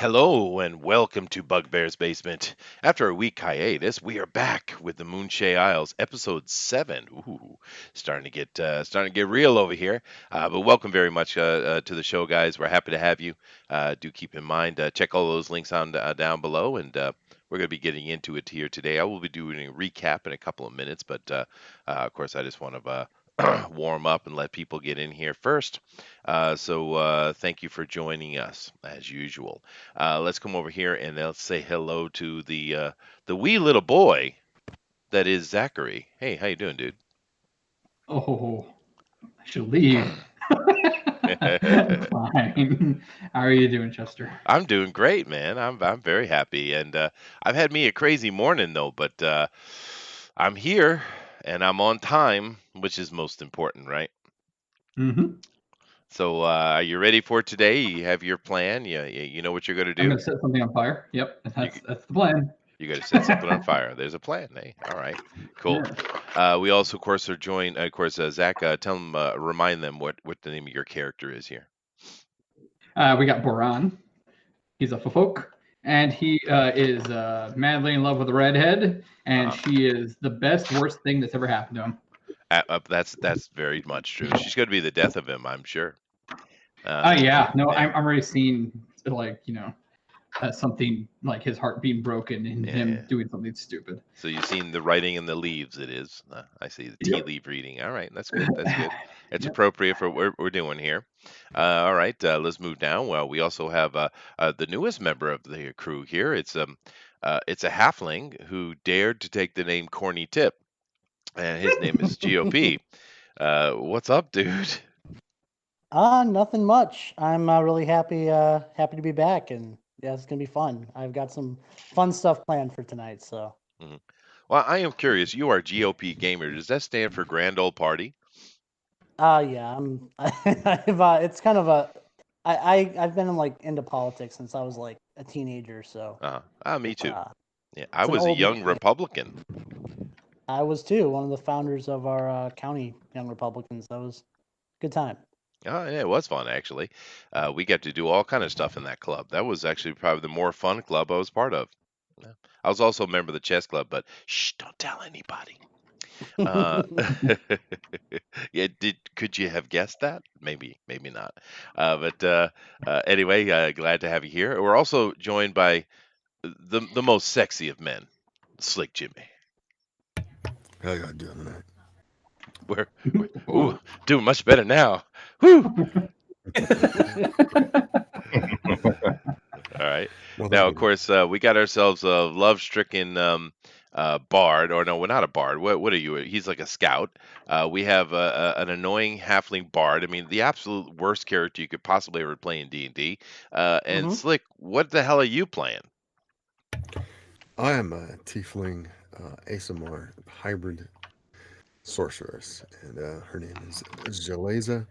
Hello and welcome to Bugbear's Basement. After a week hiatus, we are back with the Moonshea Isles, episode 7. Ooh, starting to get real over here. But welcome very much to the show, guys. We're happy to have you. Do keep in mind, check all those links on down below, and we're going to be getting into it here today. I will be doing a recap in a couple of minutes, but of course, I just want to warm up and let people get in here first. So thank you for joining us as usual. Let's come over here and let's say hello to the wee little boy that is Zachary. Hey, how you doing, dude? Oh, I should leave. Fine. How are you doing, Chester? I'm doing great, man. I'm very happy, and I've had me a crazy morning though, but I'm here and I'm on time, which is most important, right? Mm-hmm. So, are you ready for today? You have your plan. You know what you're gonna I'm do. gonna set something on fire. Yep, You that's the plan. You got to set something on fire. There's a plan, eh? All right, cool. Yeah. We also, of course, are joined. Of course, Zach, tell them, remind them what the name of your character is here. We got Boran. He's a folk, and he is madly in love with a redhead, and Uh-huh. she is the best, worst thing that's ever happened to him. That's very much true. She's going to be the death of him, I'm sure. Oh Uh, yeah, no, yeah, I'm already seeing like something like his heart being broken and yeah, him yeah. doing something stupid. So you've seen the writing in the leaves. It is. I see the tea Yep. leaf reading. All right, that's good. That's good. It's Yep. appropriate for what we're doing here. All right, let's move down. Well, we also have the newest member of the crew here. It's a halfling who dared to take the name Corny Tip, and his name is GOP. What's up, dude? Nothing much. I'm really happy to be back, and yeah, it's gonna be fun. I've got some fun stuff planned for tonight. So, Mhm. Well, I am curious. You are GOP gamer. Does that stand for Grand Old Party? yeah, I'm. It's kind of I've been like into politics since I was like a teenager. So Me it's too. uh, Yeah, I it's an was a old young nickname. Republican. I was too one of the founders of our county Young Republicans. That was a good time. Oh, yeah, it was fun actually. We got to do all kind of stuff in that club. That was actually probably the more fun club I was part of. Yeah. I was also a member of the chess club, but shh, don't tell anybody. Uh, yeah, could you have guessed that? Maybe, maybe not. But anyway, glad to have you here. We're also joined by the most sexy of men, Slick Jimmy. How y'all doing tonight? We're ooh, Oh. doing much better now. Whew. All right. Well, Now, thank of you. course, we got ourselves a love-stricken bard, or no, we're not a bard. What are you? He's like a scout. We have an annoying halfling bard. I mean, the absolute worst character you could possibly ever play in D&D. And hmm Slick, what the hell are you playing? I am a tiefling ASMR hybrid sorceress, and her name is Jaleza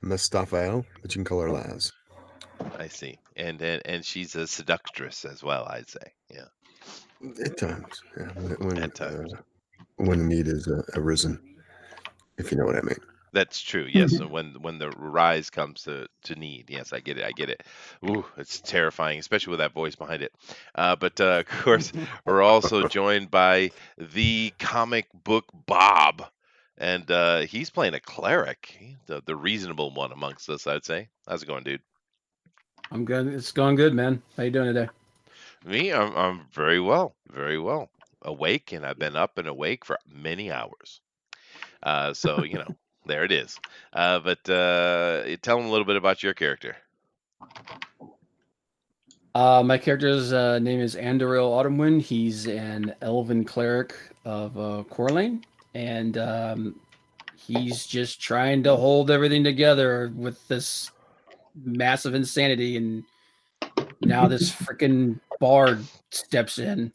Mustafael, but you can call her Laz. I see. And she's a seductress as well, I'd say. Yeah, At times, yeah, at times. when the need is arisen, if you know what I mean. That's true. Yes, and when the rise comes to need, yes, I get it. I get it. Ooh, it's terrifying, especially with that voice behind it. But of course, we're also joined by the comic book Bob, and he's playing a cleric, the reasonable one amongst us, I'd say. How's it going, dude? I'm good. It's going good, man. How you doing today? Me, I'm very well, very well. Awake, and I've been up and awake for many hours. So there it is. But tell them a little bit about your character. My character's name is Andoril Autumnwind. He's an elven cleric of Corlane, and he's just trying to hold everything together with this massive insanity. And now this freaking bard steps in.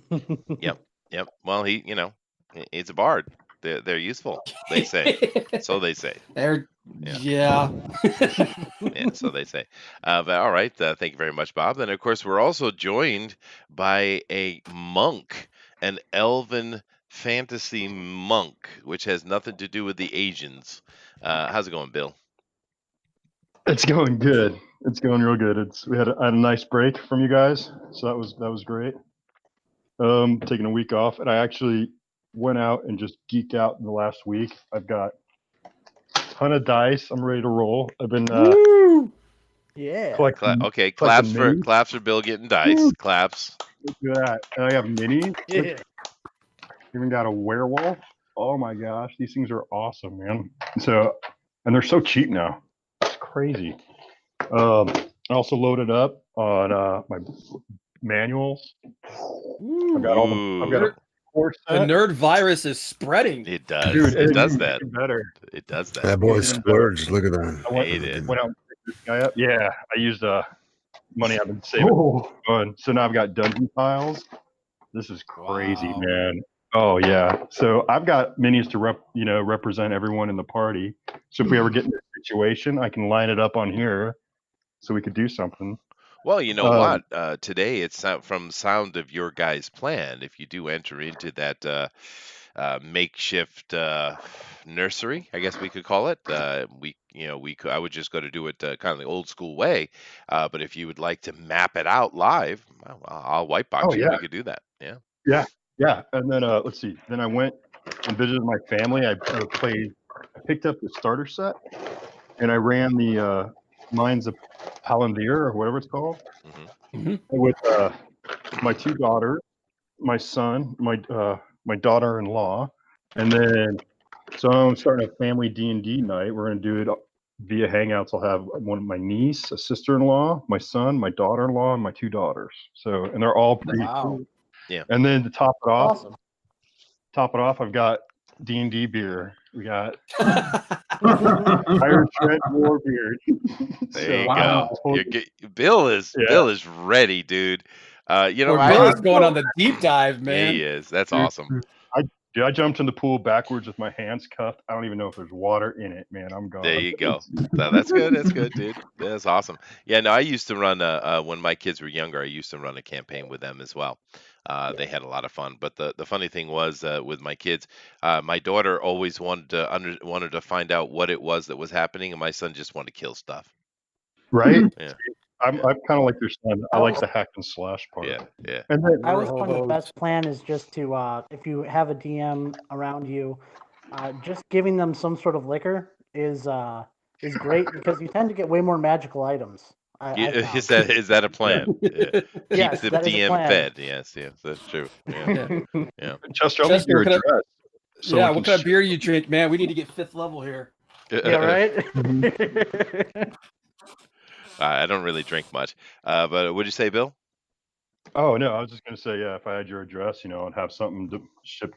Yep, yep. Well, he's a bard. They're useful. They say. So they say. There, Yeah, yeah. yeah. So they say. But all right. Thank you very much, Bob. And of course, we're also joined by a monk, an elven fantasy monk, which has nothing to do with the Asians. How's it going, Bill? It's going good. It's going real good. I had a nice break from you guys, so that was great. Taking a week off, and I actually went out and just geeked out in the last week. I've got a ton of dice. I'm ready to roll. I've been Yeah. collecting claps minis. for Bill getting dice. Woo. Claps. Look at that. And I have minis. Yeah. Even got a werewolf. Oh my gosh, these things are awesome, man. So, and they're so cheap now. It's crazy. I also loaded up on my manuals. I've got Ooh. a course The set. nerd virus is spreading. It does. Dude, It it's does even that. better. It does That that. boy It's even better. splurged. Look at that. I went, He did. went out and picked this guy up. Yeah, I used money I've been saving. Oh, So now I've got dungeon tiles. This is crazy, Wow. man. Oh yeah. So I've got minis to represent everyone in the party. So if we ever get in a situation, I can line it up on here, so we could do something. Well, you know Um, what? Today it's from sound of your guys' plan. If you do enter into that makeshift nursery, I guess we could call it. I would just go to do it kind of the old school way. But if you would like to map it out live, well, I'll white oh box you. yeah, We could do that. Yeah. yeah. And then let's see. Then I went and visited my family. I picked up the starter set, and I ran the Mines of Palantir or whatever it's called Hmm. with my two daughters, my son, my daughter-in-law, and then so I'm starting a family D&D night. We're going to do it via Hangouts. I'll have one of my niece, a sister-in-law, my son, my daughter-in-law, and my two daughters. So, and they're all pretty Wow. cool. Yeah. And then to top it off, Awesome. I've got D&D beer. We got Irish Red War beer. There you Wow. go. Bill Yeah. is ready, dude. Or I Bill is going on the deep dive, yeah, he man. is. That's awesome. I jumped in the pool backwards with my hands cuffed. I don't even know if there's water in it, man. I'm gone. There you go. That's good. That's good, dude. That's awesome. Yeah, no, I used to run when my kids were younger. I used to run a campaign with them as well. They had a lot of fun. But the funny thing was with my kids, my daughter always wanted to find out what it was that was happening, and my son just wanted to kill stuff. Right? Yeah, I'm yeah, kind of like your son. I like the hack and slash part. yeah, yeah. And then I always find the Murder-hobbs. best plan is just to, if you have a DM around you, just giving them some sort of liquor is great because you tend to get way more magical items. I Is found. that a plan? Yeah. Keep Yes, the that is a DM plan. fed. Yes, that's true. Yeah, yeah. Chester, I'll need your Chester, address. So yeah, we what can kind of beer do you drink, man? We need to get 5th level here. Yeah, right. I don't really drink much. But what'd you say, Bill? Oh no, I was just gonna say, yeah, if I had your address, I'd have something to ship,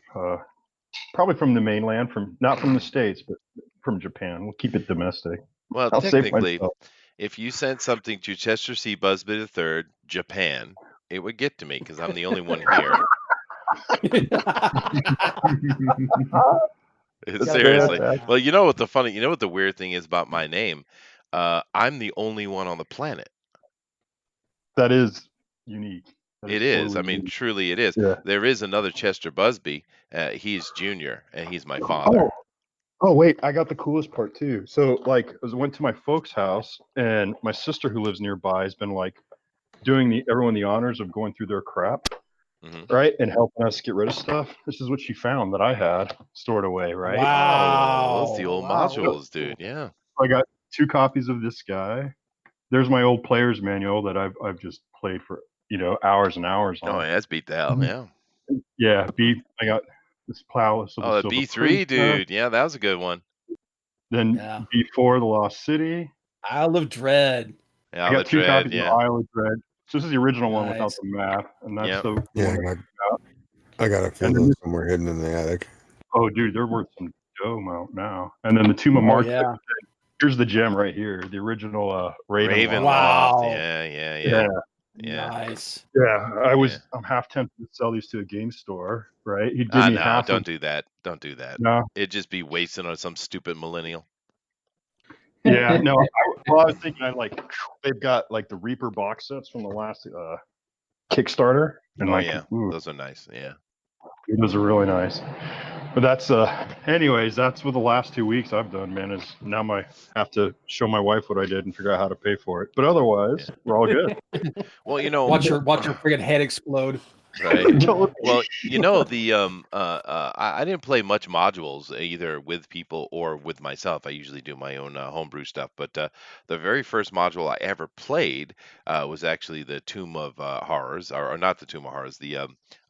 probably from the mainland, not from the States, but from Japan. We'll keep it domestic. Well, I'll save technically, myself. if you sent something to Chester C. Busby III, Japan, it would get to me because I'm the only one here. Seriously. Well, you know what the weird thing is about my name? I'm the only one on the planet. That is unique. That It is. totally I mean, unique. truly it is. Yeah. There is another Chester Busby. He's junior, and he's my father. Oh wait, I got the coolest part too. So like, I went to my folks' house, and my sister who lives nearby has been like doing everyone the honors of going through their crap, Mhm. right, and helping us get rid of stuff. This is what she found that I had stored away, right? Oh, those the old Wow. modules, dude. Yeah. I got 2 copies of this guy. There's my old player's manual that I've just played for hours and hours Oh, on. yeah, that's beat the hell. Yeah. Yeah, I got this plow of Oh, the the Silver B3, Princess, dude. Yeah, that was a good one. then Yeah. B4 the Lost City. Isle of Dread. Yeah, I the got 2 Dread. copies Yeah. of Isle of Dread. So this is the original one without Nice. the map, and that's Yep. the Yeah, one I got a few of And then those somewhere hidden in the attic. oh, dude, they're worth some dough amount now. And then the Tomb of Oh, Mark. yeah. Here's the gem right here, the original Ravenloft. Wow. Yeah. Nice. Yeah, I'm half tempted to sell these to a game store, right? He'd give me No, half don't of do that. Don't do that. no. It'd just be wasting on some stupid millennial. Yeah, no. I was thinking they've got like the Reaper box sets from the last Kickstarter, and Oh yeah, those are nice. Yeah. those are really nice. But that's anyways, that's what the last 2 weeks I've done, man. Is now I have to show my wife what I did and figure out how to pay for it. But otherwise, we're all good. Well, Watch your friggin' head explode. right. Well, I didn't play much modules either with people or with myself. I usually do my own homebrew stuff. But the very first module I ever played was actually the Tomb of Horrors, or not the Tomb of Horrors, the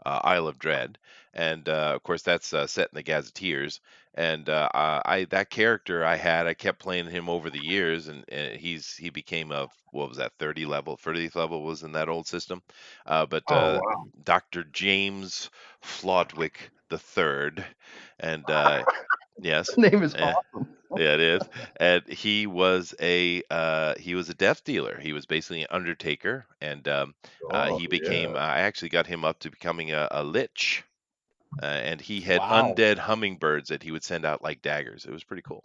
Isle of Dread, and of course that's set in the Gazetteers. And that character I kept playing him over the years, and he became a what was that 30th level was in that old system. But Oh wow, Dr. James Flodwick III, and yes, the name is eh, awesome. yeah, it is. And he was a death dealer. He was basically an undertaker, and Oh he became. yeah. I actually got him up to becoming a lich, and he had Wow. undead hummingbirds that he would send out like daggers. It was pretty cool.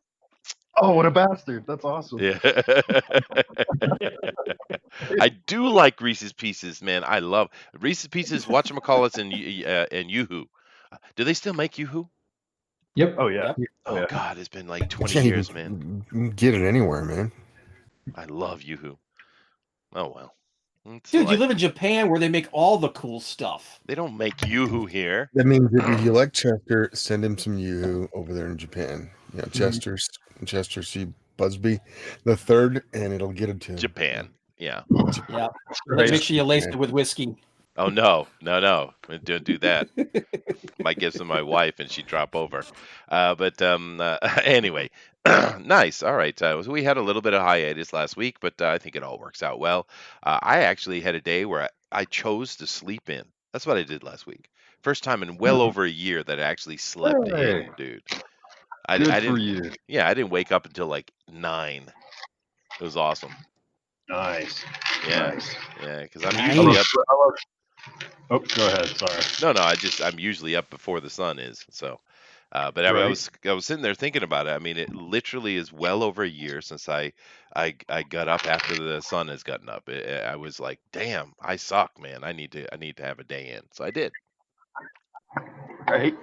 Oh, what a bastard! That's awesome. Yeah. I do like Reese's Pieces, man. I love Reese's Pieces, whatchamacallits, and Yoo-Hoo. Do they still make Yoo-Hoo? Yep. Oh yeah. Yep. Oh Oh yeah. God, it's been like You 20 can't years, man. even get it anywhere, man. I love Yoo-Hoo. Oh well. It's Dude, you like live in Japan where they make all the cool stuff. they don't make Yoo-Hoo here. That means if you like Chester, send him some Yoo-Hoo over there in Japan. You know, Chester C. Busby the third, and it'll get it to him. Japan. Yeah. Yeah. Right. Make sure you lace it with whiskey. Oh no. Don't do that. Might give some to my wife and she'd drop over. Anyway, nice. All right. So we had a little bit of hiatus last week, but I think it all works out well. I actually had a day where I chose to sleep in. That's what I did last week. First time in well over a year that I actually slept Hey. in, dude. I Good for didn't. you. Yeah, I didn't wake up until like 9. It was awesome. Nice. Yeah, Nice. yeah. Because I'm Nice. usually up. Oh, go ahead. Sorry. No, I'm usually up before the sun is. So, but I Right. was sitting there thinking about it. I mean, it literally is well over a year since I got up after the sun has gotten up. I was like, damn, I suck, man. I need to have a day in. So I did. Right.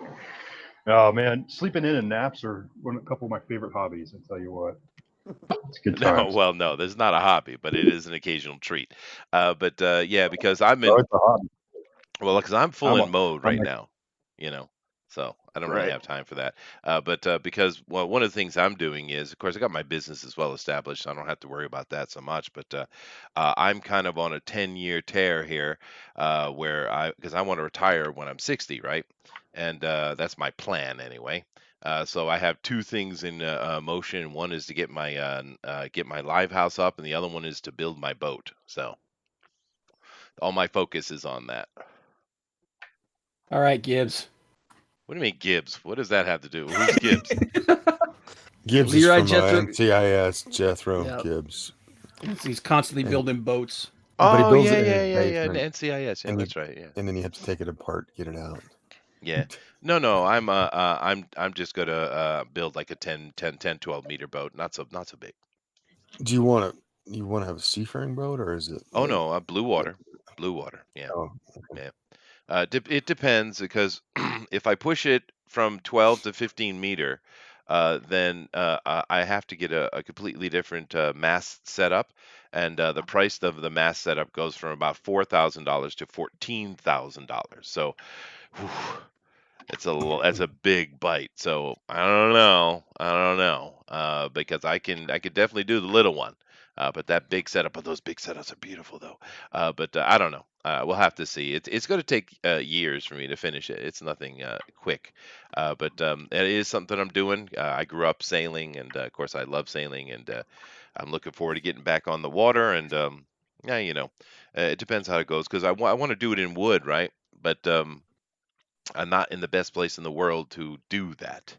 Oh man, sleeping in and naps are a couple of my favorite hobbies. I tell you what, it's good No, times. well, no, this is not a hobby, but it is an occasional treat. Yeah, because I'm Oh, in. it's a hobby. Well, because I'm full I'm in mode I'm right like, now, so I don't really right. have time for that. Because one of the things I'm doing is, of course, I got my business as well established, so I don't have to worry about that so much. But I'm kind of on a 10-year tear here, because I want to retire when I'm 60, right? And that's my plan anyway. So I have two things in motion. One is to get my live house up, and the other one is to build my boat. So all my focus is on that. All right, Gibbs. What do you mean Gibbs? What does that have to do? Who's Gibbs? Gibbs is Leroy from Jethro. NCIS, Jethro Yep. Gibbs. He's constantly And- building boats. But he Oh builds yeah, it in yeah, his yeah, yeah. basement, NCIS. Yeah, and that's right. Yeah, and then you have to take it apart, get it out. yeah. No. I'm just gonna build like a 12 meter boat. Not so big. Do you want to have a seafaring boat, or is it? Oh like, no, blue water. Blue water. Yeah. oh, Yeah. It depends because if I push it from 12 to 15 meter, then I have to get a completely different mast setup, and the price of the mast setup goes from about $4,000 to $14,000. So, whew, that's a big bite. So I don't know, because I could definitely do the little one, but that big setup. But those big setups are beautiful though. But I don't know. We'll have to see. It's going to take years for me to finish it. It's nothing quick, but it is something I'm doing. I grew up sailing, and of course I love sailing, and I'm looking forward to getting back on the water. And yeah, it depends how it goes because I want to do it in wood, right? But I'm not in the best place in the world to do that.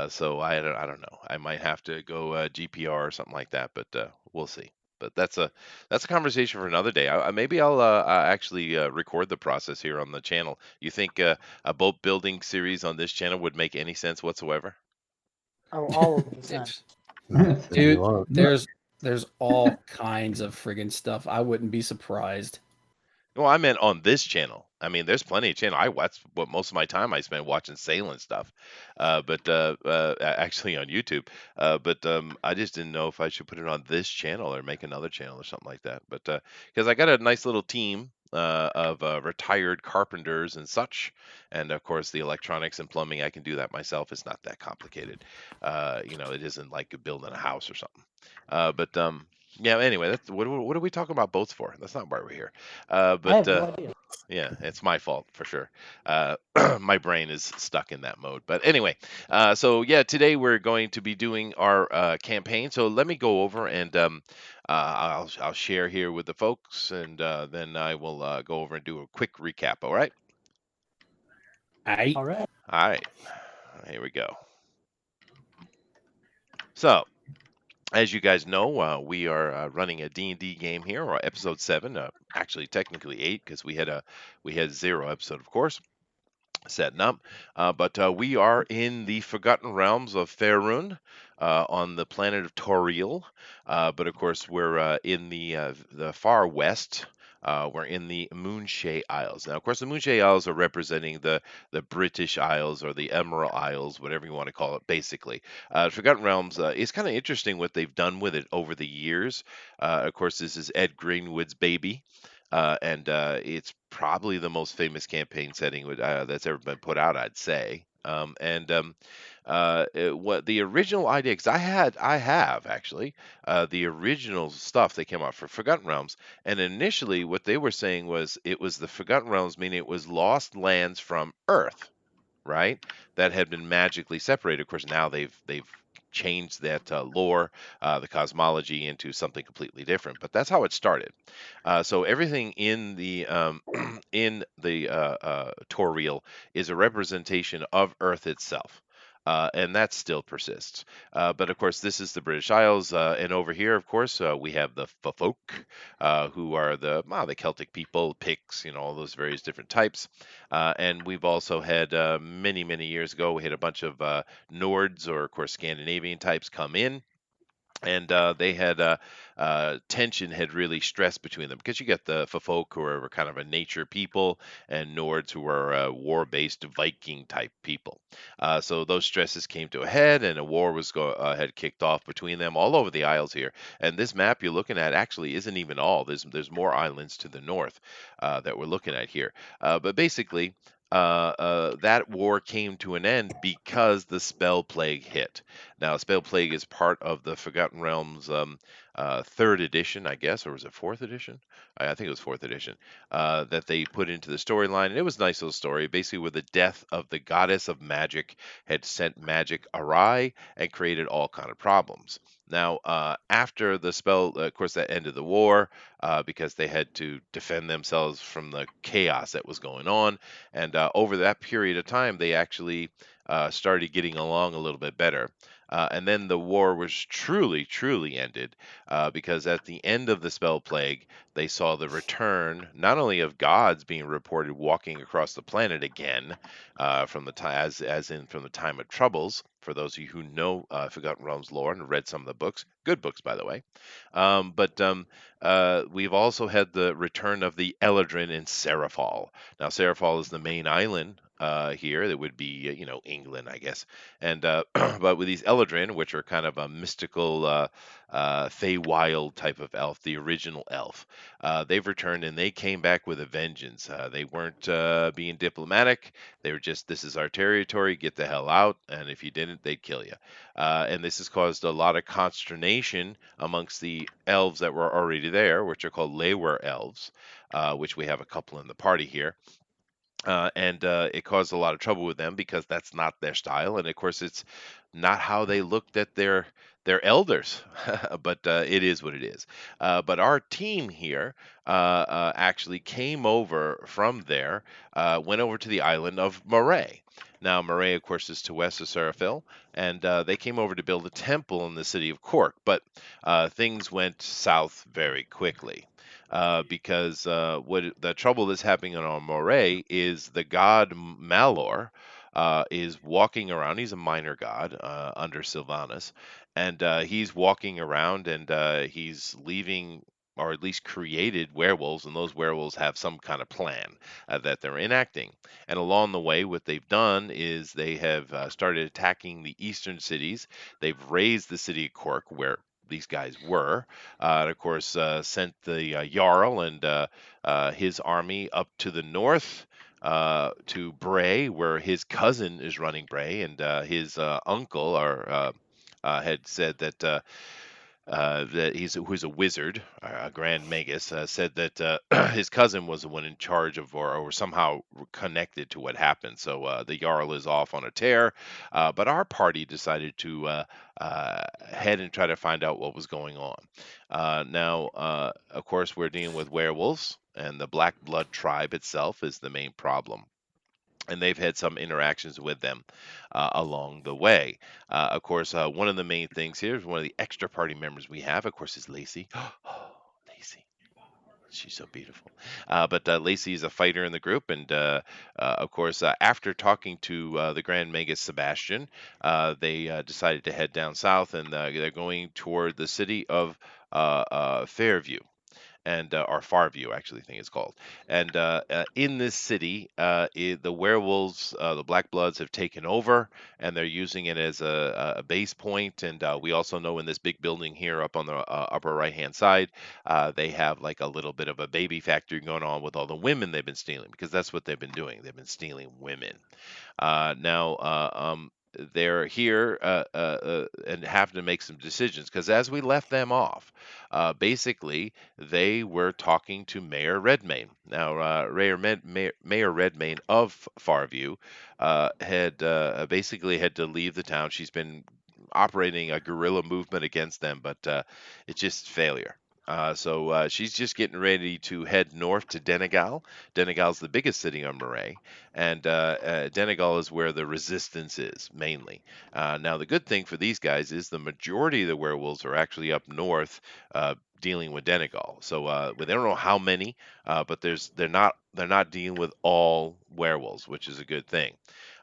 So I don't know. I might have to go GPR or something like that, but we'll see. But that's a conversation for another day. Maybe I'll actually record the process here on the channel. You think a boat building series on this channel would make any sense whatsoever? Oh, all of the sense. if you Dude, want. there's all kinds of friggin' stuff. I wouldn't be surprised. Well, I meant on this channel. I mean, there's plenty of channel. That's what most of my time I spend watching sailing stuff, but actually on YouTube. But I just didn't know if I should put it on this channel or make another channel or something like that. But because I got a nice little team of retired carpenters and such, and of course the electronics and plumbing, I can do that myself. It's not that complicated. It isn't like building a house or something. But yeah. Anyway, that's what are we talking about boats for? That's not why we're here. Uh, I but have no uh, idea. yeah, it's my fault for sure. Uh, my brain is stuck in that mode. But anyway, so yeah, today we're going to be doing our campaign. So let me go over and I'll share here with the folks, and then I will go over and do a quick recap. All right. All right. All right. Here we go. So as you guys know, we are running a D&D game here, or episode 7. Actually, technically 8, because we had 0 episode, of course, setting up. But we are in the Forgotten Realms of Faerun, on the planet of Toriel. But of course, we're in the far west. We're in the Moonshea Isles. Now, of course, the Moonshea Isles are representing the British Isles or the Emerald Isles, whatever you want to call it, basically. Forgotten Realms is kind of interesting what they've done with it over the years. Of course, this is Ed Greenwood's baby. And it's probably the most famous campaign setting that's ever been put out, I'd say. What the original idea, because I have actually the original stuff that came out for Forgotten Realms, and initially what they were saying was it was the Forgotten Realms, meaning it was lost lands from Earth, right? That had been magically separated. Of course, now they've changed that lore, the cosmology into something completely different. But that's how it started. So everything in the in the Toriel is a representation of Earth itself. And that still persists. But of course, this is the British Isles, and over here, of course, we have the folk, who are the Celtic people, Picts, all those various different types. And we've also had many years ago, we had a bunch of Nords, or of course Scandinavian types, come in, and they had tension had really stressed between them, because you get the folk who are kind of a nature people, and Nords who are war-based Viking type people. So those stresses came to a head, and a war had kicked off between them all over the Isles here. And this map you're looking at actually isn't even all. There's more islands to the north that we're looking at here. But basically, that war came to an end because the spell plague hit. Now, Spell Plague is part of the Forgotten Realms third edition, I guess, or was it fourth edition? I think it was fourth edition, that they put into the storyline. And it was a nice little story, basically where the death of the goddess of magic had sent magic awry and created all kind of problems. Now, after the spell, of course, that ended the war, because they had to defend themselves from the chaos that was going on. And over that period of time, they actually started getting along a little bit better. And then the war was truly ended, because at the end of the spell plague, they saw the return not only of gods being reported walking across the planet again, from the time as in from the time of troubles. For those of you who know Forgotten Realms lore and read some of the books, good books by the way, but we've also had the return of the Eladrin in Serafal. Now, Serafal is the main island here. That would be, England, I guess. And but with these Eladrin, which are kind of a mystical Feywild type of elf, the original elf, they've returned, and they came back with a vengeance. They weren't being diplomatic. They were just, this is our territory, get the hell out, and if you didn't, they'd kill you. And this has caused a lot of consternation amongst the elves that were already there, which are called Leywer elves, which we have a couple in the party here. And it caused a lot of trouble with them because that's not their style, and of course it's not how they looked at their elders. But it is what it is. But our team here actually came over from there, went over to the island of Moray. Now, Moray, of course, is to west of Serafil, and they came over to build a temple in the city of Cork. But things went south very quickly, because the trouble that's happening on Moray is the god Malor is walking around. He's a minor god under Sylvanas, and he's walking around, and he's leaving or at least created werewolves, and those werewolves have some kind of plan that they're enacting. And along the way, what they've done is they have started attacking the eastern cities. They've raised the city of Cork, where these guys were, and of course, sent the Jarl and his army up to the north. To Bray, where his cousin is running Bray, and his uncle had said that who's a wizard, a grand magus, said that his cousin was the one in charge of, or somehow connected to what happened. So the Jarl is off on a tear, but our party decided to head and try to find out what was going on. Now, of course, we're dealing with werewolves, and the Black Blood tribe itself is the main problem, and they've had some interactions with them along the way. Of course, one of the main things here is one of the extra party members we have, of course, is Lacey. Oh, Lacey. She's so beautiful. But Lacey is a fighter in the group, and of course, after talking to the Grand Magus Sebastian, they decided to head down south, and they're going toward the city of Fairview, and or Farview, actually, I think it's called. And in this city, the werewolves, the Black Bloods, have taken over, and they're using it as a base point. And we also know in this big building here, up on the upper right-hand side, they have like a little bit of a baby factory going on with all the women they've been stealing, because that's what they've been doing. They've been stealing women. Now, they're here and have to make some decisions, because as we left them off, basically they were talking to Mayor Redmayne. Now, Mayor Redmayne of Farview had basically had to leave the town. She's been operating a guerrilla movement against them, but it's just failure. So she's just getting ready to head north to Denegal. Denegal's the biggest city on Moray, and Denegal is where the resistance is mainly. Now, the good thing for these guys is the majority of the werewolves are actually up north, dealing with Denegal. So they don't know how many, but they're not dealing with all werewolves, which is a good thing.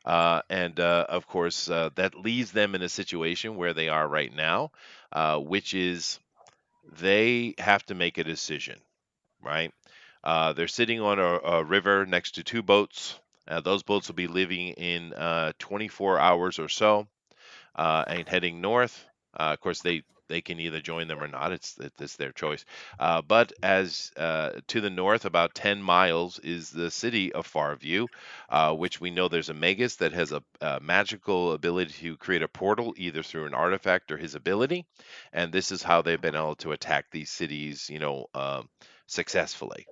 And of course, that leaves them in a situation where they are right now, which is they have to make a decision, right? They're sitting on a river next to two boats. Those boats will be leaving in 24 hours or so, and heading north. Of course, they can either join them or not. It's their choice. But as to the north, about 10 miles, is the city of Farview, which we know there's a Magus that has a magical ability to create a portal either through an artifact or his ability, and this is how they've been able to attack these cities, successfully.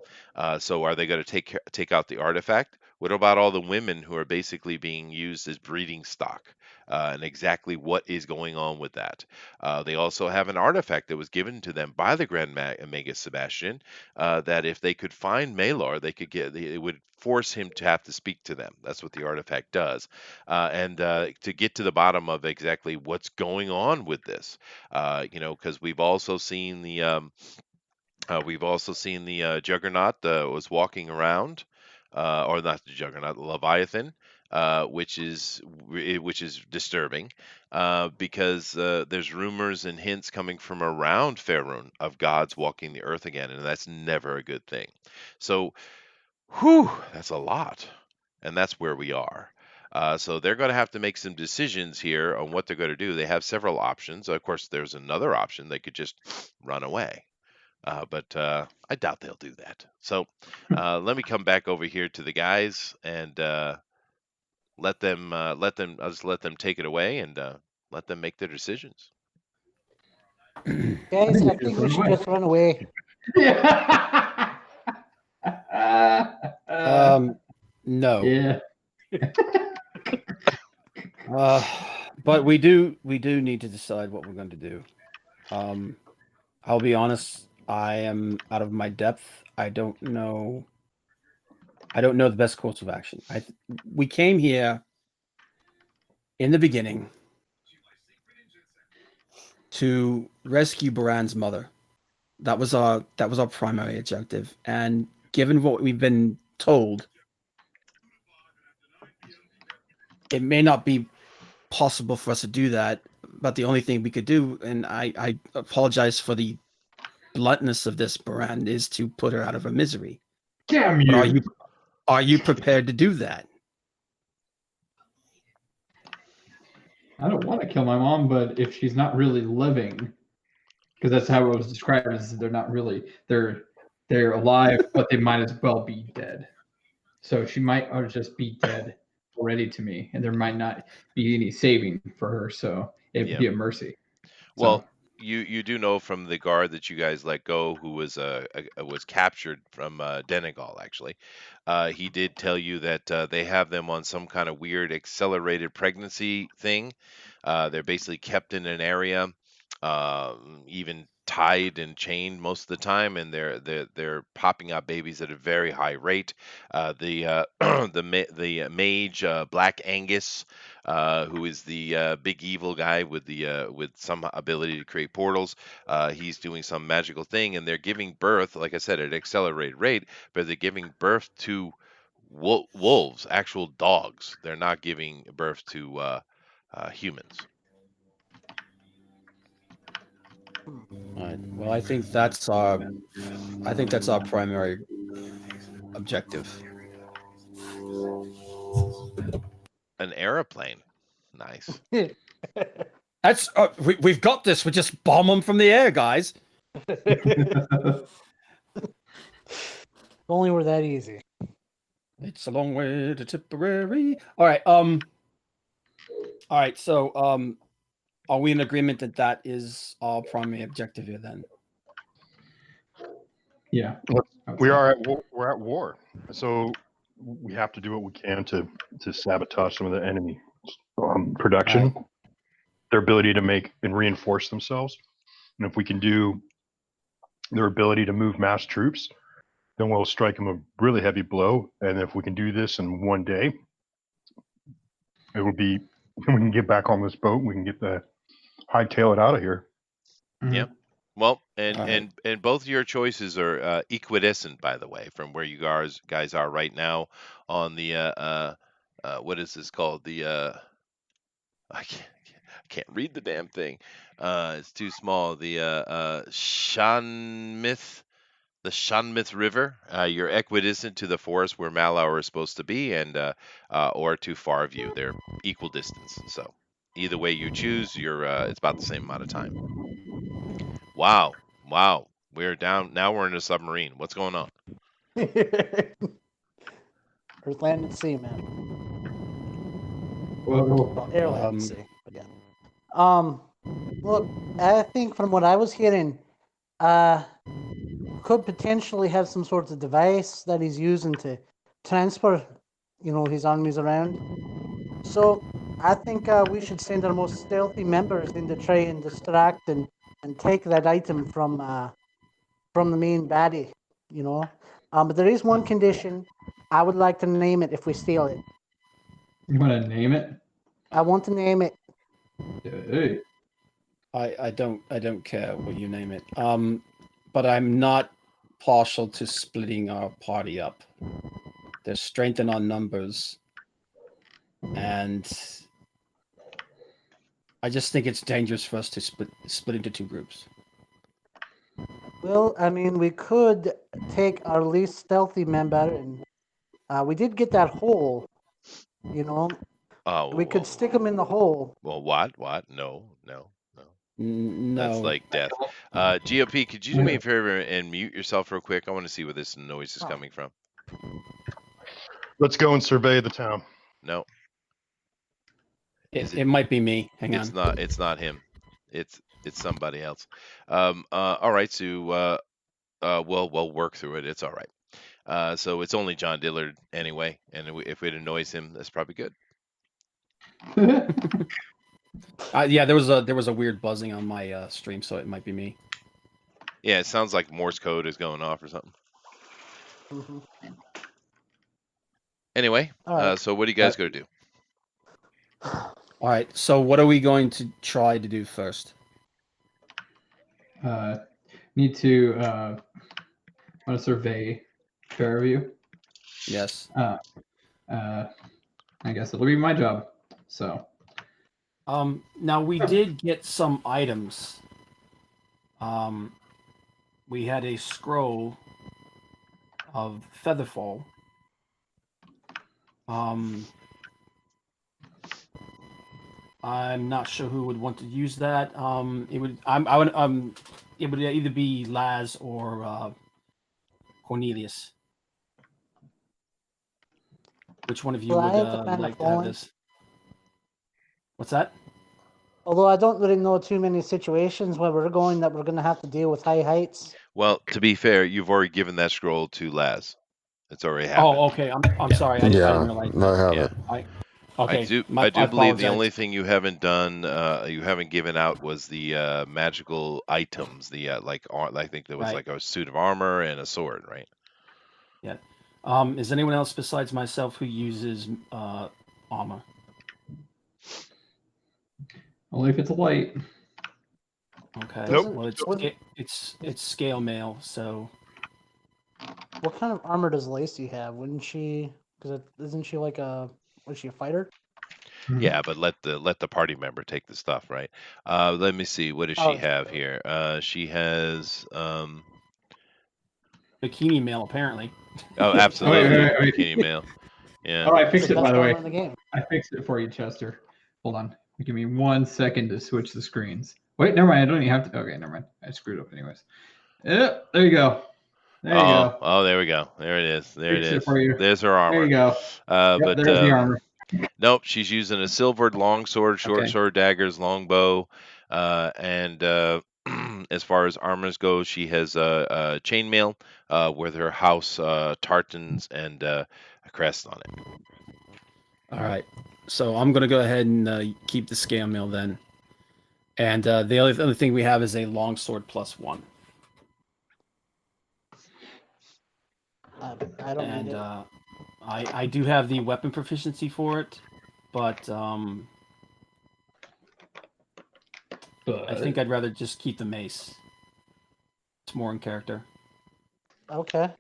So, are they going to take out the artifact? What about all the women who are basically being used as breeding stock? And exactly what is going on with that. They also have an artifact that was given to them by the Grand Magus Sebastian, that if they could find Malor, it would force him to have to speak to them. That's what the artifact does. And to get to the bottom of exactly what's going on with this, because we've also seen the Juggernaut was walking around, or not the Juggernaut, the Leviathan, which is disturbing, because there's rumors and hints coming from around Faerun of gods walking the earth again, and that's never a good thing. So, whew, that's a lot, and that's where we are. So they're going to have to make some decisions here on what they're going to do. They have several options. Of course, there's another option. They could just run away. But I doubt they'll do that. So let me come back over here to the guys and I'll just let them take it away, and let them make their decisions. Guys, I think we should just run away. Yeah. No. Yeah. But we do need to decide what we're going to do. I'll be honest, I am out of my depth. I don't know the best course of action. We came here in the beginning to rescue Baran's mother. That was our primary objective. And given what we've been told, it may not be possible for us to do that. But the only thing we could do, and I apologize for the bluntness of this, Baran, is to put her out of her misery. Damn But you! are you prepared to do that? I don't want to kill my mom, but if she's not really living, because that's how it was described, is they're not really they're alive, but they might as well be dead. So she might or just be dead already to me, and there might not be any saving for her. So it'd Yeah. be a mercy. Well, you do know from the guard that you guys let go, who was captured from Denegal, actually. He did tell you that they have them on some kind of weird accelerated pregnancy thing. They're basically kept in an area, even tied and chained most of the time, and they're popping out babies at a very high rate. The mage Black Angus, who is the big evil guy with some ability to create portals. He's doing some magical thing, and they're giving birth, like I said, at an accelerated rate, but they're giving birth to wolves, actual dogs. They're not giving birth to humans. All right. Well, I think that's our primary objective. An aeroplane, nice. That's we've got this. We just bomb them from the air, guys. If only were that easy. It's a long way to Tipperary. All right. So, are we in agreement that that is our primary objective here? Then. Yeah. We're at war, so we have to do what we can to sabotage some of the enemy production, their ability to make and reinforce themselves. And if we can do their ability to move mass troops, then we'll strike them a really heavy blow. And if we can do this in one day, it will be, we can get back on this boat. We can get hightail it out of here. Mhm. Yeah. Well, and All right. and both of your choices are equidistant, by the way, from where you guys are right now on the what is this called? The I can't read the damn thing. It's too small. The Shanmith, the Shanmith River. You're equidistant to the forest where Malauer is supposed to be, and or to Farview. They're equal distance. So either way you choose, you're it's about the same amount of time. Wow, wow. We're down now. We're in a submarine. What's going on? Earth, land, and sea, man. Whoa. Well, air, land, and sea. But yeah. Look, I think from what I was hearing, could potentially have some sort of device that he's using to transfer, his armies around. So I think we should send our most stealthy members in to try and distract and take that item from the main baddie, But there is one condition. I would like to name it if we steal it. You want to name it? I want to name it. Hey. I don't care what you name it. But I'm not partial to splitting our party up. There's strength in our numbers, and I just think it's dangerous for us to split into two groups. Well, I mean, we could take our least stealthy member, and we did get that hole. Oh, We could stick him in the hole. Well, what? No. No, That's like death. GOP, could you do me a favor and mute yourself real quick? I want to see where this noise is coming from. Let's go and survey the town. No, it might be me. Hang on. It's not him. It's somebody else. All right. So we'll work through it. It's all right. So it's only John Dillard anyway, and if it annoys him, that's probably good. Yeah, there was a weird buzzing on my stream, so it might be me. Yeah, it sounds like Morse code is going off or something. Mhm. Anyway, All right. so what are you guys going to do? All right, so what are we going to try to do first? Need to want to survey Fairview. Yes. I guess it'll be my job. So. Now we did get some items. we had a scroll of Featherfall. I'm not sure who would want to use that. It would it would either be Laz or Cornelius. Which one of you Well, I would have the plan of like to have falling. this? What's that? Although I don't really know too many situations where we're going that we're going to have to deal with high heights. Well, to be fair, you've already given that scroll to Laz. It's already happened. Oh, okay. I'm Yeah. sorry. I didn't realize. I have Yeah. it. Okay. I do believe the apologize. only thing you haven't done, you haven't given out was the magical items. The I think there was Right. like a suit of armor and a sword, right? Yeah. Is anyone else besides myself who uses armor? Only if it's light. Okay. Nope. Well, it's scale mail, so What kind of armor does Lacey have? Wouldn't she? Because isn't she like a? Was she a fighter? Yeah, but let the party member take the stuff, right? Let me see. What does she Oh, have here? She has. bikini mail apparently. Oh, absolutely, wait. bikini mail. Yeah. Oh, I It's fixed the it, by best the way. armor in the game. I fixed it for you, Chester. Hold on. Give me 1 second to switch the screens. Wait, never mind. I don't even have to. Okay, never mind. I screwed up anyways. Yep, there you go. There you go. Oh, there we go. There it is. There Fixed it it is. for you. There's her armor. There you go. But there's the armor. nope, she's using a silvered longsword, short Okay. sword, daggers, longbow, and as far as armors go, she has chainmail with her house tartans and a crest on it. All right. So I'm gonna go ahead and keep the scale mail then. And the other thing we have is a longsword +1. I don't And need it. I do have the weapon proficiency for it, but I think I'd rather just keep the mace. It's more in character. Okay.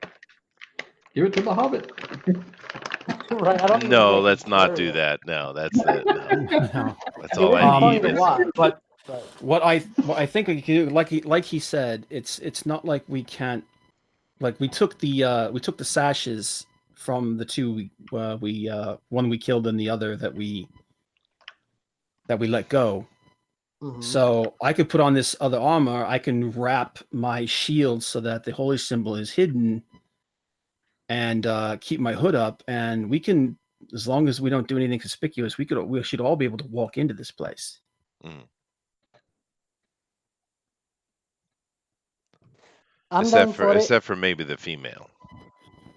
Give it to the Hobbit. Right. I don't need No, to make let's not sure do that. that. No, that's it. No. No. That's It all would I be funny need. to Is, watch, But but what I think we can do, like he said, it's not like we can't. Like we took the sashes from the two one we killed and the other that we let go. mhm. So I could put on this other armor. I can wrap my shield so that the holy symbol is hidden, and keep my hood up. And we can, as long as we don't do anything conspicuous, we should all be able to walk into this place. mm. I'm down for it. except for maybe the female.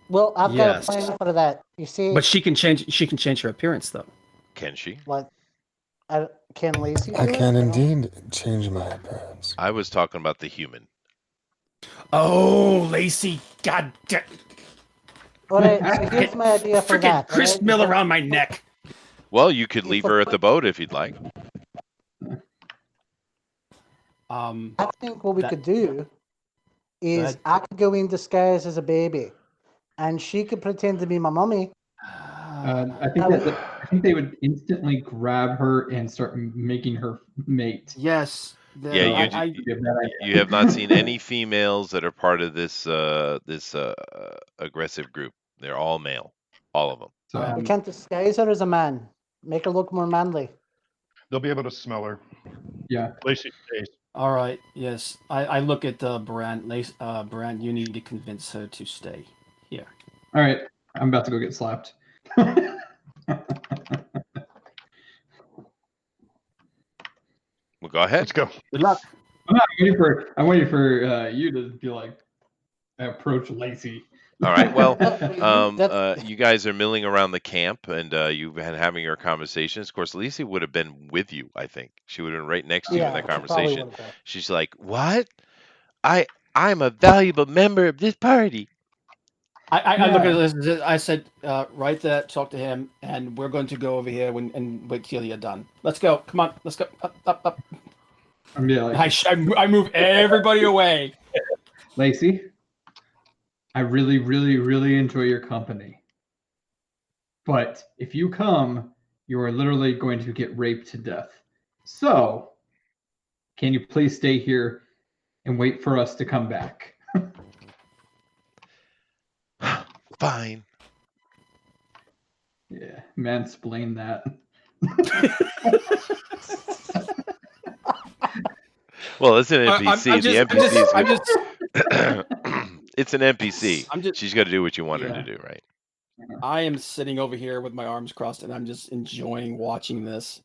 Well, I've got a Yes. plan for that. You see, But she can change her appearance though. Can she? what? Can Lacey do I it? can don't- indeed change my appearance. I was talking about the human. Oh, Lacey! God damn! All right. So here's my idea for Freaking that. Chris right? Mill around my neck. Well, you could You leave put her at the quick- boat if you'd like. I think what we That- could do is ahead. I could go in disguise as a baby, and she could pretend to be my mummy. I think they would instantly grab her and start making her mate. Yes. Yeah, you have not seen any females that are part of this aggressive group. They're all male, all of them. So We can't disguise her as a man. Make her look more manly. They'll be able to smell her. yeah, Lacey's face. All right. Yes, I look at Brand. Brand, you need to convince her to stay here. all right. I'm about to go get slapped. Well, go ahead. Let's go. Good luck. I'm waiting for you to be like approach Lacey. All right. Well, That's- you guys are milling around the camp, and you've been having your conversations. Of course, Lacey would have been with you. I think she would have been right next to you in that she probably conversation. would've been. She's like, "What? I'm a valuable member of this party." I look at this. I said, write that, talk to him, and we're going to go over here and wait till you're done. Let's go. Come on. Let's go. Up. I'm be like, I move everybody away. Lacey, I really, really, really enjoy your company. But if you come, you are literally going to get raped to death. So, can you please stay here and wait for us to come back? Fine. Yeah, mansplain that. Well, it's an I'm NPC. just, The NPC is I'm good. just, It's an NPC. I'm just, She's got to do what you want her yeah. to do, right? I am sitting over here with my arms crossed, and I'm just enjoying watching this.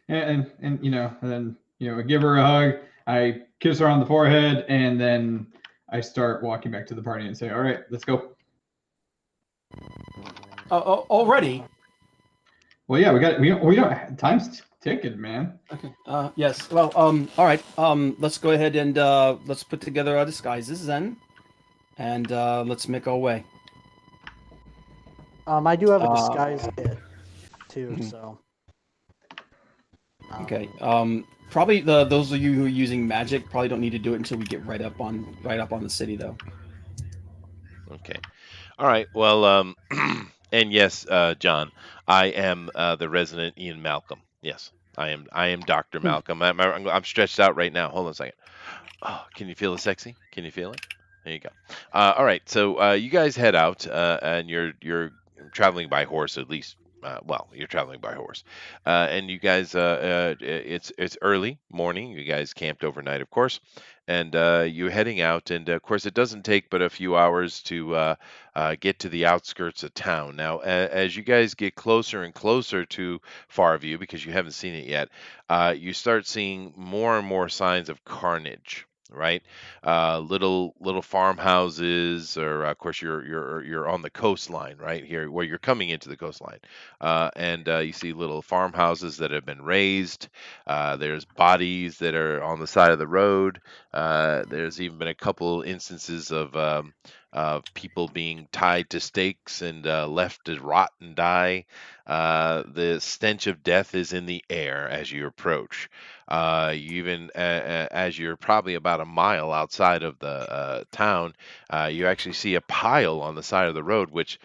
And then I give her a hug. I kiss her on the forehead, and then I start walking back to the party and say, "All right, let's go." Already. Well, yeah, we don't time's ticking, man. Okay. Yes. Well. All right. Let's go ahead and let's put together our disguises then, and let's make our way. I do have a Uh, disguise kit too, mhm. so. Okay. Probably those of you who are using magic probably don't need to do it until we get right up on the city, though. Okay. All right. Well, and yes, John, I am the resident Ian Malcolm. Yes, I am. I am Dr. Malcolm. I'm stretched out right now. Hold on a second. Oh, can you feel the sexy? Can you feel it? There you go. All right. So you guys head out, and you're traveling by horse at least. Well, you're traveling by horse, and you guys. It's early morning. You guys camped overnight, of course, and you're heading out. And of course, it doesn't take but a few hours to get to the outskirts of town. Now, as you guys get closer and closer to Farview, because you haven't seen it yet, you start seeing more and more signs of carnage. Right, little farmhouses, or of course you're on the coastline, right here where you're coming into the coastline, and you see little farmhouses that have been razed. There's bodies that are on the side of the road. There's even been a couple instances of people being tied to stakes and left to rot and die. The stench of death is in the air as you approach. You even, as you're probably about a mile outside of the town, you actually see a pile on the side of the road, which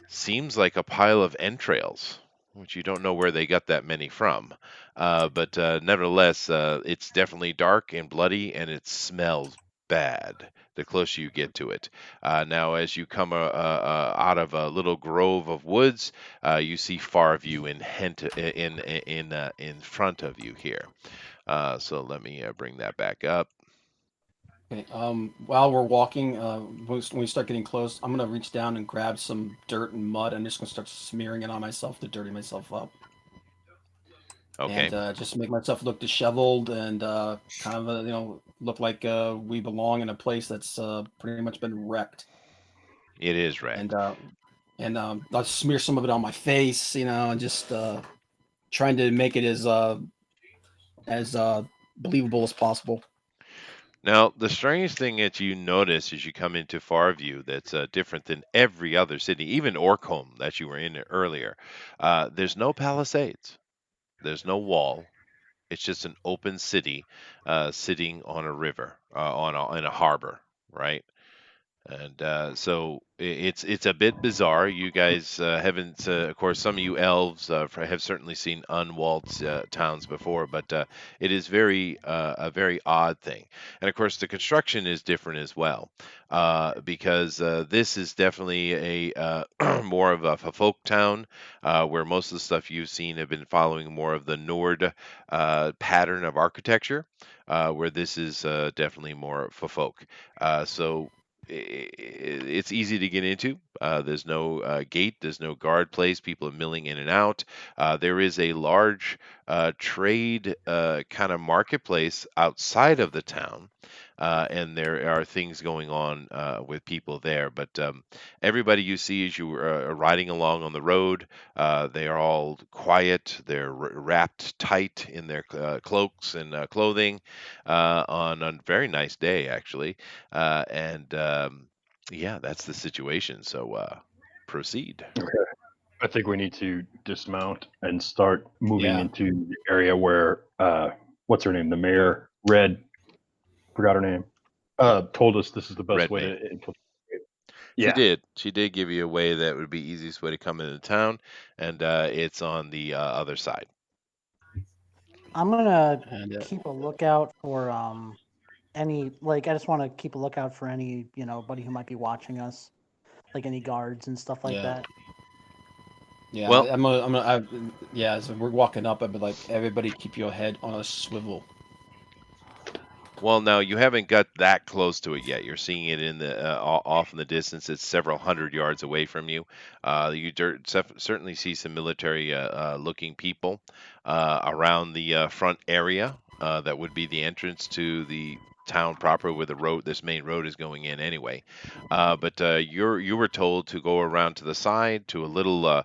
seems like a pile of entrails, which you don't know where they got that many from. But nevertheless, it's definitely dark and bloody, and it smells bad the closer you get to it. Now, as you come out of a little grove of woods, you see Farview in front of you here. So let me bring that back up. Okay. While we're walking, when we start getting close, I'm gonna reach down and grab some dirt and mud. I'm just gonna start smearing it on myself to dirty myself up, Okay. and just make myself look disheveled and kind of look like we belong in a place that's pretty much been wrecked. It is red. And I'll smear some of it on my face, and just trying to make it as believable as possible. Now, the strangest thing that you notice as you come into Farview that's different than every other city, even Orcombe that you were in earlier, there's no palisades, there's no wall. It's just an open city sitting on a river, in a harbor, right? And so it's a bit bizarre. You guys haven't, of course, some of you elves have certainly seen unwalled towns before, but it is a very odd thing. And of course, the construction is different as well, because this is definitely a more of a folk town, where most of the stuff you've seen have been following more of the Nord pattern of architecture, where this is definitely more for folk. So it's easy to get into. There's no gate, there's no guard place. People are milling in and out. There is a large trade kind of marketplace outside of the town, and there are things going on with people there. But everybody you see as you are riding along on the road, they are all quiet. They're wrapped tight in their cloaks and clothing on a very nice day, actually. And yeah, that's the situation. So proceed. I think we need to dismount and start moving Yeah. into the area where what's her name? The mayor, Red, forgot her name. Told us this is the best Red way Maid. to infiltrate. She Yeah. did. She did give you a way that would be easiest way to come into town, and it's on the other side. I'm gonna And keep a lookout for I just want to keep a lookout for any buddy who might be watching us. like any guards and stuff like Yeah. that. Yeah, Well- yeah. As we're walking up, I'd be like, everybody, keep your head on a swivel. Well, now you haven't got that close to it yet. You're seeing it in the off in the distance. It's several hundred yards away from you. You certainly see some military looking people around the front area. That would be the entrance to the town proper, where this main road is going in anyway. But you were told to go around to the side to a little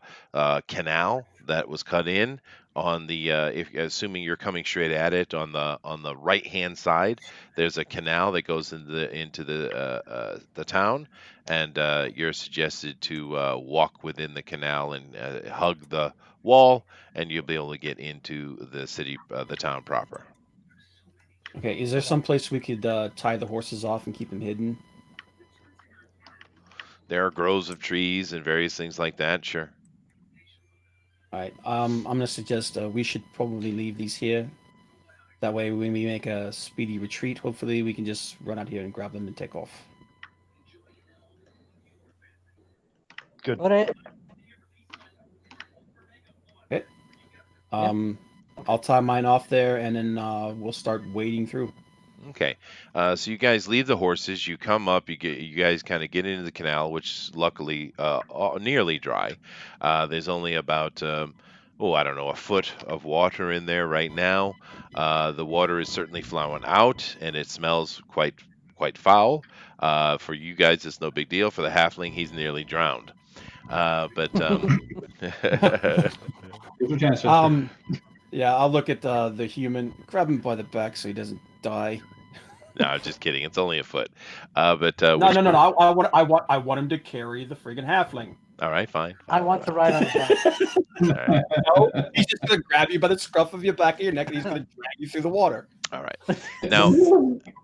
canal that was cut in on the if assuming you're coming straight at it on the right hand side. There's a canal that goes into the town, and you're suggested to walk within the canal and hug the wall, and you'll be able to get into the city, the town proper. Okay, is there some place we could tie the horses off and keep them hidden? There are groves of trees and various things like that. Sure. All right. I'm gonna suggest we should probably leave these here. That way, when we make a speedy retreat, hopefully we can just run out here and grab them and take off. Good. All right. Okay. I'll tie mine off there, and then we'll start wading through. Okay, so you guys leave the horses. You come up. You guys kind of get into the canal, which is luckily nearly dry. There's only about I don't know, a foot of water in there right now. The water is certainly flowing out, and it smells quite foul. For you guys, it's no big deal. For the halfling, he's nearly drowned. But Here's your chance, Chester. Yeah, I'll look at the human, grab him by the back so he doesn't die. No, just kidding. It's only a foot. No. I want him to carry the friggin' halfling. All right, fine. I want to ride on his back. All right. No, he's just gonna grab you by the scruff of your back of your neck, and he's gonna drag you through the water. All right. Now,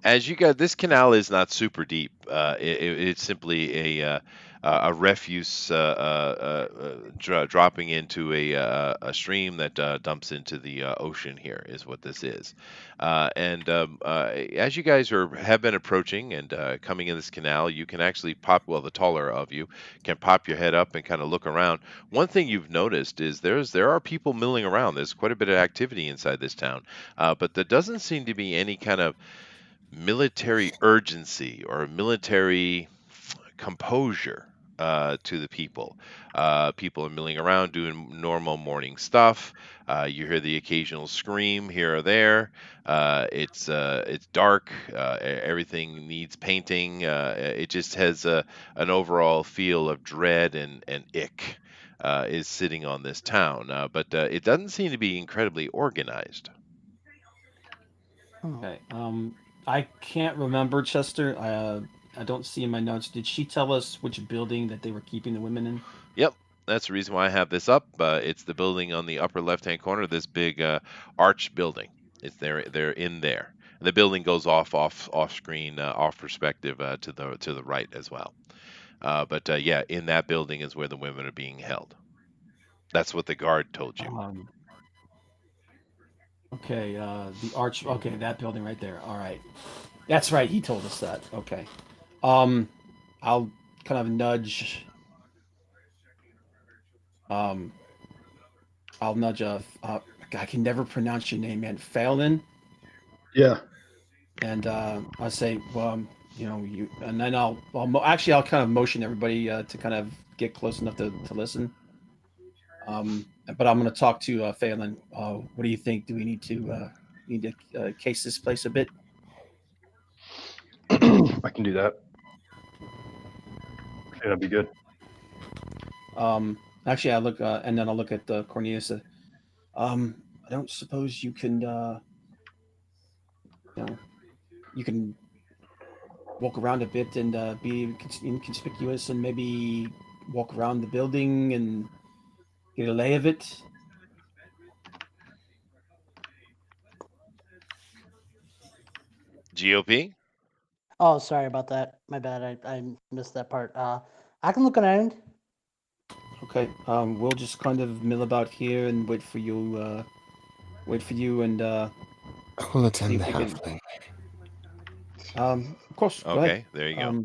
as you guys, this canal is not super deep. It's simply a refuse dropping into a stream that dumps into the ocean. Here is what this is. As you guys have been approaching and coming in this canal, you can actually pop. Well, the taller of you can pop your head up and kind of look around. One thing you've noticed is there are people milling around. There's quite a bit of activity inside this town, but there doesn't seem to be any kind of military urgency or military composure to the people. People are milling around doing normal morning stuff. You hear the occasional scream here or there. It's dark. Everything needs painting. It just has an overall feel of dread and ick is sitting on this town. But it doesn't seem to be incredibly organized. Okay. I can't remember, Chester. I don't see in my notes. Did she tell us which building that they were keeping the women in? Yep, that's the reason why I have this up. It's the building on the upper left-hand corner, this big arch building. It's there. They're in there. And the building goes off screen, off perspective to the right as well. But yeah, in that building is where the women are being held. That's what the guard told you. Okay, the arch. Okay, that building right there. All right, that's right. He told us that. Okay. I'll kind of nudge. I'll nudge. I can never pronounce your name, man. Phelan. Yeah. And I'll say, well, you, and then I'll kind of motion everybody to kind of get close enough to listen. But I'm going to talk to Phelan. What do you think? Do we need to case this place a bit? I can do that. Okay, that'd be good. Actually, I look, and then I'll look at Cornelius. I don't suppose you can, you can walk around a bit and be inconspicuous and maybe walk around the building and get a lay of it. GOP? Oh, sorry about that. My bad. I missed that part. I can look around. Okay. We'll just kind of mill about here and wait for you. And I'll attend the see if we can- halfling. of course. Go Okay, ahead. there you go.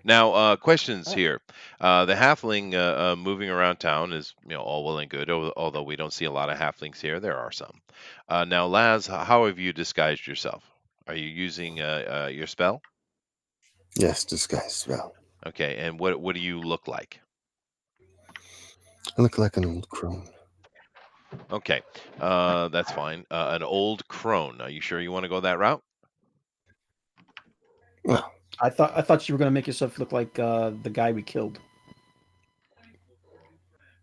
Now, questions Oh, here. The halfling moving around town is, all well and good. Although we don't see a lot of halflings here, there are some. Now, Laz, how have you disguised yourself? Are you using your spell? Yes, disguise spell. Okay, and what do you look like? I look like an old crone. Okay, that's fine. An old crone. Are you sure you want to go that route? Well, I thought you were gonna make yourself look like the guy we killed.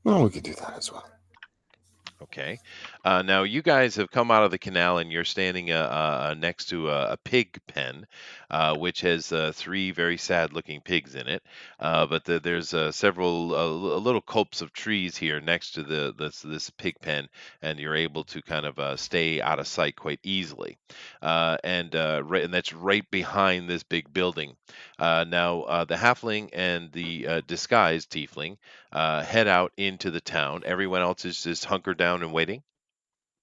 well, we could do that as well. Okay. Now you guys have come out of the canal and you're standing next to a pig pen, which has three very sad-looking pigs in it. But there's several little copse of trees here next to this pig pen, and you're able to kind of stay out of sight quite easily. And that's right behind this big building. Now the halfling and the disguised tiefling head out into the town. Everyone else is just hunkered down and waiting.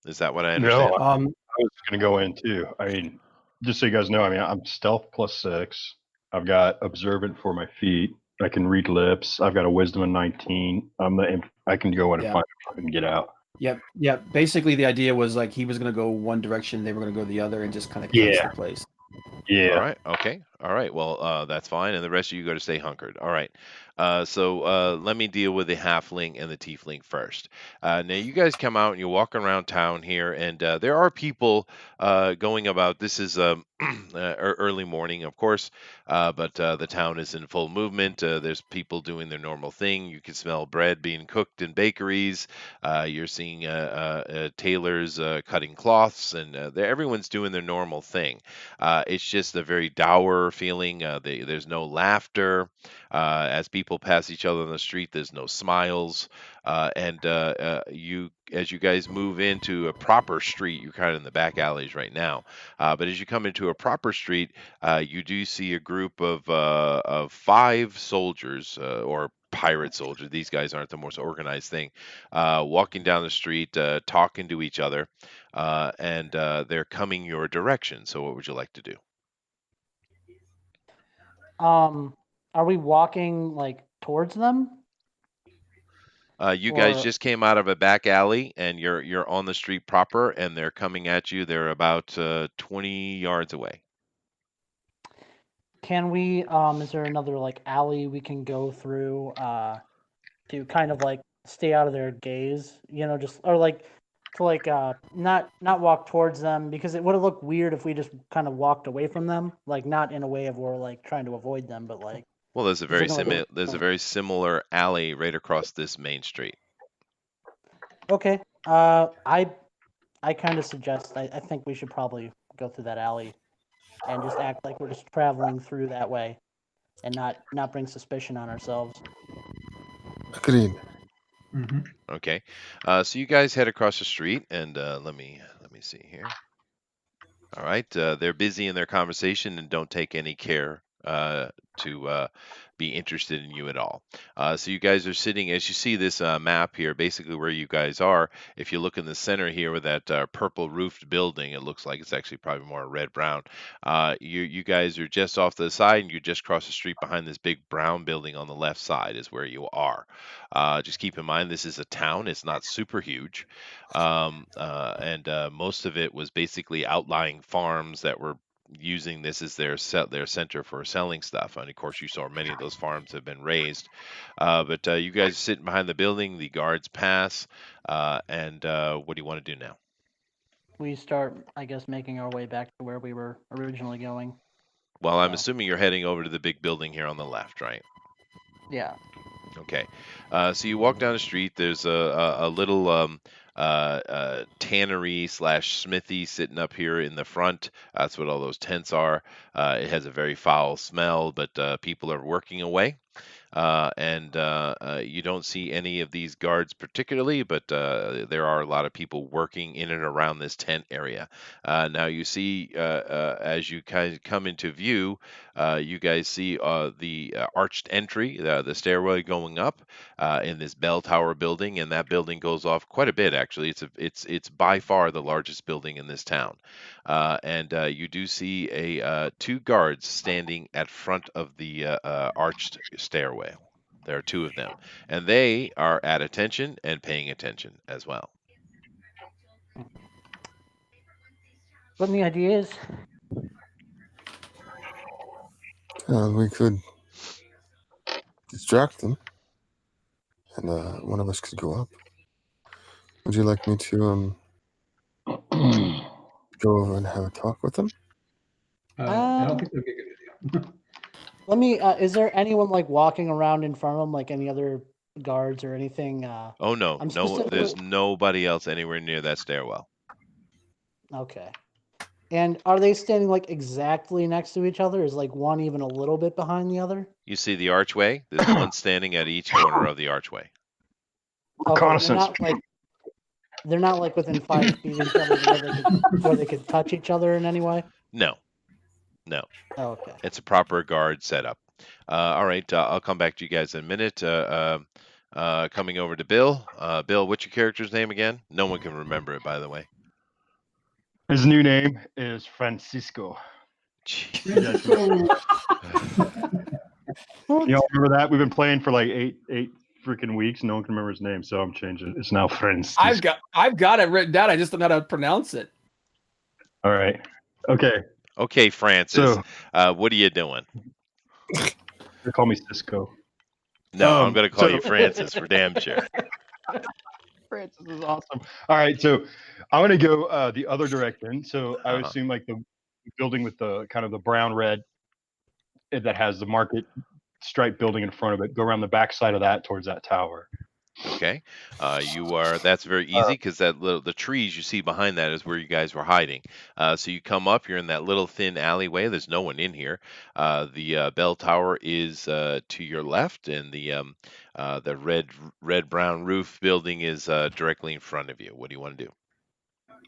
Is that what I No, understand? I Um, was going to go in too. I mean, just so you guys know, I mean, I'm stealth +6. I've got observant for my feet. I can read lips. I've got a wisdom of 19. I can go in and Yeah. find them and get out. yeah. Basically, the idea was like he was gonna go one direction, they were gonna go the other, and just kind of catch Yeah. the place. All Yeah. right. Okay. All right. Well, that's fine. And the rest of you got to stay hunkered. All right. So let me deal with the halfling and the tiefling first. Now, you guys come out and you're walking around town here, and there are people going about. This is early morning, of course, but the town is in full movement. There's people doing their normal thing. You can smell bread being cooked in bakeries. You're seeing tailors cutting cloths, and everyone's doing their normal thing. It's just a very dour feeling. There's no laughter. As people pass each other on the street, there's no smiles. As you guys move into a proper street, you're kind of in the back alleys right now. But as you come into a proper street, you do see a group of five soldiers or pirate soldiers. These guys aren't the most organized thing. Walking down the street, talking to each other, and they're coming your direction. So, what would you like to do? are we walking like towards them You guys or just came out of a back alley, and you're on the street proper, and they're coming at you. They're about 20 yards away. can we? Is there another like alley we can go through to kind of like stay out of their gaze? Just or like to like not walk towards them because it would have looked weird if we just kind of walked away from them, like not in a way of we're like trying to avoid them, but like Well, is there no like there's a very similar alley right across this main street. okay. I kind of suggest I think we should probably go through that alley and just act like we're just traveling through that way and not bring suspicion on ourselves. Agreed. Mm-hmm. Okay, so you guys head across the street, and let me see here. All right. They're busy in their conversation and don't take any care to be interested in you at all. So you guys are sitting, as you see this map here, basically where you guys are. If you look in the center here with that purple roofed building, it looks like it's actually probably more red brown. You guys are just off to the side, and you just cross the street behind this big brown building on the left side is where you are. Just keep in mind this is a town; it's not super huge, and most of it was basically outlying farms that were using this as their center for selling stuff. And of course, you saw many of those farms have been raised. But you guys are sitting behind the building. The guards pass, and what do you want to do now? We start, I guess, making our way back to where we were originally going. Well, I'm So assuming you're heading over to the big building here on the left, right? yeah, Okay. So you walk down the street. There's a little tannery slash smithy sitting up here in the front. That's what all those tents are. It has a very foul smell, but people are working away. and you don't see any of these guards particularly, but there are a lot of people working in and around this tent area. Now you see, as you kind of come into view, you guys see the arched entry, the stairway going up in this bell tower building, and that building goes off quite a bit. Actually, it's by far the largest building in this town, and you do see two guards standing at front of the arched stairway. There are two of them, and they are at attention and paying attention as well. Got any ideas? We could distract them, and one of us could go up. Would you like me to go over and have a talk with them? I don't think that'd be a good idea. Let me. Is there anyone like walking around in front of them, like any other guards or anything? Oh no, I'm no, specifically- there's nobody else anywhere near that stairwell. Okay. And are they standing like exactly next to each other? Is like one even a little bit behind the other? You see the archway? There's one standing at each corner of the archway. Okay, Reconnaissance. they're not like within 5 feet of each other where they could touch each other in any way. No. Oh, okay. It's a proper guard setup. All right, I'll come back to you guys in a minute. Coming over to Bill. Bill, what's your character's name again? No one can remember it, by the way. His new name is Francisco. Jeez. Y'all remember that? We've been playing for like eight freaking weeks. No one can remember his name, so I'm changing it. It's now Francisco. I've got it written down. I just don't know how to pronounce it. All right. Okay. Okay, Francis. So What are you doing? they call me Cisco. No, I'm going to call so- you Francis for damn sure. Francis is awesome. All right, so I'm gonna go the other direction. So I would Uh-huh. assume like the building with the kind of the brown red that has the market stripe building in front of it. Go around the back side of that towards that tower. Okay, that's very easy because the trees you see behind that is where you guys were hiding. So you come up, you're in that little thin alleyway. There's no one in here. The bell tower is to your left, and the red brown roof building is directly in front of you. What do you want to do?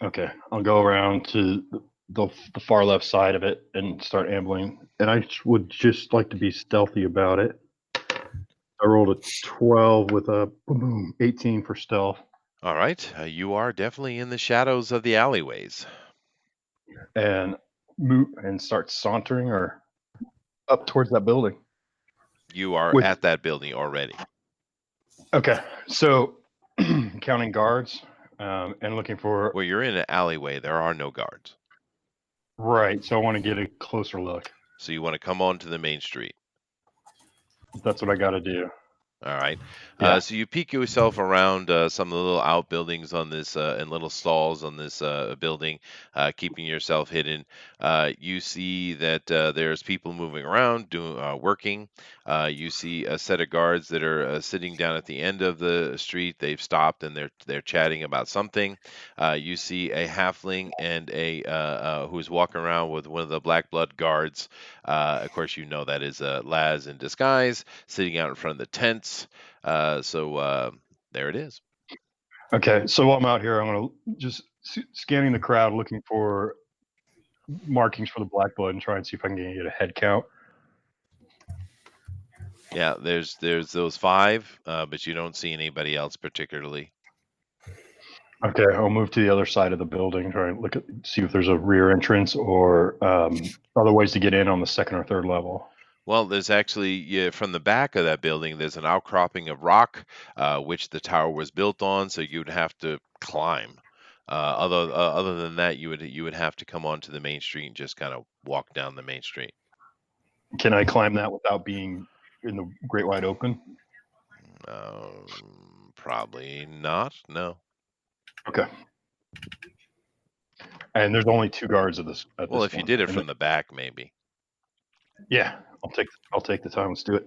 Okay, I'll go around to the far left side of it and start ambling. And I would just like to be stealthy about it. I rolled a 12 with a boom, 18 for stealth. All right, you are definitely in the shadows of the alleyways. And move and start sauntering or up towards that building. You are With- at that building already. Okay, so counting guards and looking for Well, you're in an alleyway. There are no guards. right. So I want to get a closer look. So you want to come onto the main street. That's what I got to do. All right. Yeah. So you peek yourself around some of the little outbuildings on this and little stalls on this building, keeping yourself hidden. You see that there's people moving around, working. You see a set of guards that are sitting down at the end of the street. They've stopped and they're chatting about something. You see a halfling and a who's walking around with one of the black blood guards. Of course, you know that is Laz in disguise, sitting out in front of the tents. So there it is. Okay, so while I'm out here, I'm gonna just scanning the crowd, looking for markings for the black blood, and try and see if I can get a head count. Yeah, there's those 5, but you don't see anybody else particularly. Okay, I'll move to the other side of the building, try and see if there's a rear entrance or other ways to get in on the second or third level. Well, there's actually from the back of that building, there's an outcropping of rock, which the tower was built on, so you'd have to climb. Other than that, you would have to come onto the main street and just kind of walk down the main street. Can I climb that without being in the great wide open? Probably not. No. Okay. And there's only 2 guards at this. Well, if you did it from the back, maybe. Yeah, I'll take the time. Let's do it.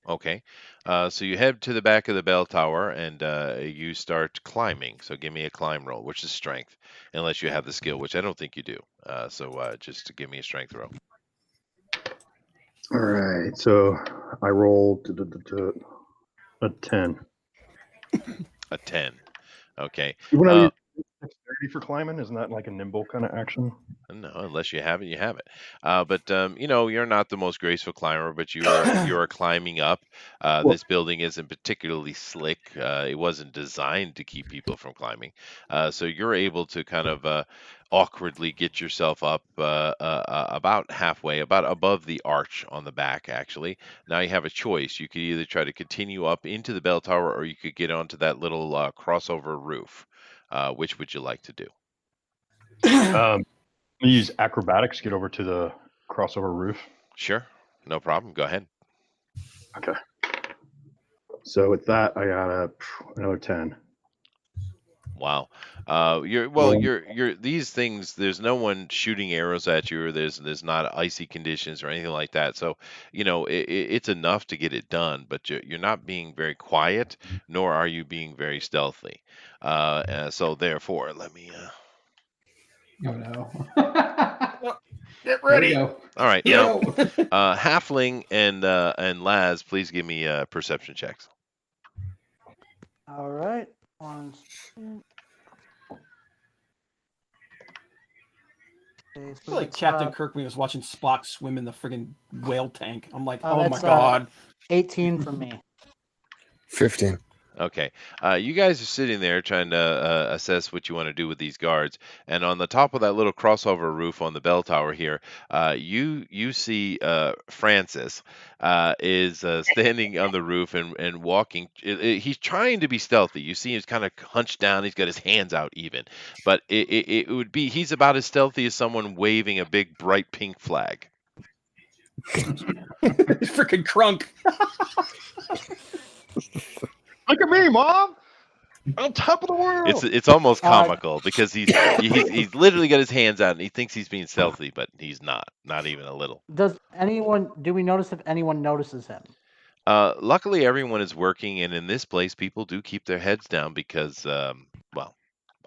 Okay. So you head to the back of the bell tower and you start climbing. So give me a climb roll, which is strength, unless you have the skill, which I don't think you do. So just to give me a strength roll. All right. So I rolled a 10. A 10. Okay. When I use dexterity for climbing, isn't that like a nimble kind of action? No, unless you have it, you have it. But you're not the most graceful climber, but you are climbing up. Well, This building isn't particularly slick. It wasn't designed to keep people from climbing. So you're able to kind of awkwardly get yourself up about halfway, about above the arch on the back, actually. Now you have a choice. You could either try to continue up into the bell tower, or you could get onto that little crossover roof. Which would you like to do? I'm gonna use acrobatics to get over to the crossover roof. Sure, no problem. Go ahead. Okay. So with that, I got another 10. Wow. Well, You're these things. There's no one shooting arrows at you, or there's not icy conditions or anything like that. So it's enough to get it done, but you're not being very quiet, nor are you being very stealthy. So therefore, let me. Oh no. Get There we ready. go. All right, Yeah. now Halfling and Laz, please give me perception checks. All right. 1 second. Okay, I so feel like that's, Captain Kirk when he was watching Spock swim in the friggin' whale tank. I'm like, Oh, oh my that's, god. 18 from me. 15. Okay. You guys are sitting there trying to assess what you want to do with these guards, and on the top of that little crossover roof on the bell tower here, you see Francis is standing on the roof and walking. He's trying to be stealthy. You see, he's kind of hunched down. He's got his hands out even, but it would be he's about as stealthy as someone waving a big bright pink flag. Freaking crunk. look at me, Mom! On top of the world. It's almost Uh, comical because he's literally got his hands out and he thinks he's being stealthy, but he's not even a little. do we notice if anyone notices him? Luckily, everyone is working, and in this place, people do keep their heads down because, well,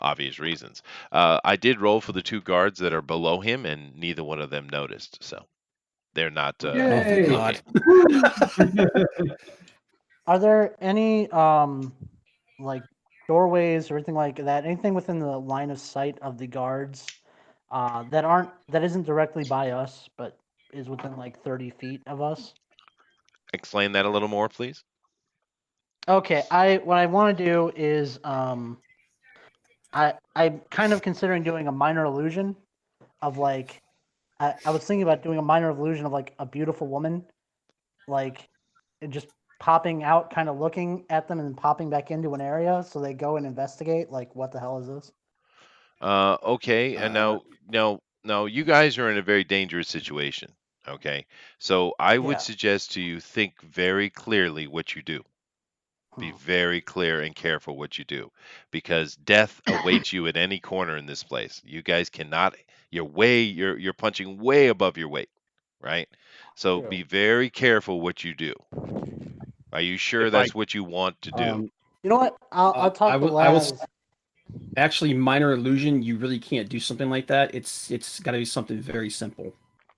obvious reasons. I did roll for the two guards that are below him, and neither one of them noticed, so they're not Oh, thank Yay. God. Are there any like doorways or anything like that? Anything within the line of sight of the guards that isn't directly by us, but is within like 30 feet of us? Explain that a little more, please. Okay, what I want to do is I'm kind of considering doing a minor illusion of like I was thinking about doing a minor illusion of like a beautiful woman, like and just popping out, kind of looking at them, and then popping back into an area, so they go and investigate. Like, what the hell is this? Okay, and now you guys are in a very dangerous situation. Okay, so I would Yeah. suggest to you think very clearly what you do. Be very clear and careful what you do, because death awaits you at any corner in this place. You guys cannot. You're punching way above your weight, right? So True. be very careful what you do. Are you sure If I- that's what you want to do? You know what? I'll talk to I will Laz. actually minor illusion. You really can't do something like that. It's got to be something very simple.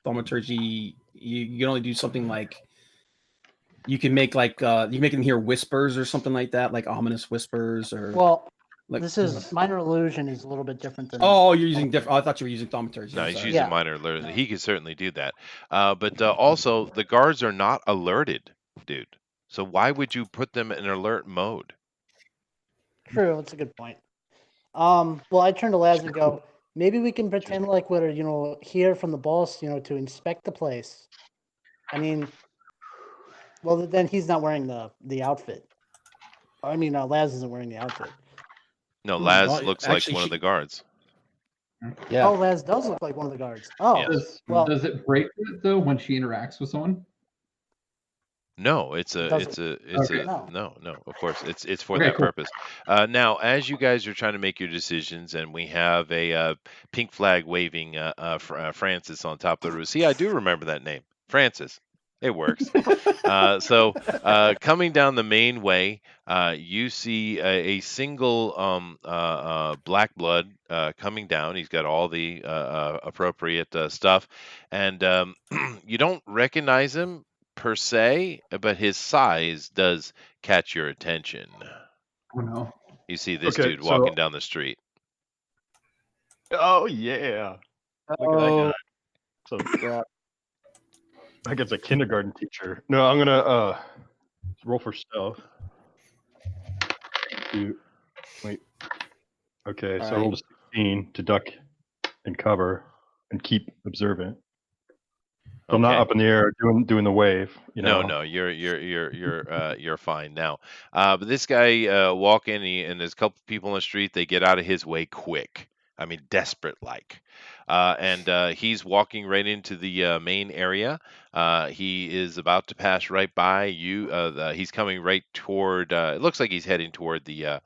Thaumaturgy. You can only do something like you can make like you make them hear whispers or something like that, like ominous whispers or. Well, Like, this is minor illusion is a little bit different than. Oh, you're using different. I thought you were using thaumaturgy. No, I'm he's sorry. using Yeah. minor alert. He can certainly do that. But also, the guards are not alerted, dude. So why would you put them in alert mode? True, that's a good point. Well, I turn to Laz and go, maybe we can pretend like we're, here from the boss, to inspect the place. I mean, well, then he's not wearing the outfit. I mean, Laz isn't wearing the outfit. No, Laz Well, looks actually, like one of the guards. Yeah. Oh, Laz does look like one of the guards. Oh, Yes. well, Does it break it though when she interacts with someone? No, it's a, Does it's it? a, it's Okay. a, no, of course, it's for Okay, that cool. purpose. Now, as you guys are trying to make your decisions, and we have a pink flag waving Francis on top of the roof. See, I do remember that name, Francis. It works. So coming down the main way, you see a single black blood coming down. He's got all the appropriate stuff, and you don't recognize him per se, but his size does catch your attention. Oh no. You see this Okay, dude so walking down the street. oh yeah, look at that guy. So crap. I guess a kindergarten teacher. No, I'm gonna roll for stealth. Wait. Okay, so I rolled a 16 to duck and cover and keep observant. So I'm not Okay. up in the air doing the wave. No, you're fine now. But this guy walk in, and there's a couple people on the street. They get out of his way quick. I mean, desperate like. And he's walking right into the main area. He is about to pass right by you. He's coming right toward. It looks like he's heading toward the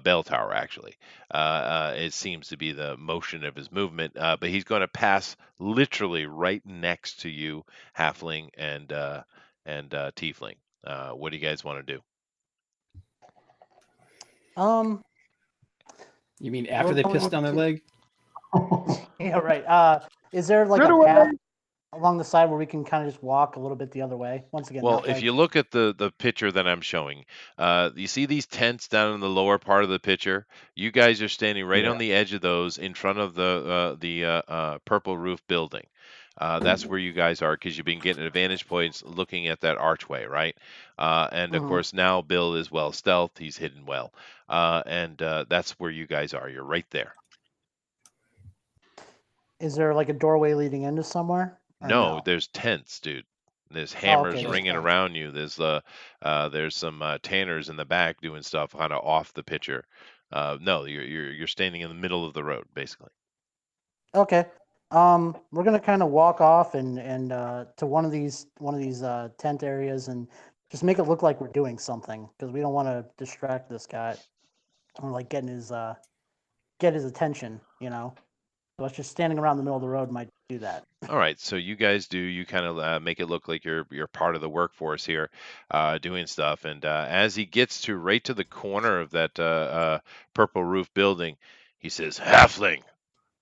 bell tower. Actually, it seems to be the motion of his movement. But he's going to pass literally right next to you, halfling and tiefling. What do you guys want to do? Um, You mean after they We're pissed going down their to- leg? yeah, right. Is there like Right a away. path along the side where we can kind of just walk a little bit the other way? Once again, Well, not if like- you look at the picture that I'm showing, you see these tents down in the lower part of the picture. You guys are standing right Yeah. on the edge of those, in front of the purple roof building. That's where you guys are, because you've been getting advantage points looking at that archway, right? And of Mhm. course now Bill is well stealthed; he's hidden well, and that's where you guys are. You're right there. Is there like a doorway leading into somewhere? Or No, there's tents, dude. There's okay, hammers there's ringing tents. around you. There's some tanners in the back doing stuff kind of off the picture. No, you're standing in the middle of the road, basically. Okay. We're gonna kind of walk off and to one of these tent areas and just make it look like we're doing something, because we don't want to distract this guy or like get his attention. So us just standing around the middle of the road might do that. All right, so you guys do. You kind of make it look like you're part of the workforce here, doing stuff. And as he gets to right to the corner of that purple roof building, he says, "Halfling,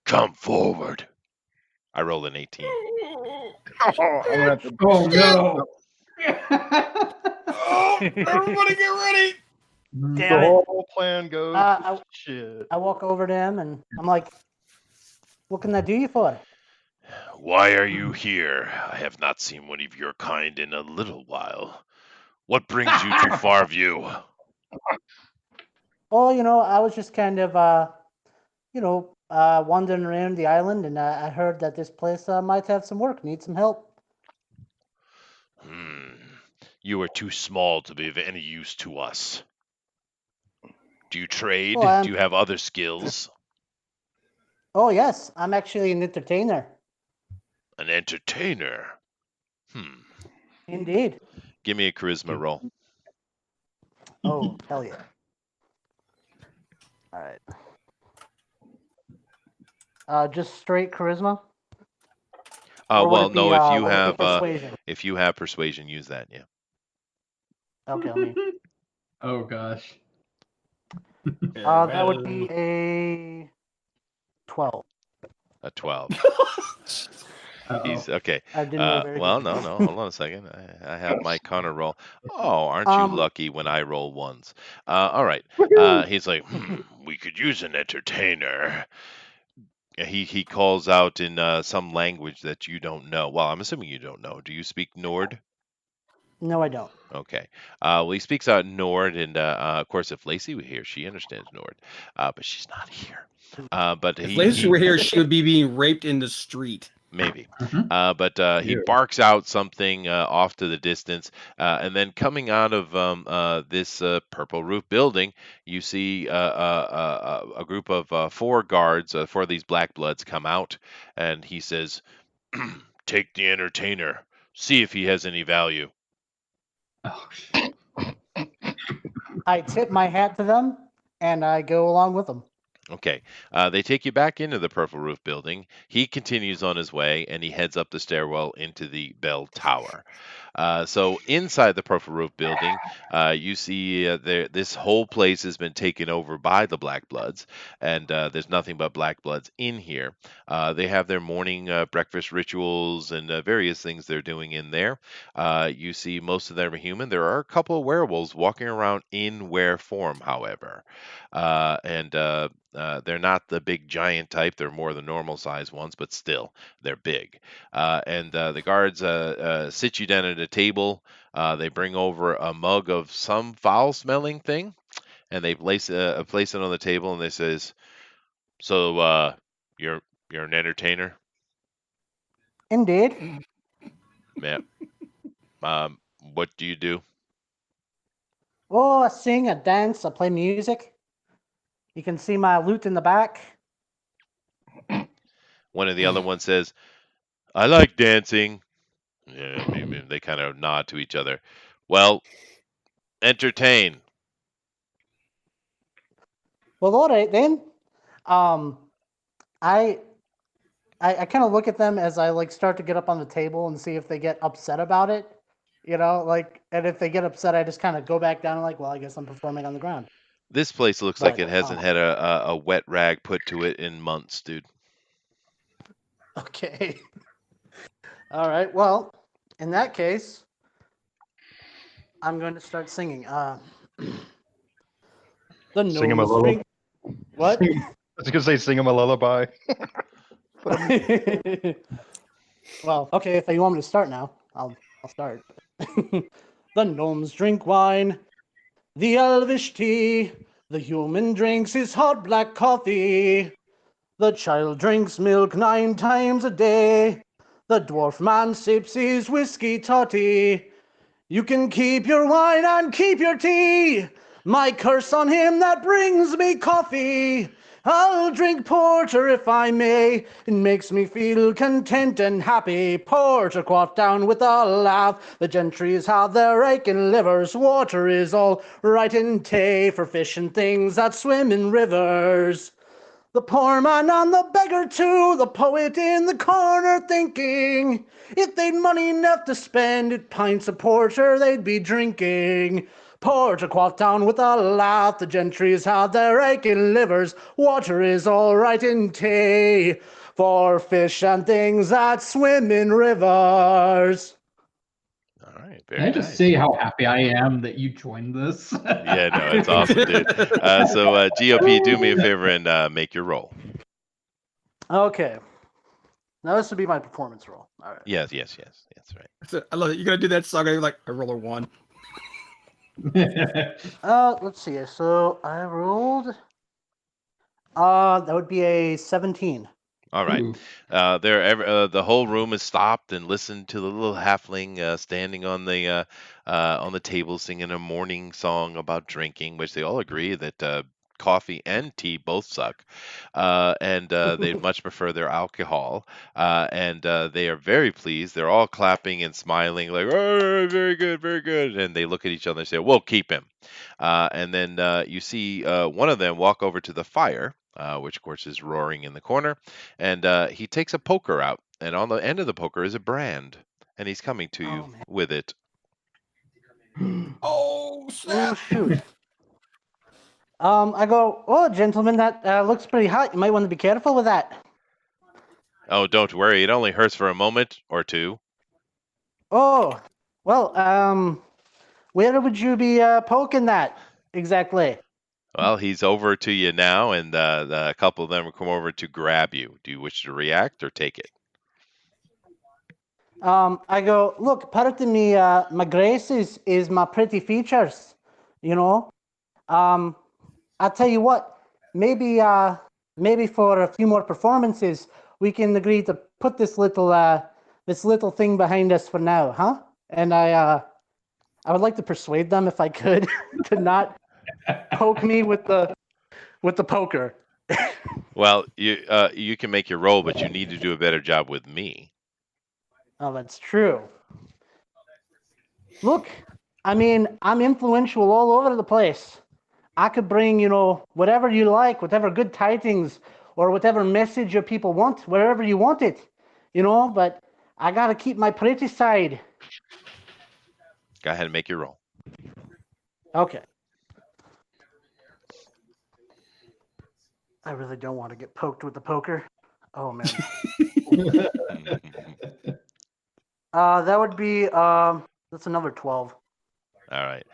come forward." I rolled an 18. Oh, I'm gonna have to. Oh no. Oh, everybody get ready! Mm. The Damn it. whole plan goes to shit. I walk over to him and I'm like, "What can I do you for?" Why are you here? I have not seen one of your kind in a little while. What brings you to Farview? Oh, I was just kind of wandering around the island, and I heard that this place might have some work, need some help. You are too small to be of any use to us. Do you trade? Well, Do you have other skills? Oh yes, I'm actually an entertainer. An entertainer? Indeed. Give me a charisma roll. Oh, hell yeah. All right. Just straight charisma? Or would Well, it be, no. would it be persuasion? If you have persuasion, use that. Yeah. Okay, let me. Oh gosh. That would be a 12. A 12. Uh-oh. He's okay. I didn't roll very Well, good. no. Hold on a second. I have my Connor roll. Oh, aren't you lucky when I roll ones? All right. He's like, we could use an entertainer. He calls out in some language that you don't know. Well, I'm assuming you don't know. Do you speak Nord? No, I don't. Okay. Well, he speaks out Nord, and of course, if Lacey were here, she understands Nord, but she's not here. But If Lacey were here, she would be being raped in the street. Maybe. Mhm. But he Yeah. barks out something off to the distance, and then coming out of this purple roof building, you see a group of 4 guards, 4 of these black bloods come out, and he says, "Take the entertainer. See if he has any value." Oh shit. I tip my hat to them, and I go along with them. Okay. They take you back into the Purple Roof building. He continues on his way and he heads up the stairwell into the bell tower. So inside the Purple Roof building, you see this whole place has been taken over by the Black Bloods, and there's nothing but Black Bloods in here. They have their morning breakfast rituals and various things they're doing in there. You see most of them are human. There are a couple of werewolves walking around in were form, however. And they're not the big giant type. They're more the normal size ones, but still, they're big. And the guards sit you down at a table. They bring over a mug of some foul-smelling thing, and they place it on the table, and they says, "So, you're an entertainer, Indeed. man? Um, what do you do?" Oh, I sing, I dance, I play music. You can see my lute in the back. One of the other ones says, "I like dancing." Yeah, maybe they kind of nod to each other. Well, entertain. Well, all right then. Um, I I kind of look at them as I like start to get up on the table and see if they get upset about it. And if they get upset, I just kind of go back down and like, well, I guess I'm performing on the ground. This place looks like But it hasn't had a wet rag put to it in months, dude. okay. All right. Well, in that case, I'm going to start singing. The Sing him a gnomes lullaby. drink. What? I was gonna say, sing him a lullaby. Well, okay. If you want me to start now, I'll start. The gnomes drink wine, the elvish tea. The human drinks his hot black coffee. The child drinks milk 9 times a day. The dwarf man sips his whiskey toddy. You can keep your wine and keep your tea. My curse on him that brings me coffee. I'll drink porter if I may. It makes me feel content and happy. Porter quaffed down with a laugh. The gentries have their aching livers. Water is all right in tay for fish and things that swim in rivers. The poor man and the beggar too, the poet in the corner thinking, if they'd money enough to spend at pints of porter they'd be drinking. Porter quaffed down with a laugh, the gentries had their aching livers, water is all right in tay, for fish and things that swim in rivers. All right, Can I very just nice. say how happy I am that you joined this? Yeah, no, it's awesome, dude. So, GOP, do me a favor and make your roll. Okay. Now this would be my performance roll. All right. Yes, right. I love it. You're gonna do that song. I'm like, I roll a 1. Let's see. So I rolled. That would be a 17. All right. Ooh. The whole room is stopped and listened to the little halfling standing on the table singing a morning song about drinking, which they all agree that coffee and tea both suck, and they'd much prefer their alcohol. And they are very pleased. They're all clapping and smiling, like, "Oh, very good, very good." And they look at each other and say, "We'll keep him." And then you see one of them walk over to the fire, which of course is roaring in the corner, and he takes a poker out, and on the end of the poker is a brand, and he's coming to you man. with it. Oh, Oh snap. shoot. I go, oh gentlemen, that looks pretty hot. You might want to be careful with that. Oh, don't worry, it only hurts for a moment or two. Oh, well, where would you be poking that exactly? Well, he's over to you now, and a couple of them will come over to grab you. Do you wish to react or take it? I go, look, part of me, my grace is my pretty features, you know. I'll tell you what, maybe for a few more performances, we can agree to put this little thing behind us for now, huh? And I would like to persuade them if I could to not poke me with the poker. Well, you can make your roll, but you need to do a better job with me. Oh, that's true. Look, I mean, I'm influential all over the place. I could bring, whatever you like, whatever good tidings or whatever message your people want, wherever you want it, but I got to keep my pretty side. Go ahead and make your roll. Okay. I really don't want to get poked with the poker. Oh, man. That would be, that's another 12. All right.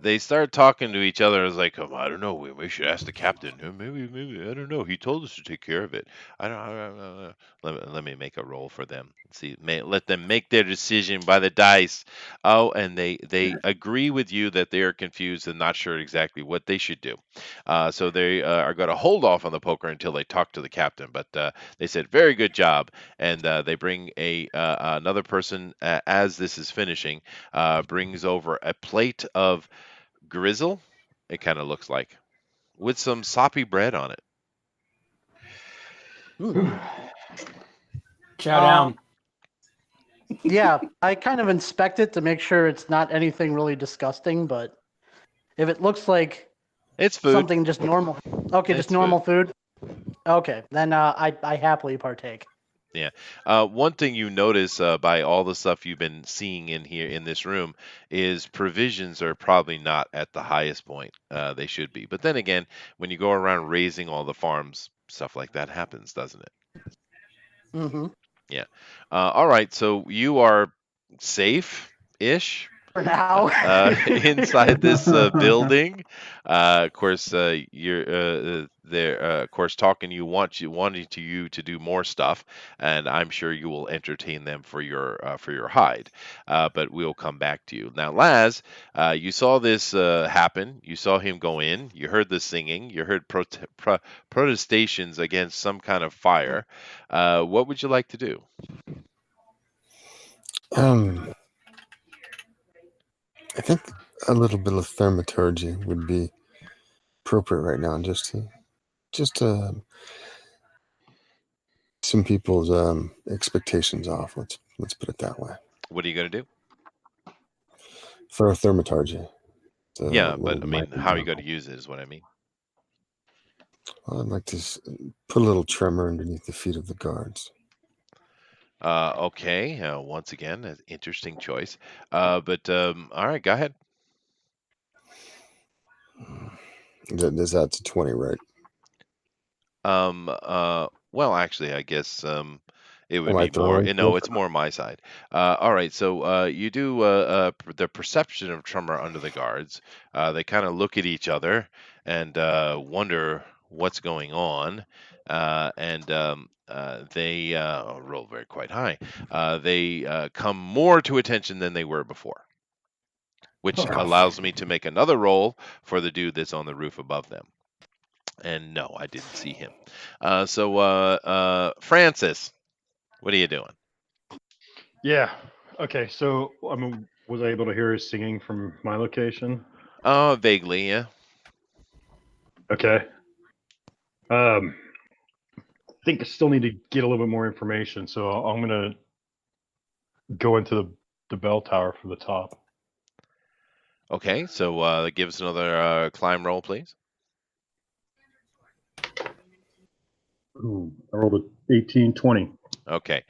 They start talking to each other. It's like, I don't know. We should ask the captain. Maybe I don't know. He told us to take care of it. I don't. Let me make a roll for them. See, let them make their decision by the dice. Oh, and they agree with you that they are confused and not sure exactly what they should do. So they are going to hold off on the poker until they talk to the captain. But they said, very good job, and they bring another person as this is finishing. Brings over a plate of grizzle, it kind of looks like, with some soppy bread on it. Chow down. Yeah, I kind of inspect it to make sure it's not anything really disgusting, but if it looks like It's food. something just normal, okay, just It's normal food. Okay, then I happily partake. Yeah. One thing you notice by all the stuff you've been seeing in here in this room is provisions are probably not at the highest point they should be. But then again, when you go around raising all the farms, stuff like that happens, doesn't it? Mm-hmm. Yeah. All right. So you are safe-ish For now. inside this building. Of course, you're they're of course talking to you, wanting you to do more stuff, and I'm sure you will entertain them for your hide. But we'll come back to you now, Laz. You saw this happen. You saw him go in. You heard the singing. You heard protestations against some kind of fire. What would you like to do? I think a little bit of thaumaturgy would be appropriate right now, just to some people's expectations off. Let's put it that way. What are you going to do? For thaumaturgy. Yeah, but I mean, how are you going to use it is what I mean. Well, I'd like to put a little tremor underneath the feet of the guards. Okay. Once again, an interesting choice. But all right, go ahead. That's a 20, right? Well, actually, I guess it would Am I be more. throwing No, stuff? it's more my side. All right, so you do the perception of tremor under the guards. They kind of look at each other and wonder what's going on, and they roll very quite high. They come more to attention than they were before, which Oh. allows me to make another roll for the dude that's on the roof above them. And no, I didn't see him. So Francis, what are you doing? Yeah. Okay. So was I able to hear his singing from my location? Vaguely, yeah. Okay. I think I still need to get a little bit more information, so I'm gonna go into the bell tower from the top. Okay, so give us another climb roll, please. Ooh, I rolled a 18, 20. Okay.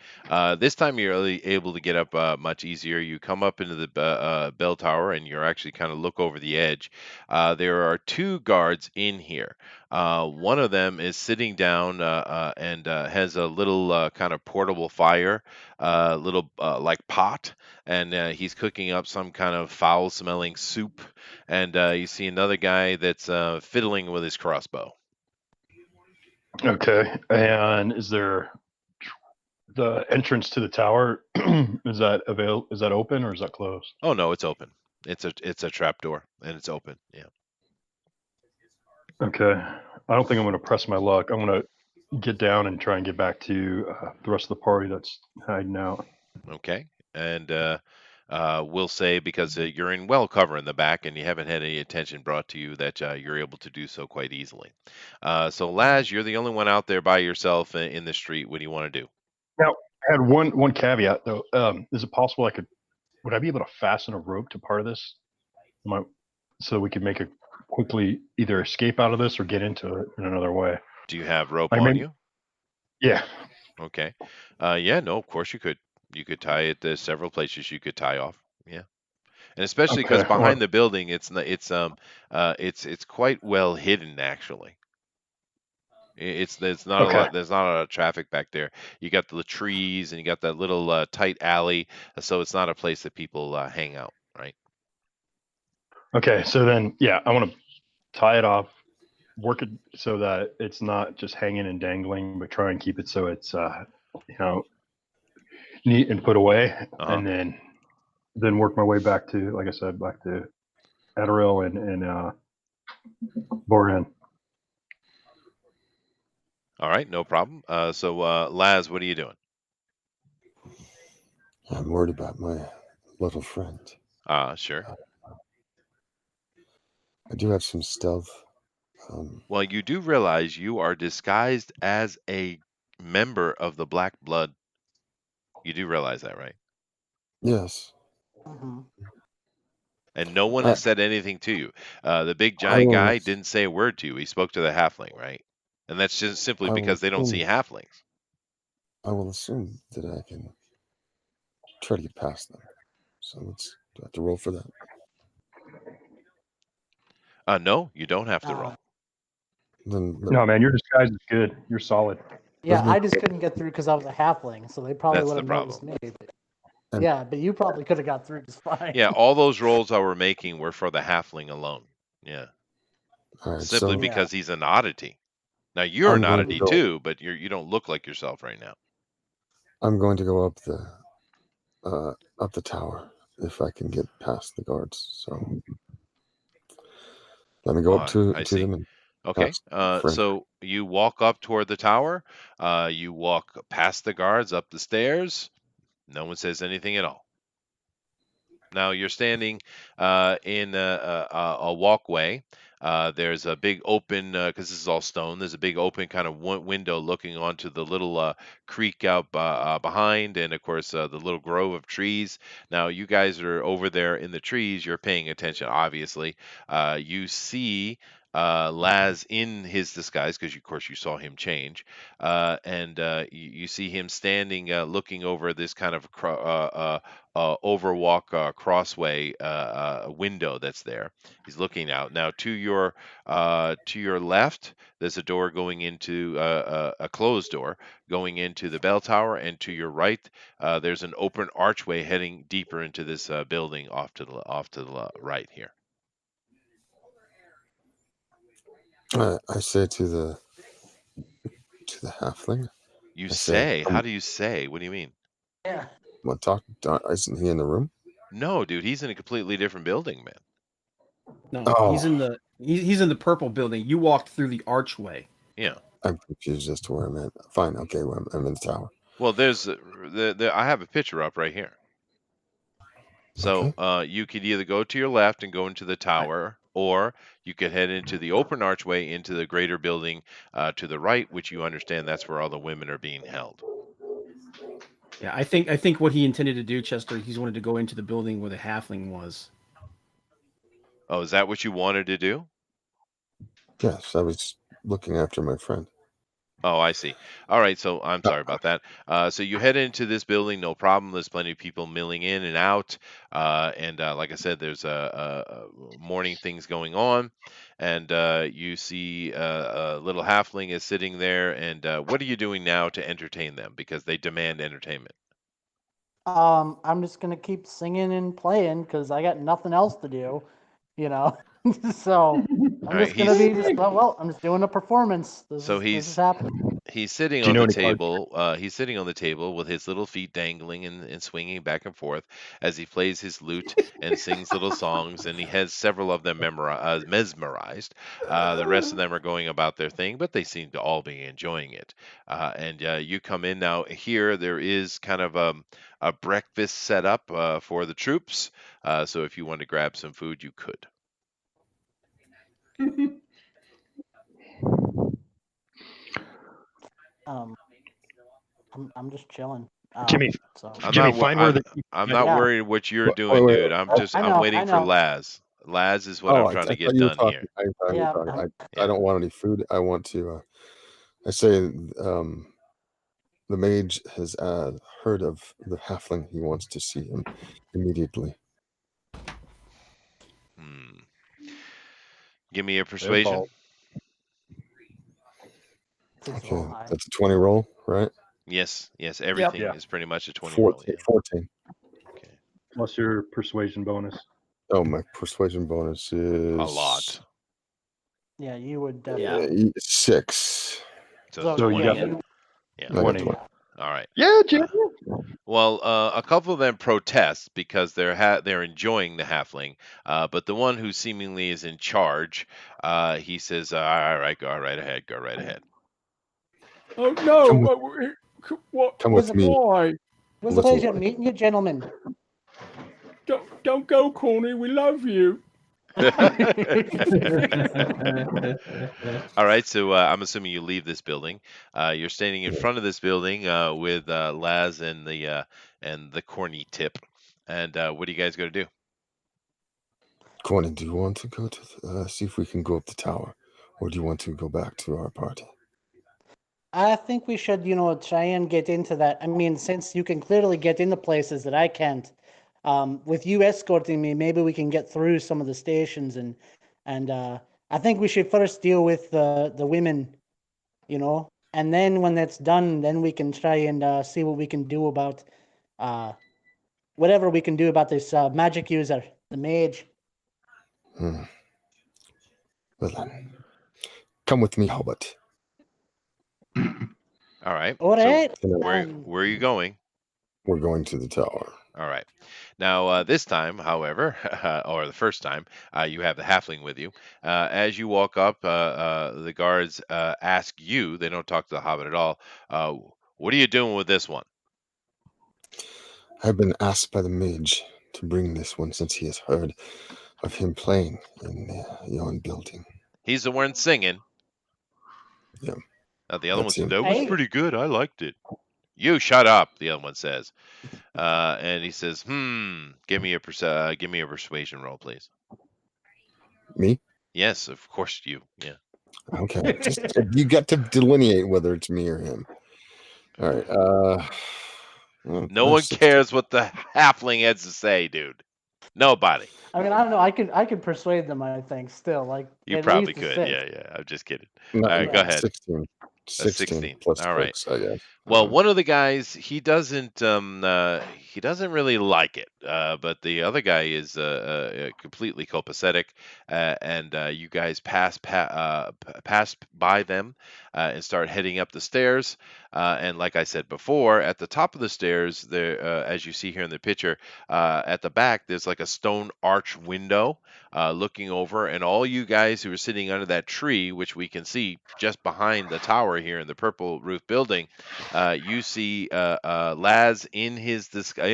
This time you're really able to get up much easier. You come up into the bell tower and you're actually kind of look over the edge. There are two guards in here. One of them is sitting down and has a little kind of portable fire, little like pot, and he's cooking up some kind of foul-smelling soup. And you see another guy that's fiddling with his crossbow. Okay. And is there the entrance to the tower? Is that open or is that closed? Oh no, it's open. It's a trap door and it's open. Yeah. Okay. I don't think I'm going to press my luck. I'm going to get down and try and get back to the rest of the party that's hiding out. Okay. And we'll say because you're in well cover in the back and you haven't had any attention brought to you that you're able to do so quite easily. So Laz, you're the only one out there by yourself in the street. What do you want to do? Now, I had one caveat though. Is it possible would I be able to fasten a rope to part of this? So we could make a quickly either escape out of this or get into it in another way. Do you have rope I on mean- you? Yeah. Okay. Yeah, no, of course you could. You could tie it. There's several places you could tie off. Yeah. And especially because Okay, behind well- the building, it's quite well hidden actually. There's not a Okay. lot. There's not a lot of traffic back there. You got the trees and you got that little tight alley, so it's not a place that people hang out, right? Okay, so then, yeah, I want to tie it off, work it so that it's not just hanging and dangling, but try and keep it so it's, neat and put away, Uh-huh. and then work my way back to, like I said, back to Adderall and Boran. All right, no problem. So Laz, what are you doing? I'm worried about my little friend. Sure. I do have some stealth. Well, you do realize you are disguised as a member of the Black Blood. You do realize that, right? Yes. Mm-hmm. And no one has said anything to you. The big I giant will guy ass- didn't say a word to you. He spoke to the halfling, right? And that's just simply I will because they don't see assume- halflings. I will assume that I can try to get past them. So do I have to roll for that? No, you don't have to Uh, roll. Then No, man, your disguise is good. You're solid. Yeah, Doesn't it- I just couldn't get through because I was a halfling, so they probably That's would the have noticed problem. me. But, And- yeah, but you probably could have got through just fine. Yeah, all those rolls I were making were for the halfling alone. Yeah, All right. simply So because he's an oddity. Now you're I'm an going to oddity go- too, but you don't look like yourself right now. I'm going to go up the tower if I can get past the guards. So let me go up to I see. them. And Okay. past friend. So you walk up toward the tower. You walk past the guards up the stairs. No one says anything at all. Now you're standing in a walkway. There's a big open, because this is all stone. There's a big open kind of window looking onto the little creek out behind, and of course the little grove of trees. Now you guys are over there in the trees. You're paying attention, obviously. You see Laz in his disguise, because of course you saw him change, and you see him standing, looking over this kind of overwalk crossway window that's there. He's looking out. Now to your left, there's a door going into a closed door going into the bell tower, and to your right, there's an open archway heading deeper into this building off to the right here. I say to the halfling. You I say, say? How do you say? What do you mean? Yeah. What talk? Isn't he in the room? No, dude, he's in a completely different building, man. No, Oh. he's in the purple building. You walked through the archway. Yeah. I'm confused as to where I'm at. Fine. Okay. Well, I'm in the tower. Well, there's I have a picture up right here. So you could either go to your left and go into the tower, or you could head into the open archway into the greater building to the right, which you understand that's where all the women are being held. Yeah, I think what he intended to do, Chester, he's wanted to go into the building where the halfling was. Oh, is that what you wanted to do? Yes, I was looking after my friend. Oh, I see. All right, so I'm sorry about that. So you head into this building, no problem. There's plenty of people milling in and out, and like I said, there's morning things going on, and you see a little halfling is sitting there. And what are you doing now to entertain them? Because they demand entertainment. I'm just gonna keep singing and playing because I got nothing else to do, you know. So I'm All right, just gonna be just well. I'm just doing a performance. This is happening. He's sitting Do you on know the any cards? table. He's sitting on the table with his little feet dangling and swinging back and forth as he plays his lute and sings little songs. And he has several of them mesmerized. The rest of them are going about their thing, but they seem to all be enjoying it. And you come in now. Here there is kind of a breakfast set up for the troops. So if you want to grab some food, you could. I'm just chilling. Jimmy, So I'm Jimmy, not, find where the I'm Yeah. not Yeah. worried what you're doing, wait, dude. I'm I know, waiting I for know. Laz. Laz is what I'm trying to I get thought you were done here. talking. I thought you Yeah, were talking. Yeah. I don't want any food. I want to. I say, the mage has heard of the halfling. He wants to see him immediately. Give me a persuasion. It's Okay, all high. that's a 20 roll, right? Yes. Everything Yeah. is pretty much a 20 roll. 14. Yeah. 14. Okay. Plus your persuasion bonus. Oh, my persuasion bonus is A lot. Yeah, you would Yeah. definitely. 6. So, So you got 20. Yeah. I got 20. 20. All right. Yeah, Jim. Well, a couple of them protest because they're enjoying the halfling, but the one who seemingly is in charge, he says, "All right, go right ahead, go right ahead." Oh Come no! What? Come with me. Why? It was a Little pleasure one. meeting you, gentlemen. Don't go, Corny. We love you. All right, so I'm assuming you leave this building. You're standing in front of this building with Laz and the corny tip. And what are you guys going to do? Conan, do you want to go to see if we can go up the tower, or do you want to go back to our party? I think we should, try and get into that. I mean, since you can clearly get into places that I can't, with you escorting me, maybe we can get through some of the stations, and I think we should first deal with the women, and then when that's done, then we can try and see what we can do about whatever we can do about this magic user, the mage. Well then, come with me, Hobbit. All right. All So right. where are you going? We're going to the tower. All right. Now, this time, however, or the first time, you have the halfling with you. As you walk up, the guards ask you, they don't talk to the hobbit at all, what are you doing with this one? I've been asked by the mage to bring this one since he has heard of him playing in yon building. He's the one singing. Yeah. The other one That's says, him. that was Hey. pretty good. I liked it. You shut up, the other one says. And he says, give me a persuasion roll, please. Me? Yes, of course you. Yeah. Okay. Just you got to delineate whether it's me or him. All right. Well, No I'm one 16. cares what the halfling has to say, dude. Nobody. I mean, I don't know. I could persuade them. I think still, like You at probably least a could. 6. Yeah. I'm just kidding. No, All right, go ahead. 16. A 16 plus All right. 6, I guess. Well, one of the guys, he doesn't really like it, but the other guy is completely copacetic, and you guys pass by them and start heading up the stairs. And like I said before, at the top of the stairs, there, as you see here in the picture, at the back, there's like a stone arch window looking over, and all you guys who are sitting under that tree, which we can see just behind the tower here in the purple roof building, you see Laz in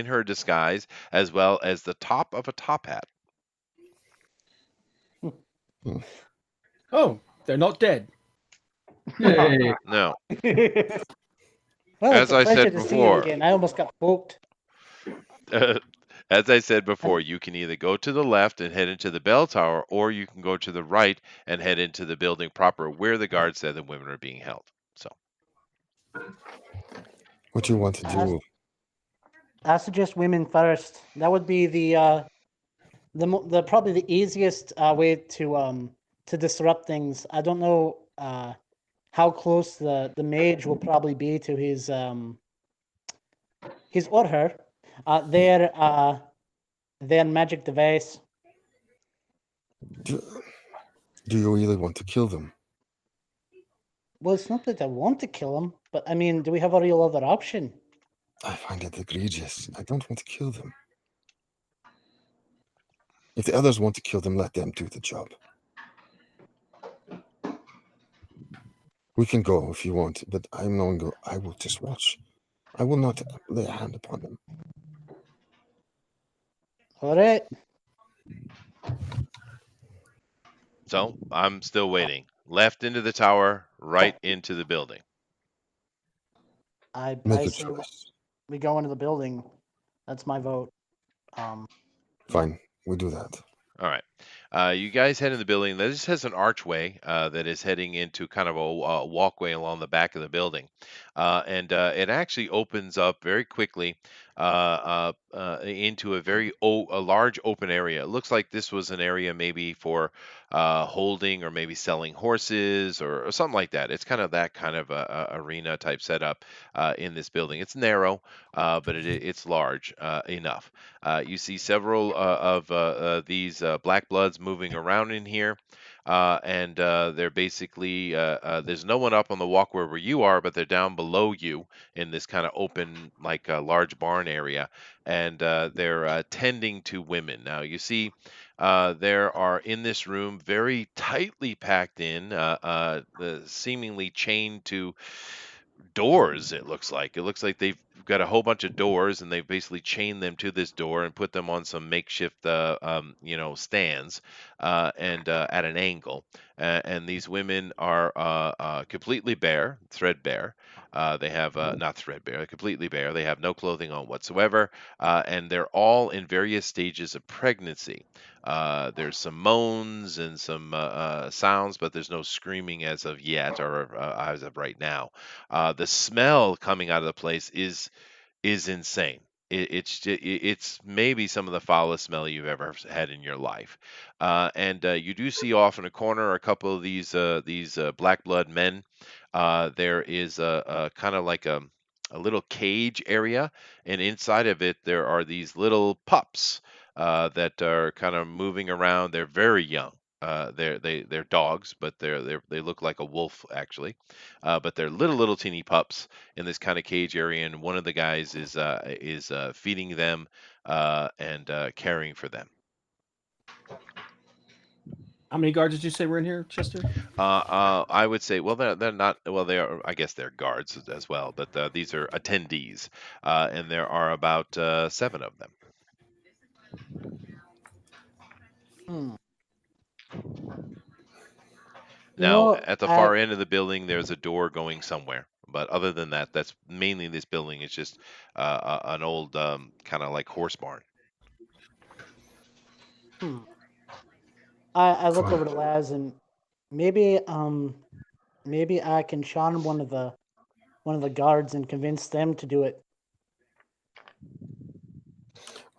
her disguise, as well as the top of a top hat. Oh, they're not dead. Yay. No, Well, As it's a I pleasure said to see you before. again. I almost got poked. as I said before, you can either go to the left and head into the bell tower, or you can go to the right and head into the building proper, where the guards said the women are being held. So, What do you want to do? I suggest women first. That would be the probably the easiest way to disrupt things. I don't know how close the mage will probably be to his or her their magic device. Do you really want to kill them? Well, it's not that I want to kill him, but I mean, do we have a real other option? I find it egregious. I don't want to kill them. If the others want to kill them, let them do the job. We can go if you want, but I'm not going to go. I will just watch. I will not lay a hand upon them. All right. so I'm still waiting. Left into the tower, right into the building. I Make a say choice. we go into the building. That's my vote. Fine, we do that. All right. You guys head in the building. This has an archway that is heading into kind of a walkway along the back of the building, and it actually opens up very quickly into a large open area. It looks like this was an area maybe for holding or maybe selling horses or something like that. It's kind of that kind of arena type setup in this building. It's narrow, but it's large enough. You see several of these black bloods moving around in here. And they're basically there's no one up on the walkway where you are, but they're down below you in this kind of open, like large barn area, and they're tending to women. Now you see, there are in this room very tightly packed in, seemingly chained to doors. It looks like they've got a whole bunch of doors, and they've basically chained them to this door and put them on some makeshift stands, and at an angle. And these women are completely bare, threadbare. They have not threadbare, they're completely bare. They have no clothing on whatsoever, and they're all in various stages of pregnancy. There's some moans and some sounds, but there's no screaming as of yet, or as of right now. The smell coming out of the place is insane. It's maybe some of the foulest smell you've ever had in your life. And you do see off in a corner a couple of these black blood men. There is a kind of like a little cage area, and inside of it there are these little pups that are kind of moving around. They're very young. They're dogs, but they look like a wolf actually. But they're little teeny pups in this kind of cage area, and one of the guys is feeding them and caring for them. How many guards did you say were in here, Chester? I would say, well, they're not. Well, they are. I guess they're guards as well, but these are attendees, and there are about 7 of them. Hmm. You Now, know, at the far end of the building, there's a door going somewhere. But other than that, that's mainly this building. It's just an old kind of like horse barn. hmm. I look over to Laz and maybe maybe I can charm one of the guards and convince them to do it.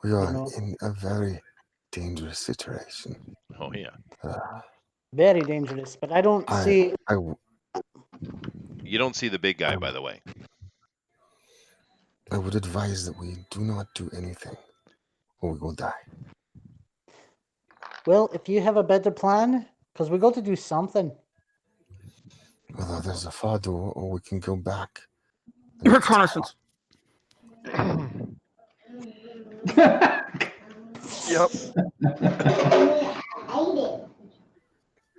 We are know. in a very dangerous situation. Oh yeah. Very dangerous, but I don't I, see. I, You don't see the big guy, by the way. I would advise that we do not do anything, or we will die. Well, if you have a better plan, because we got to do something. Whether there's a far door, or we can go back. Reconnaissance. Yep.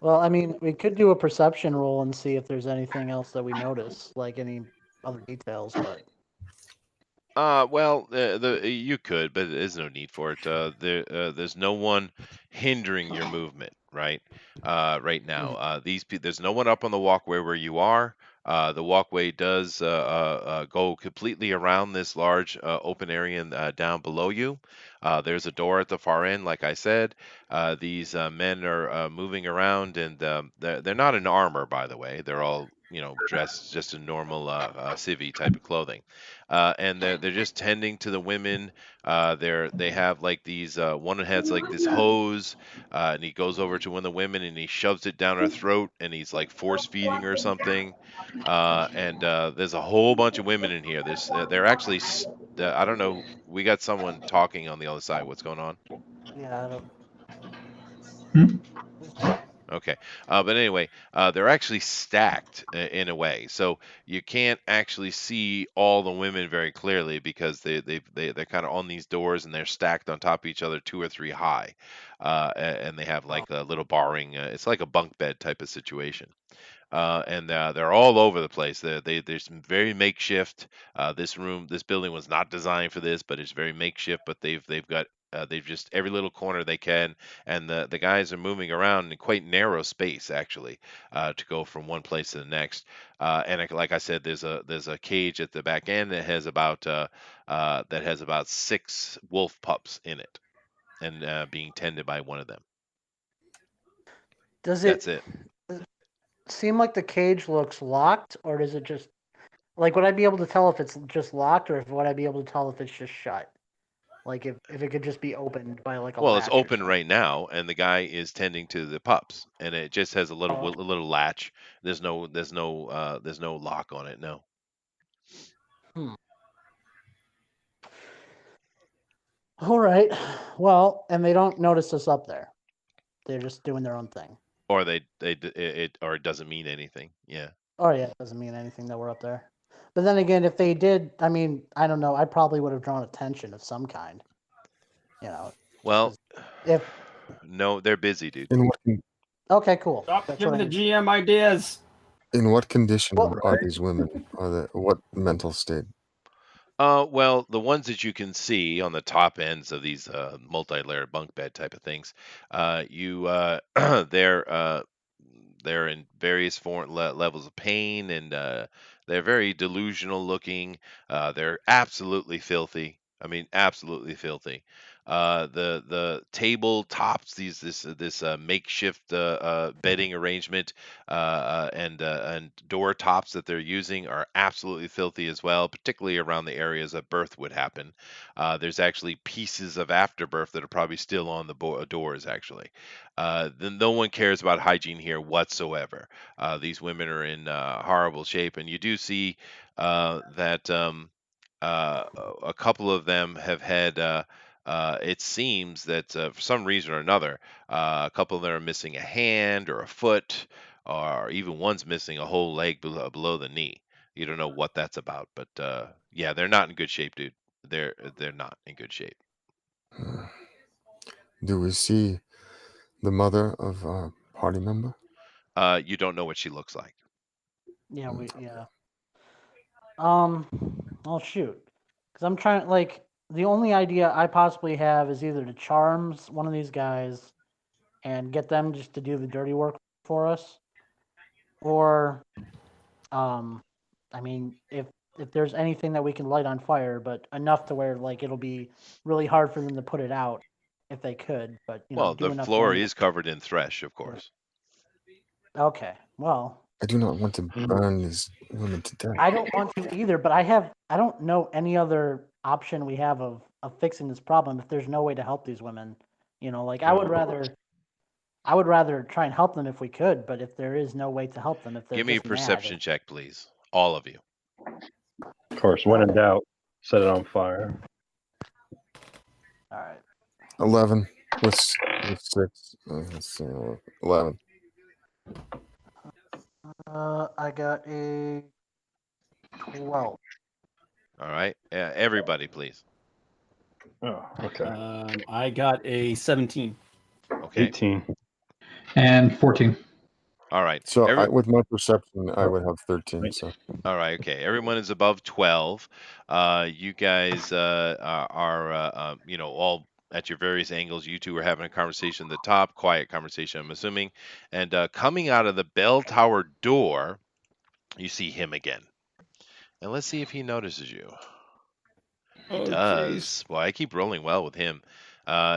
Well, I mean, we could do a perception roll and see if there's anything else that we notice, like any other details. But Well, you could, but there's no need for it. There's no one hindering your movement, right? Right now, there's no one up on the walkway where you are. The walkway does go completely around this large open area down below you. There's a door at the far end, like I said. These men are moving around, and they're not in armor, by the way. They're all dressed just in normal civvy type of clothing, and they're just tending to the women. They have like these. One has like this hose, and he goes over to one of the women and he shoves it down her throat, and he's like force feeding her something. And there's a whole bunch of women in here. They're actually. I don't know. We got someone talking on the other side. What's going on? yeah, I don't. Okay. But anyway, they're actually stacked in a way, so you can't actually see all the women very clearly because they're kind of on these doors, and they're stacked on top of each other 2 or 3 high, and they have like a little barring. It's like a bunk bed type of situation. And they're all over the place. There's some very makeshift. This building was not designed for this, but it's very makeshift. But they've got they've just every little corner they can, and the guys are moving around in quite narrow space actually, to go from one place to the next. Like I said, there's a cage at the back end that has about 6 wolf pups in it, and being tended by one of them. Does That's it it. seem like the cage looks locked, or does it just like would I be able to tell if it's just locked, or if would I be able to tell if it's just shut? Like if it could just be opened by like a Well, it's latch or open something. right now, and the guy is tending to the pups, and it just has a Oh, little latch. There's no lock on it. No. hmm. All right. Well, and they don't notice us up there. They're just doing their own thing. Or it doesn't mean anything. Yeah. Oh yeah, it doesn't mean anything that we're up there. But then again, if they did, I mean, I don't know. I probably would have drawn attention of some kind. You know, just Well, because if no, they're busy, dude. okay, cool. Stop That's giving what the I. GM ideas. In what condition Well, are these women? What mental state? Well, the ones that you can see on the top ends of these multi-layered bunk bed type of things, they're they're in various levels of pain, and they're very delusional looking. They're absolutely filthy. I mean, absolutely filthy. The table tops this makeshift bedding arrangement and door tops that they're using are absolutely filthy as well, particularly around the areas that birth would happen. There's actually pieces of afterbirth that are probably still on the doors actually. Then no one cares about hygiene here whatsoever. These women are in horrible shape, and you do see that a couple of them have had. It seems that for some reason or another, a couple of them are missing a hand or a foot, or even one's missing a whole leg below the knee. You don't know what that's about, but yeah, they're not in good shape, dude. They're not in good shape. Do we see the mother of our party member? You don't know what she looks like. yeah, yeah. Oh shoot, because I'm trying like the only idea I possibly have is either to charm one of these guys and get them just to do the dirty work for us, or um, I mean if there's anything that we can light on fire, but enough to where like it'll be really hard for them to put it out if they could, but Well, do the enough floor damage. is covered in thresh, of course. Okay, well, I do not want to burn these women to death. I don't want to either, but I don't know any other option we have of fixing this problem if there's no way to help these women. Like I would rather try and help them if we could, but if there is no way to help them, if they're Give me a just mad. perception check, please. All of you. Of course, when in doubt, set it on fire. All right. 11 with 6. Let's see, 11. I got a 12. All right. Everybody, please. Oh, okay. I got a 17. Okay. 18. And 14. All right. So with my perception, I would have 13. So All right. Okay. Everyone is above 12. You guys are all at your various angles. You two are having a conversation at the top, quiet conversation, I'm assuming. And coming out of the bell tower door, you see him again. And let's see if he notices you. He does. Well, I keep rolling well with him.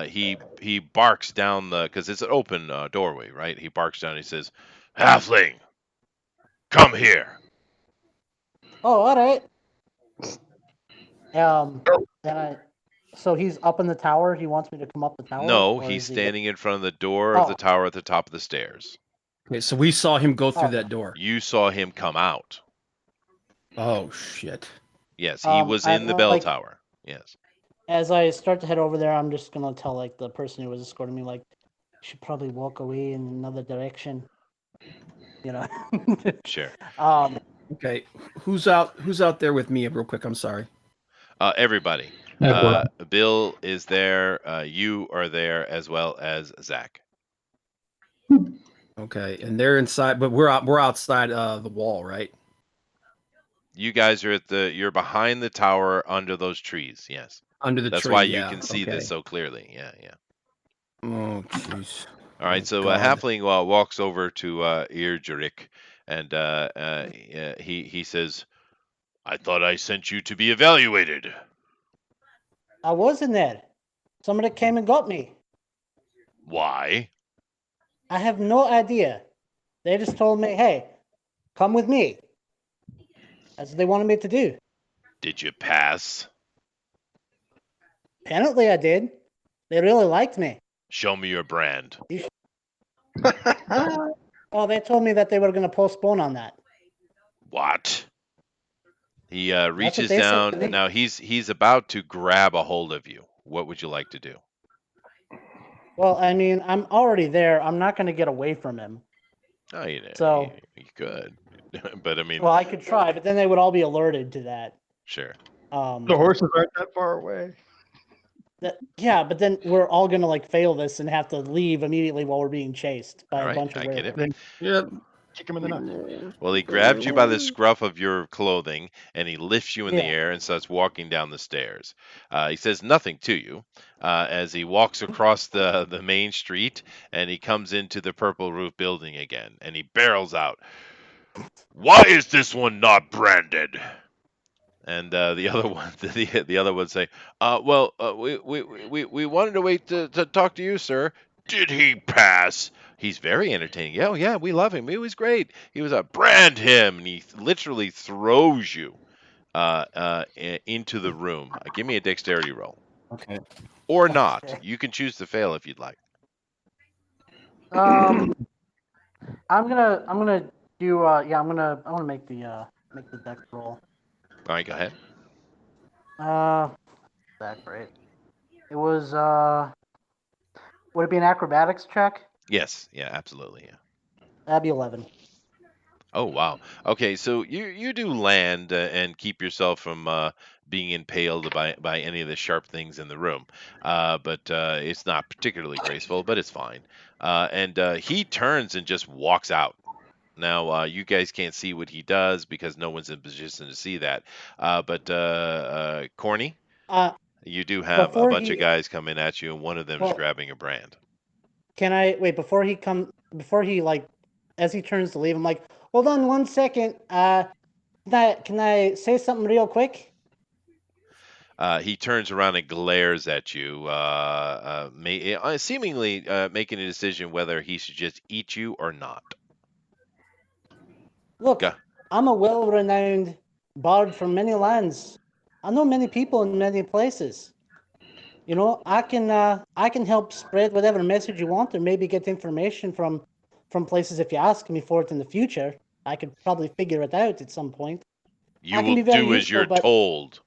He barks down because it's an open doorway, right? He barks down. And he says, "Halfling, come here." Oh, all right. So he's up in the tower. He wants me to come up the tower. No, or he's is he- standing in front of the door of the Oh. tower at the top of the stairs. Okay, so we saw him go through Oh. that door. You saw him come out. Oh shit. Yes, he was in the bell tower. Yes. As I start to head over there, I'm just gonna tell like the person who was escorting me, like, you should probably walk away in another direction. Sure. Okay, who's out there with me real quick? I'm sorry. Everybody. Yeah, Bill is there. You are there as well as Zach. Okay, and they're inside, but we're outside the wall, right? You guys are you're behind the tower under those trees. Yes. Under the That's tree. why yeah. you can see Okay. this so clearly. Yeah, yeah. Oh jeez. All right, so God. Halfling walks over to Irjurik, and he says, "I thought I sent you to be evaluated." I was in there. Somebody came and got me. Why? I have no idea. They just told me, hey, come with me. That's what they wanted me to do. Did you pass? Apparently I did. They really liked me. Show me your brand. Oh, they told me that they were going to postpone on that. What? He That's what reaches they said down. to me. Now he's about to grab a hold of you. What would you like to do? Well, I mean, I'm already there. I'm not going to get away from him. Oh, you know, So- you could, but I mean, Well, I could try, but then they would all be alerted to that. sure. The horses aren't that far away. Yeah, but then we're all going to like fail this and have to leave immediately while we're being chased by All a right, bunch of I get it. werewolves. Yep. Kick him in the nuts. Well, he grabs you by the scruff of your clothing and he lifts you in the Yeah. air and starts walking down the stairs. He says nothing to you as he walks across the main street and he comes into the purple roof building again and he barrels out, "Why is this one not branded?" And the other one, the other one say, we wanted to wait to talk to you, sir. Did he pass? He's very entertaining. Yeah, yeah, we love him. He was great. He was a brand him, and he literally throws you into the room. Give me a dexterity roll, Okay. or not. Okay. You can choose to fail if you'd like. I'm gonna do yeah, I'm gonna make the dex roll. All right, go ahead. That great. It was would it be an acrobatics check? Yes, yeah, absolutely, yeah. That'd be 11. Oh wow. Okay, so you do land and keep yourself from being impaled by any of the sharp things in the room, but it's not particularly graceful, but it's fine. And he turns and just walks out. Now you guys can't see what he does because no one's in position to see that. But Corny, Uh, you do have a Before bunch of he- guys coming at you, and one of them is Well- grabbing a brand. Can I wait before he like as he turns to leave? I'm like, hold on 1 second. Can I say something real quick? He turns around and glares at you, seemingly making a decision whether he should just eat you or not. Look, Go. I'm a well-renowned bard from many lands. I know many people in many places. You know, I can help spread whatever message you want, or maybe get information from places if you ask me for it in the future. I could probably figure it out at some point. You I can will be very do as useful, you're but- told.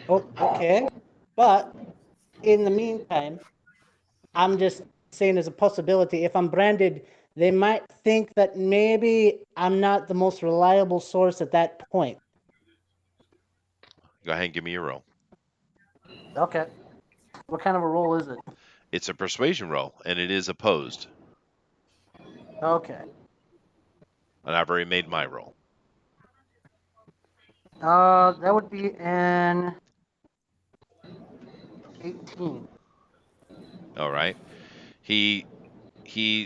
Oh, okay. But in the meantime, I'm just saying as a possibility, if I'm branded, they might think that maybe I'm not the most reliable source at that point. Go ahead and give me your roll. Okay. What kind of a role is it? It's a persuasion roll, and it is opposed. Okay. And I've already made my roll. That would be an 18. All right. He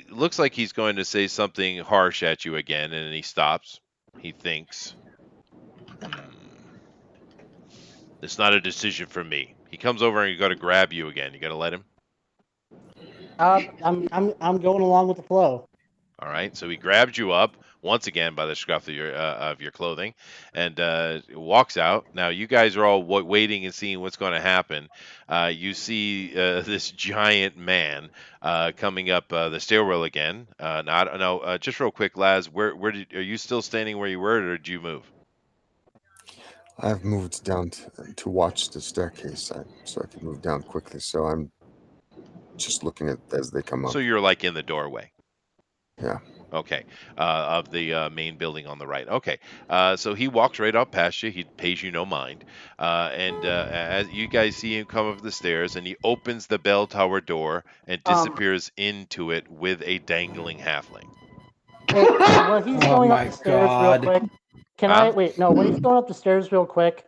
looks like he's going to say something harsh at you again, and then he stops. He thinks. It's not a decision for me. He comes over and he's got to grab you again. You got to let him. I'm going along with the flow. All right. So he grabs you up once again by the scruff of your clothing, and walks out. Now you guys are all waiting and seeing what's going to happen. You see this giant man coming up the stairwell again. Just real quick, Laz. Are you still standing where you were, or did you move? I've moved down to watch the staircase so I can move down quickly. So I'm just looking at as they come up. So you're like in the doorway. Yeah. Okay, of the main building on the right. Okay, so he walks right up past you. He pays you no mind, and as you guys see him come up the stairs, and he opens the bell tower door and disappears into it with a dangling halfling. Wait, while he's Oh going my up the stairs God. real quick, can Huh? I wait? No, when he's going up the stairs real quick,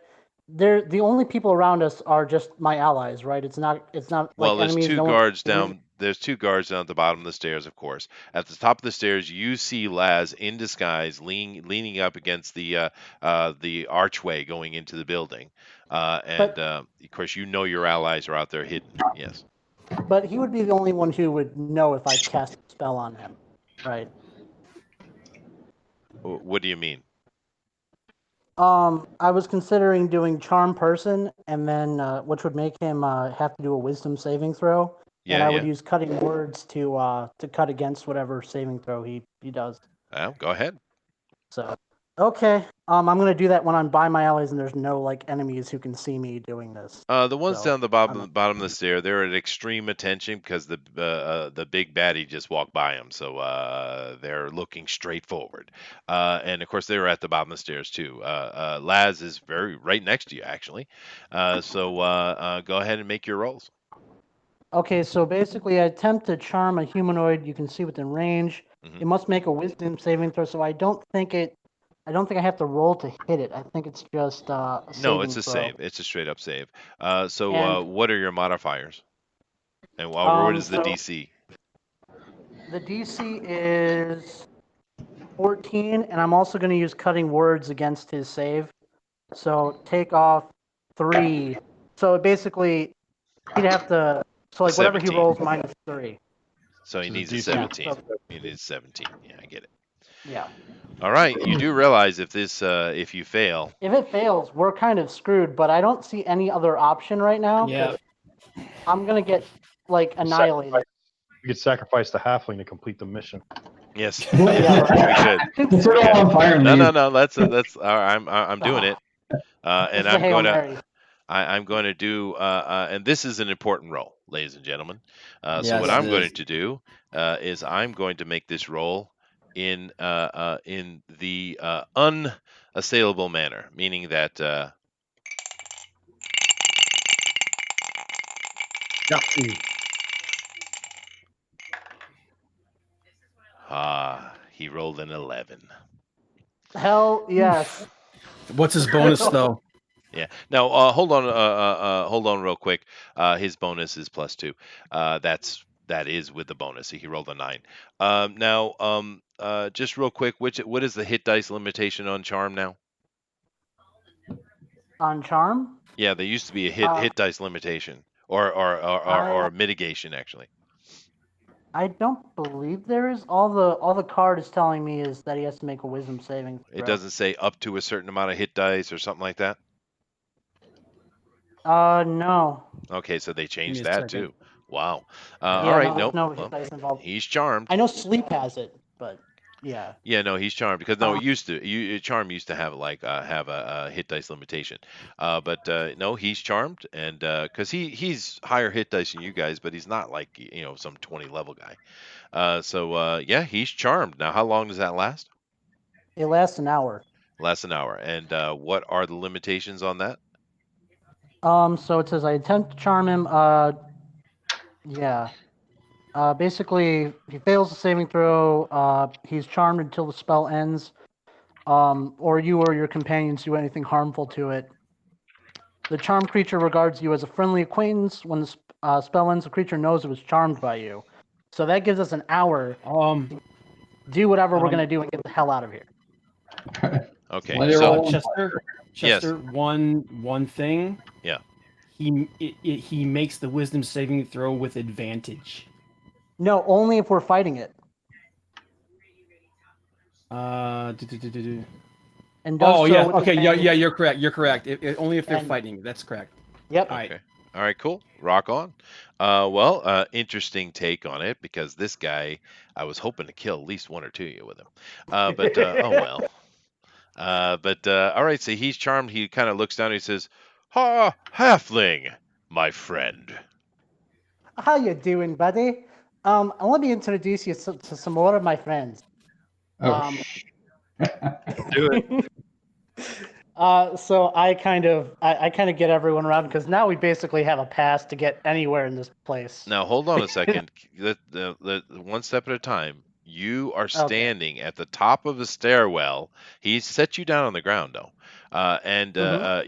the only people around us are just my allies, right? It's not like Well, there's enemies. two no one's- guards down. There's two guards down at the bottom of the stairs, of course. At the top of the stairs, you see Laz in disguise, leaning up against the archway going into the building, and of course, you know your allies are out there hidden. Yes. But he would be the only one who would know if I cast a spell on him, right? What do you mean? I was considering doing Charm Person, and then which would make him have to do a Wisdom saving throw, and Yeah, I would yeah. use Cutting Words to cut against whatever saving throw he does. Well, go ahead. So, okay, I'm gonna do that when I'm by my allies and there's no like enemies who can see me doing this. The ones So, down the bottom of the stair, they're at extreme attention because the big baddie just walked by them, so they're looking straight forward. And of course, they were at the bottom of the stairs too. Laz is very right next to you, actually. So go ahead and make your rolls. Okay, so basically, I attempt to charm a humanoid you can see within range. Mhm. It must make a Wisdom saving throw, so I don't think I have to roll to hit it. I think it's just a No, saving it's a throw. save. It's a straight up save. So And what are your modifiers? And what is the so DC? the DC is 14, and I'm also going to use Cutting Words against his save. So take off 3. So basically, he'd have to. So like whatever he 17. rolls minus 3. So he So needs a DC 17. Yeah. He needs 17. Yeah, I get it. Yeah. All right. You do realize if you fail, If it fails, we're kind of screwed. But I don't see any other option right now. Yeah. 'Cause I'm gonna get like annihilated. You could sacrifice the halfling to complete the mission. yes, Yeah, we could. Put it all on fire and No, leave. no, no. That's. I'm doing it. And It's the Hail Mary. I'm going to do, and this is an important roll, ladies and gentlemen. So Yes, what it I'm going is. to do is I'm going to make this roll in the unassailable manner, meaning that he rolled an 11. Hell yes. What's his bonus though? Yeah. Now, hold on, real quick. His bonus is +2. That is with the bonus. He rolled a 9. Now, just real quick, what is the hit dice limitation on charm now? On Charm? Yeah, there used to be a hit dice limitation or mitigation actually. I don't believe there is. All the card is telling me is that he has to make a Wisdom saving throw. It doesn't say up to a certain amount of hit dice or something like that. No. Okay, so they me changed a that second. too. Wow. Yeah, All right. no, there's Nope. no Well, hit dice involved. he's charmed. I know Sleep has it, but yeah. Yeah, no, he's charmed because no, it used to. Charm used to have like have a hit dice limitation, but no, he's charmed, and because he's higher hit dice than you guys, but he's not like some 20 level guy. So yeah, he's charmed. Now, how long does that last? It lasts an hour. Lasts an hour. And what are the limitations on that? So it says I attempt to charm him. Yeah. Basically, he fails the saving throw. He's charmed until the spell ends. Or you or your companions do anything harmful to it. The charmed creature regards you as a friendly acquaintance. When the spell ends, the creature knows it was charmed by you. So that gives us an hour. Do whatever we're gonna do and get the hell out of here. Okay. Let it So roll. Chester, one thing. Yeah. He makes the wisdom saving throw with advantage. No, only if we're fighting it. And And oh does so yeah, with okay, yeah, advantage. you're correct. You're correct. Only if they're And- fighting. That's correct. Yep. All right. Okay. All right, cool. Rock on. Interesting take on it because this guy, I was hoping to kill at least one or two of you with him. But oh well. All right, so he's charmed. He kind of looks down and he says, "Ha, halfling, my friend." How you doing, buddy? Let me introduce you to some more of my friends. Oh, Do it. So I kind of get everyone around because now we basically have a pass to get anywhere in this place. Now hold on a second. The one step at a time. You are standing at the top of the stairwell. He's set you down on the ground though, and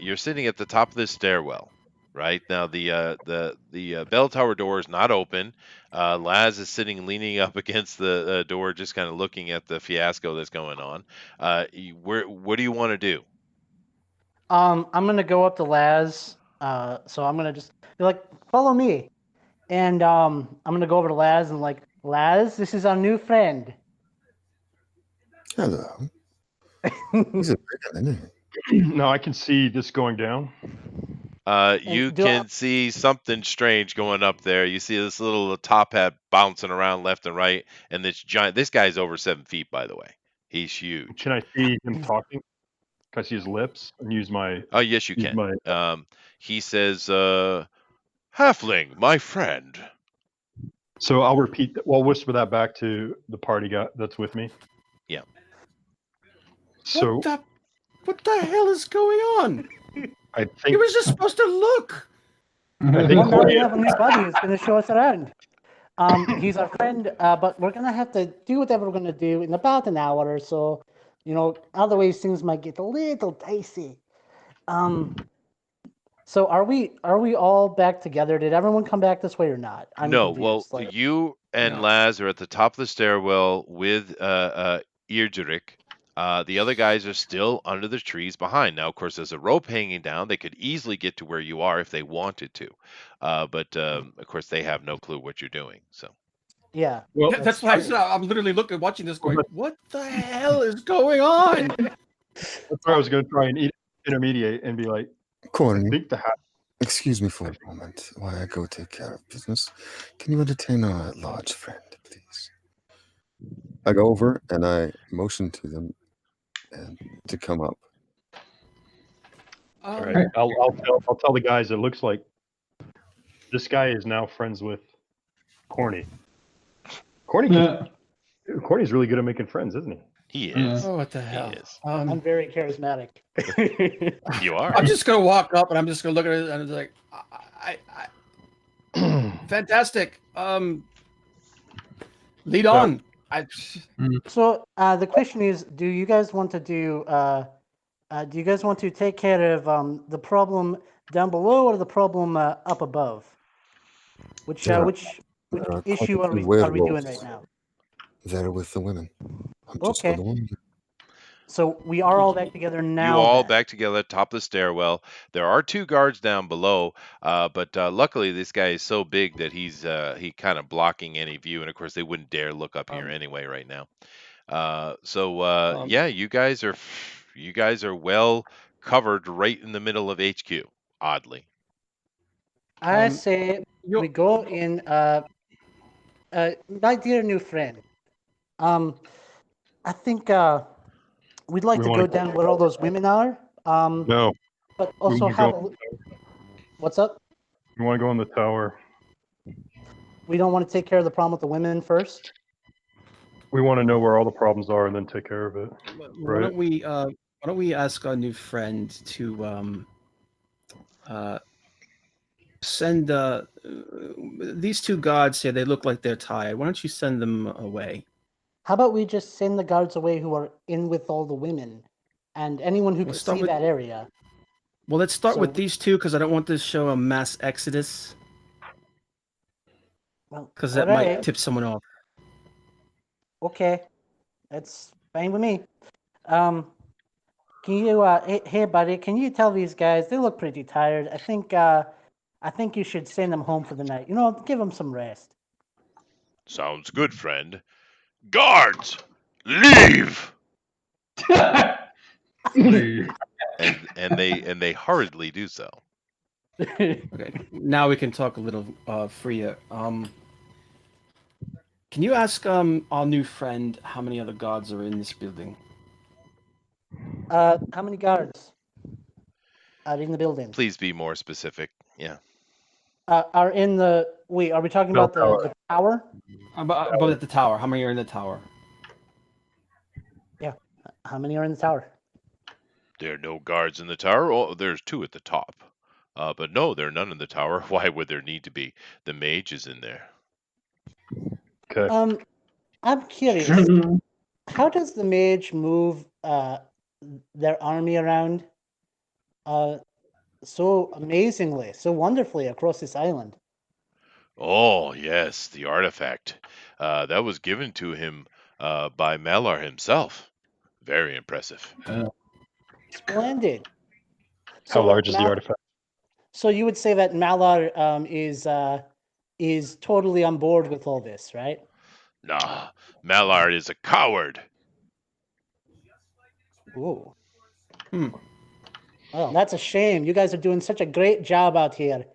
you're sitting at the top of this stairwell. Right now, the bell tower door is not open. Laz is sitting, leaning up against the door, just kind of looking at the fiasco that's going on. What do you want to do? I'm gonna go up to Laz. So I'm gonna just be like, follow me. And I'm gonna go over to Laz and like, Laz, this is our new friend. Hello. He's a big one, isn't he? Now I can see this going down. You do can see something strange going up there. You see this little top hat bouncing around left and right, and this giant. This guy's over 7 feet, by the way. He's huge. Can I see him talking? Can I see his lips and use my? Oh, yes, you Use can. my. He says, "Halfling, my friend." So I'll repeat. Well, whisper that back to the party guy that's with me. Yeah. So What the hell is going on? I You think were just supposed to look. I think Well, now we Corey. have a new buddy who's gonna show us around. He's our friend, but we're gonna have to do whatever we're gonna do in about an hour or so. You know, otherwise things might get a little dicey. So are we all back together? Did everyone come back this way or not? I'm No, well, confused. Like, you and No. Laz are at the top of the stairwell with Irjurik. The other guys are still under the trees behind. Now, of course, there's a rope hanging down. They could easily get to where you are if they wanted to. But of course, they have no clue what you're doing. So, yeah. Well, Yeah, that's why I said I'm literally watching this going, what the hell is going on? that's why I was going to try and intermediate and be like, I Corny, think the hat. excuse me for a moment while I go take care of business. Can you entertain our large friend, please? I go over and I motion to them and to come up. All right, I'll tell the guys. It looks like this guy is now friends with Corny. Corny's really good at making friends, isn't he? he is. Oh, what the hell? He is. I'm very charismatic. You are. I'm just gonna walk up and I'm just gonna look at it and it's like, fantastic. Lead on. So the question is, do you guys want to take care of the problem down below or the problem up above? Which Yeah. which Quite issue a are we few doing werewolves right now? there with the women. I'm just for Okay. the women. So we are all back together now. You all then. back together, top of the stairwell. There are 2 guards down below, but luckily this guy is so big that he kind of blocking any view, and of course they wouldn't dare look up here anyway right now. Yeah, you guys are well covered right in the middle of HQ. Oddly, I say we go in. My dear new friend, I think we'd like We to wanna go down where all those women are. No, But also wanna have. go- What's up? we want to go in the tower. We don't want to take care of the problem with the women first. We want to know where all the problems are and then take care of it. Why don't we ask our new friend to send these 2 guards here? They look like they're tired. Why don't you send them away? How about we just send the guards away who are in with all the women, and anyone who We'll can start see with- that area. Well, let's start So- with these 2 because I don't want this to show a mass exodus Well, because that alright. might tip someone off. Okay, that's fine with me. Can you, hey buddy, can you tell these guys they look pretty tired? I think you should send them home for the night. You know, give them some rest. sounds good, friend. Guards, leave! and they hurriedly do so. Okay, now we can talk a little freer. Can you ask our new friend how many other guards are in this building? How many guards are in the building? Please be more specific. Yeah. Are in the wait? Are we talking Bell about the tower? About at the tower. How many are in the tower? Yeah. How many are in the tower? There are no guards in the tower. Oh, there's 2 at the top. But no, there are none in the tower. Why would there need to be? The mage is in there. Okay. I'm curious. How does the mage move their army around so amazingly, so wonderfully across this island? Oh, yes, the artifact. That was given to him by Malar himself. Very impressive. Splendid. How large is the artifact? So you would say that Malar is is totally on board with all this, right? Nah, Mallard is a coward. Ooh. Hmm. Well, that's a shame. You guys are doing such a great job out here.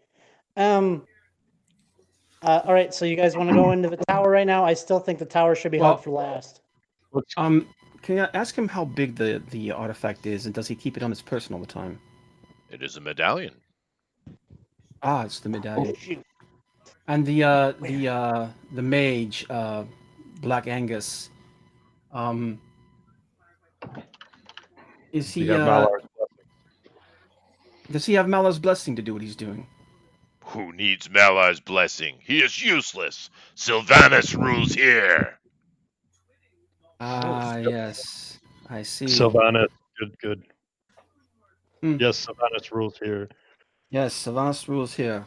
All right, so you guys want to go into the tower right now? I still think the tower should be Well- held for last. Let's Can I ask him how big the artifact is, and does he keep it on his person all the time? It is a medallion. Ah, it's the medallion. Shoot. And the mage, Black Angus, is we he have Mallard's does he have Mallard's blessing to do what he's doing? Who needs Mallard's blessing? He is useless. Sylvanus rules here. Ah, yes, I see. Sylvanus. Good. Hmm. Yes, Sylvanus rules here. Yes, Sylvanus rules here.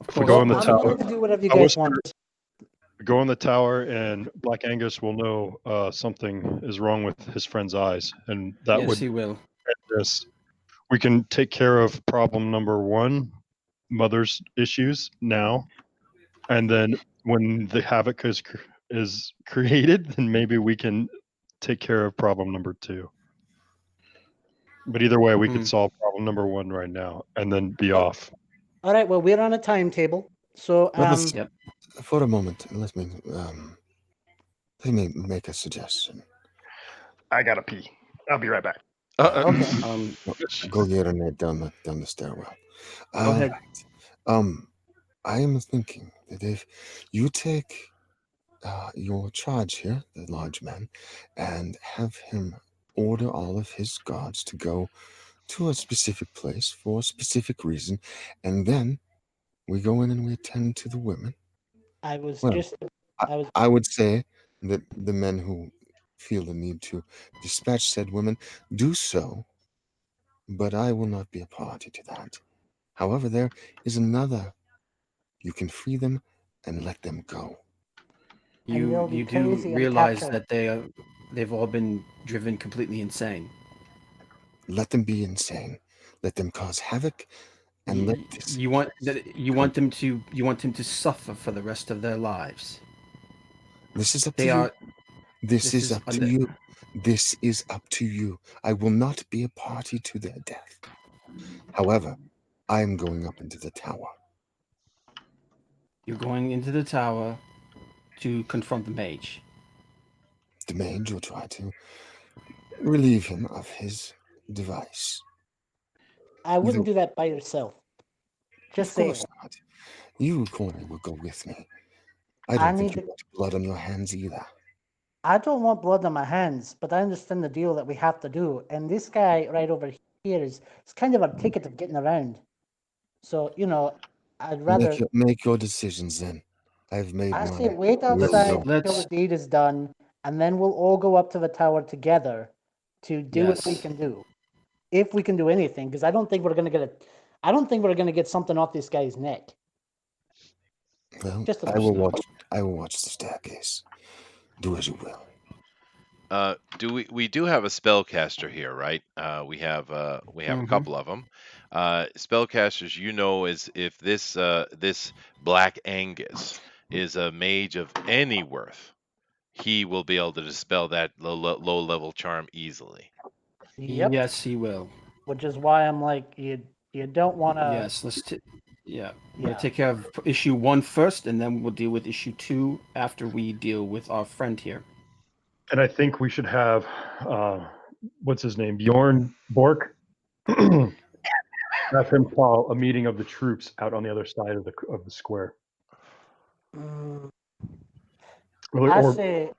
Of We course. go in the I'm tower. going to do whatever you I guys was- want. Go in the tower, and Black Angus will know something is wrong with his friend's eyes, and that Yes, would he will. this. We can take care of problem number 1, mother's issues now, and then when the havoc is created, then maybe we can take care of problem number 2. But either way, we Hmm. could solve problem number 1 right now, and then be off. All right, well, we're on a timetable. So, Let us, Yep. for a moment, let me make a suggestion. I gotta pee. I'll be right back. okay. Go urinate down the stairwell. Go ahead. I am thinking that if you take your charge here, the large man, and have him order all of his guards to go to a specific place for a specific reason, and then we go in and we attend to the women. I was Well, just. I was. I would say that the men who feel the need to dispatch said women do so, but I will not be a party to that. However, there is another. You can free them and let them go. And they'll be You do crazy and realize capture. that they've all been driven completely insane. Let them be insane. Let them cause havoc, and let this. You want them to suffer for the rest of their lives. This is up to They you. are. This this is is up to you. This is up to you. I will not be a party to their death. However, I am going up into the tower. You're going into the tower to confront the mage. The mage will try to relieve him of his device. I wouldn't do that by yourself. Just Of saying. course not. You, Corny, will go with me. I I don't think need you to- want blood on your hands either. I don't want blood on my hands, but I understand the deal that we have to do. And this guy right over here is kind of a ticket of getting around. So, I'd rather. Make your decisions then. I've made I mine. say wait We'll outside go. until the deed is done, and then we'll all go up to the tower together to do what we Yes. can do. If we can do anything, because I don't think we're gonna get something off this guy's neck. Well, Just a I will thought. watch the staircase. Do as you will. We do have a spellcaster here, right? We have a couple of them. Spellcasters, is if this Black Angus is a mage of any worth, he will be able to dispel that low level charm easily. Yep. Yes, he will. Which is why I'm like, you don't want to. Yes, let's. We're Yeah. gonna take care of issue 1 first, and then we'll deal with issue 2 after we deal with our friend here. And I think we should have what's his name, Bjorn Bork. Have him call a meeting of the troops out on the other side of the square, Mm, or, I or, say,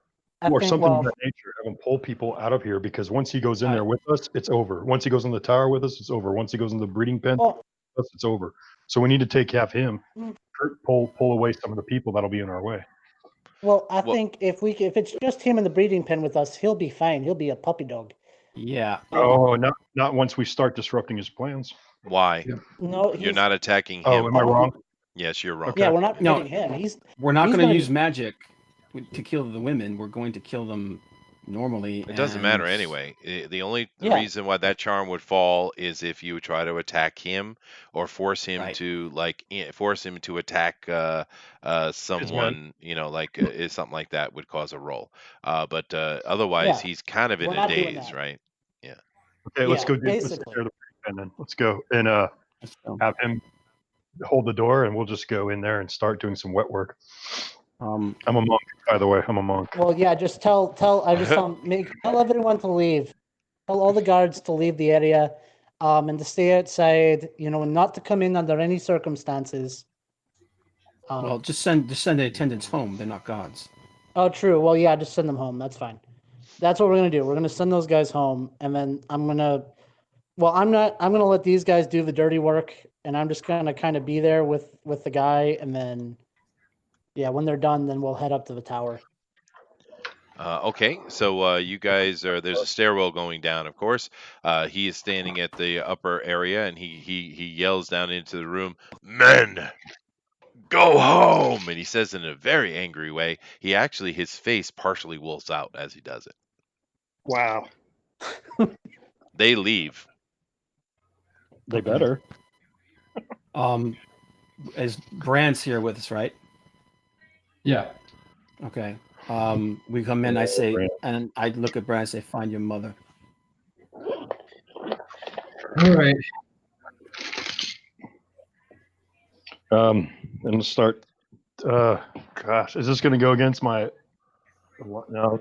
I or think. something Well, of that nature. Have him pull people out of here, because once he goes in All there with us, it's over. Once he goes in the tower with us, it's over. Once he goes in the breeding pen oh, with us, it's over. So we need to have him Mm. pull away some of the people that'll be in our way. well, I Well- think if it's just him in the breeding pen with us, he'll be fine. He'll be a puppy dog. Yeah. Oh, not once we start disrupting his plans. Why? No, You're not attacking him. Oh, am I wrong? Yes, you're wrong. Okay. Yeah, we're not No. hitting him. We're not He's going to gonna use be- magic to kill the women. We're going to kill them normally. It doesn't matter and- anyway. The only Yeah. reason why that charm would fall is if you try to attack him or force him Right. to force him to attack someone, is something like that would cause a roll. But otherwise, Yeah, he's kind of in we're a not doing daze, that. right? Yeah. Okay, let's Yeah, go. Let's take basically. care of the and then let's go and So, have him hold the door, and we'll just go in there and start doing some wet work. I'm a monk, by the way. I'm a monk. Well, yeah, just tell everyone to leave. Tell all the guards to leave the area, and to stay outside. Not to come in under any circumstances. well, just send the attendants home. They're not gods. Oh, true. Well, yeah, just send them home. That's fine. That's what we're gonna do. We're gonna send those guys home, and then I'm gonna let these guys do the dirty work, and I'm just gonna kind of be there with the guy, and then, yeah, when they're done, then we'll head up to the tower. Okay, so you guys there's a stairwell going down, of course. He is standing at the upper area, and he yells down into the room, "Men, go home!" And he says in a very angry way. His face partially wolfs out as he does it. Wow. They leave. They better. As Brand's here with us, right? Yeah. Okay. We come in. I say, and I look at Brand and say, "Find your mother." All right. And let's start. Gosh, is this going to go against my? No.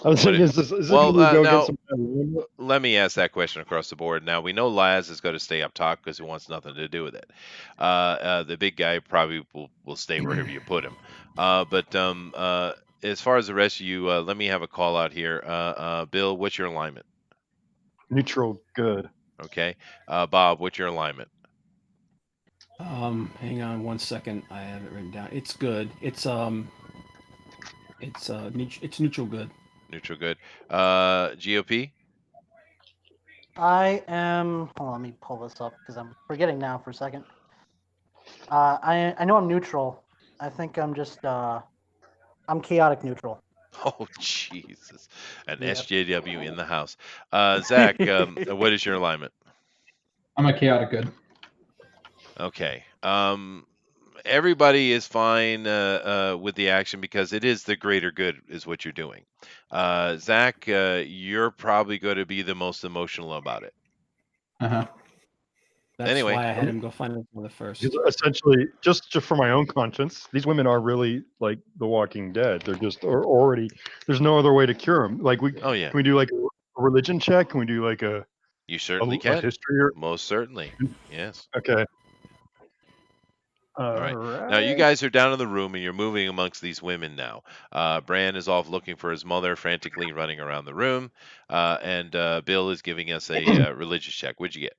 I was thinking, is this Well, going to go now- against my? Let me ask that question across the board. Now we know Laz is going to stay up top because he wants nothing to do with it. The big guy probably will stay wherever you put him. But as far as the rest of you, let me have a call out here. Bill, what's your alignment? Neutral, good. Okay. Bob, what's your alignment? Hang on one second. I have it written down. It's good. It's neutral good. Neutral good. GOP? I am. Hold on, let me pull this up because I'm forgetting now for a second. I know I'm neutral. I think I'm just I'm chaotic neutral. Oh, Jesus. An Yep. SJW in the house. Zach, what is your alignment? I'm a chaotic good. Okay. Everybody is fine with the action because it is the greater good is what you're doing. Zach, you're probably going to be the most emotional about it. Uh-huh. That's Anyway. why I had him go find his mother first. Because essentially, just for my own conscience, these women are really like The Walking Dead. They're just already. There's no other way to cure them. Like Oh, yeah. Can we do like a religion check? Can we do like a You certainly a can. history? Or, Most certainly. Yes. okay. All right. Now, you guys are down in the room and you're moving amongst these women now. Bran is off looking for his mother, frantically running around the room. And Bill is giving us a religious check. What'd you get?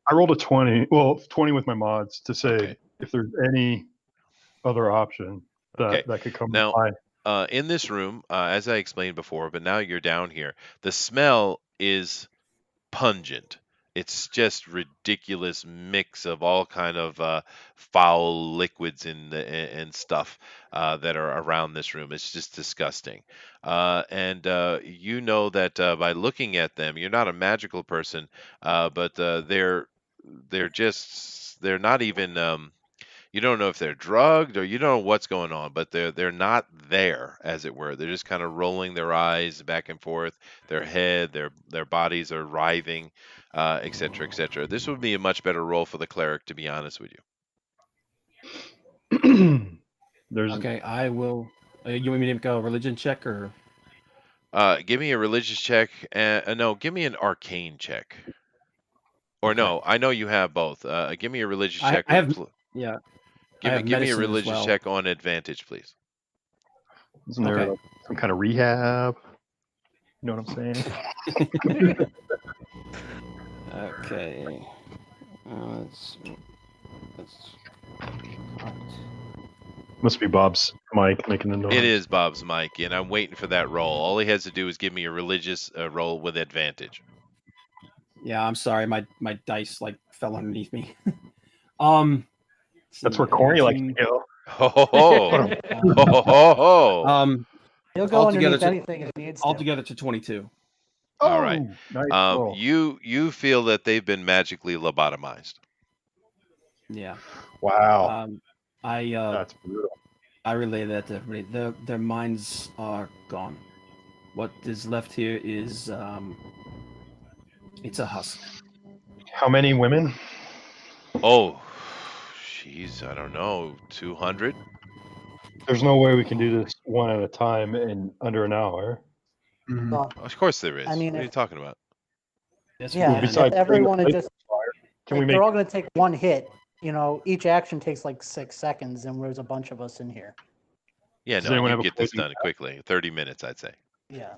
I rolled a 20. Well, 20 with my mods to say Okay. if there's any other option Okay. that could come Now, by. in this room, as I explained before, but now you're down here, the smell is pungent. It's just ridiculous mix of all kind of foul liquids and stuff that are around this room. It's just disgusting. And you know that by looking at them, you're not a magical person, but they're not even. You don't know if they're drugged or you don't know what's going on, but they're not there, as it were. They're just kind of rolling their eyes back and forth, their head, their bodies are writhing, et cetera, et cetera. This would be a much better role for the cleric, to be honest with you. There's Okay, I will. You want me to make a religion check or? Give me a religious check. No, give me an arcane check. Or Okay. no, I know you have both. Give me a religious I check. have. Yeah. I have Give me a medicine as religious well. check on advantage, please. Isn't there Okay. like some kind of rehab? You know what I'm saying? Okay. Let's. Must be Bob's mic making the noise. It is Bob's mic, and I'm waiting for that roll. All he has to do is give me a religious roll with advantage. Yeah, I'm sorry. My dice like fell underneath me. That's where Corny likes to go. Ho ho ho! Ho ho ho ho! He'll go Altogether underneath to- anything if he needs to. Altogether to 22. All right. Nice roll. You feel that they've been magically lobotomized. Yeah. Wow, I that's brutal. I relay that to everybody. Their minds are gone. What is left here is it's a husk. How many women? Oh, jeez, I don't know, 200. There's no way we can do this one at a time in under an hour. Mhm. Well, Of course there is. I mean, what are you if- talking about? Yes, yeah, we can. besides if everyone bringing would the just, can if we they're make all going to take one hit, each action takes like 6 seconds, and there's a bunch of us in here. Yeah, Does no, anyone you have a get this poison done quickly. 30 minutes, I'd say. Yeah,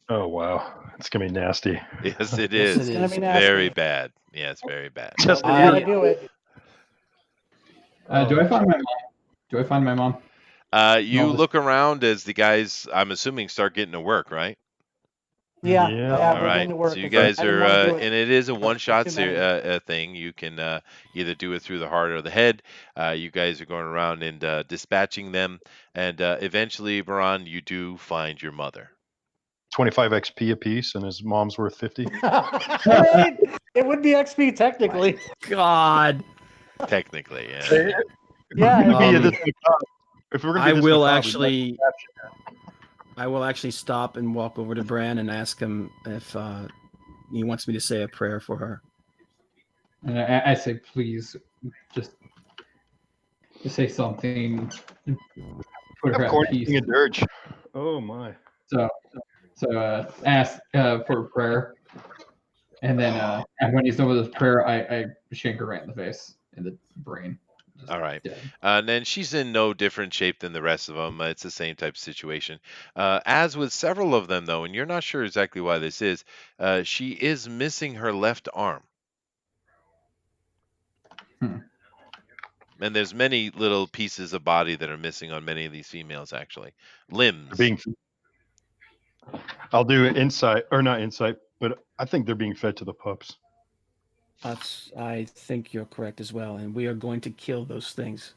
Oh wow, it's gonna be nasty. Yes, it Yes, is. it gonna is. be Very nasty. bad. Yeah, it's very bad. but Just we I- gotta do it. Do I find my mom? Do I find my mom? You No, this- look around as the guys, I'm assuming, start getting to work, right? Yeah, Yeah. yeah, All we're right. getting to work. So you 'cause I guys didn't are, wanna do it. and it is a one-shot too many. thing. You can either do it through the heart or the head. You guys are going around and dispatching them, and eventually, Baran, you do find your mother. 25 XP a piece, and his mom's worth 50. Right? It would be XP technically. God. Technically, yeah. If Yeah, we're gonna be Um, this macabre, if we're gonna be I this will macabre, actually I will actually stop and walk over to Bran and ask him if he wants me to say a prayer for her. And I say, please, just say something. Put her have at corn peace. eating a dirge. Oh my. So ask for a prayer, and then and when he's done with his prayer, I shank her right in the face, in the brain. Just All right. dead. And then she's in no different shape than the rest of them. It's the same type of situation. As with several of them, though, and you're not sure exactly why this is, she is missing her left arm. Hmm. And there's many little pieces of body that are missing on many of these females, actually. Limbs. They're being. I'll do insight or not insight, but I think they're being fed to the pups. I think you're correct as well, and we are going to kill those things.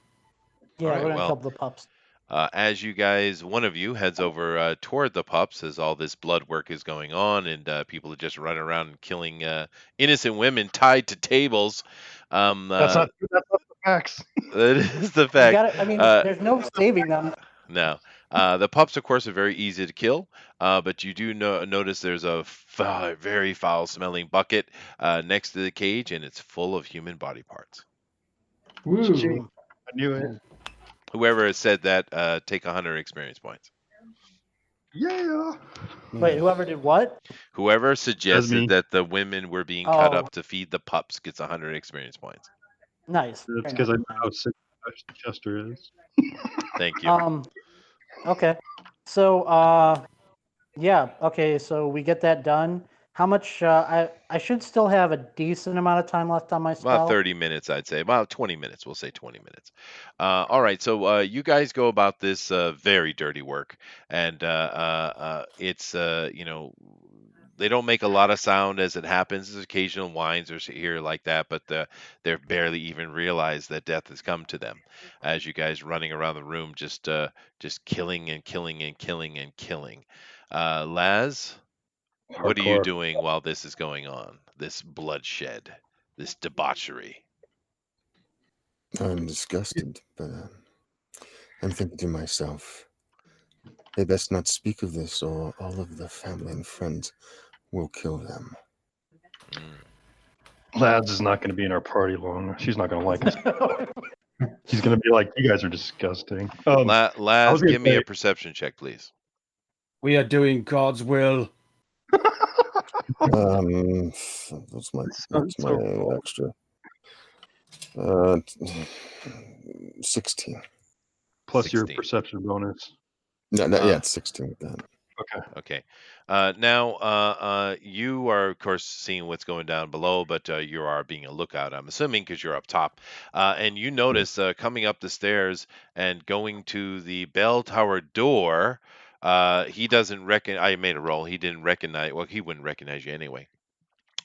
Yeah, Alright, we're gonna well, kill the pups. As you guys, one of you heads over toward the pups as all this blood work is going on, and people are just running around and killing innocent women tied to tables. That's not the facts. That is the You fact. gotta, I mean, there's no saving them. No. The pups, of course, are very easy to kill, but you do notice there's a very foul-smelling bucket next to the cage, and it's full of human body parts. Woo! I knew it. Whoever has said that, take 100 experience points. Yeah. Wait, whoever did what? Whoever me. suggested that the women were being cut Oh. up to feed the pups gets 100 experience points. Nice. That's Very because I know nice. how sick Chester is. Thank you. Okay. So, yeah. Okay. So we get that done. How much? I should still have a decent amount of time left on my spell. About 30 minutes, I'd say. About 20 minutes. We'll say 20 minutes. All right. So you guys go about this very dirty work, and it's they don't make a lot of sound as it happens. There's occasional whines or here like that, but they're barely even realize that death has come to them. As you guys running around the room, just killing and killing and killing and killing. Laz, what are you Hardcore. doing while this is going on? This bloodshed, this debauchery. I'm disgusted, but I'm thinking to myself, they best not speak of this, or all of the family and friends will kill them. Lads is not going to be in our party long. She's not going to like us. She's going to be like, "You guys are disgusting." Laz, gonna give me say- a perception check, please. We are doing God's will. What's my sounds so cool. extra? 16. Plus your 16. perception bonus. No, yeah, it's 16 with that. Okay. Now, you are, of course, seeing what's going down below, but you are being a lookout, I'm assuming, because you're up top. And you notice coming up the stairs and going to the bell tower door, he doesn't recognize. I made a roll. He didn't recognize. Well, he wouldn't recognize you anyway.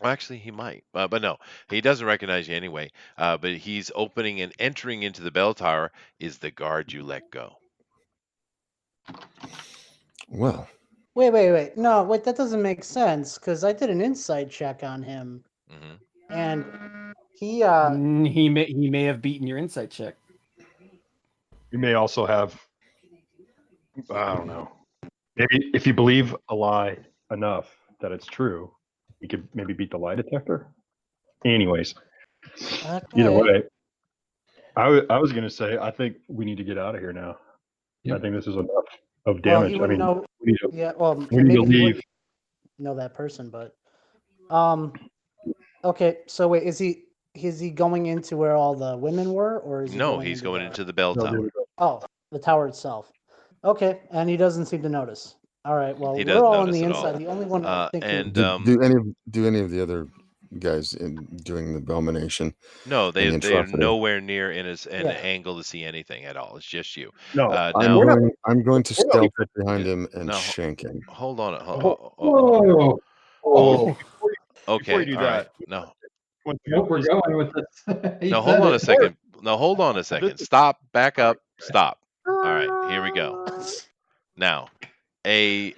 Well, actually, he might, but no, he doesn't recognize you anyway. But he's opening and entering into the bell tower is the guard you let go. Well, Wait. No, wait, that doesn't make sense because I did an insight check on him, Hmm. and he He may have beaten your insight check. You may also have, I don't know. Maybe if you believe a lie enough that it's true, you could maybe beat the lie detector. Anyways, either okay. way, I was going to say, I think we need to get out of here now. Yep. I think this is enough of Well, damage. he I wouldn't mean, know. we need to, Yeah, well, we need to maybe he leave. wouldn't know that person, but okay. So wait, is he going into where all the women were, or is he No, going he's into going the into the bell No, tower. dude, the tower itself? Okay, and he doesn't seem to notice. All right. Well, He we're doesn't all on notice the at all. inside. The only one I think And do any of the other guys in doing the abomination no, and the they're atrocity? nowhere near in an Yeah. angle to see anything at all. It's just you. no. Now, I'm going to we're not stealth up behind yeah, him and no, shank him. hold on. Whoa! Oh, Before you Okay, do all right. that, No, once Nope, we're again, going with this. He no, hold said on a it. second. No, hold on a this second. is Stop. Back all right. up. Stop. All right, here we go. Now, a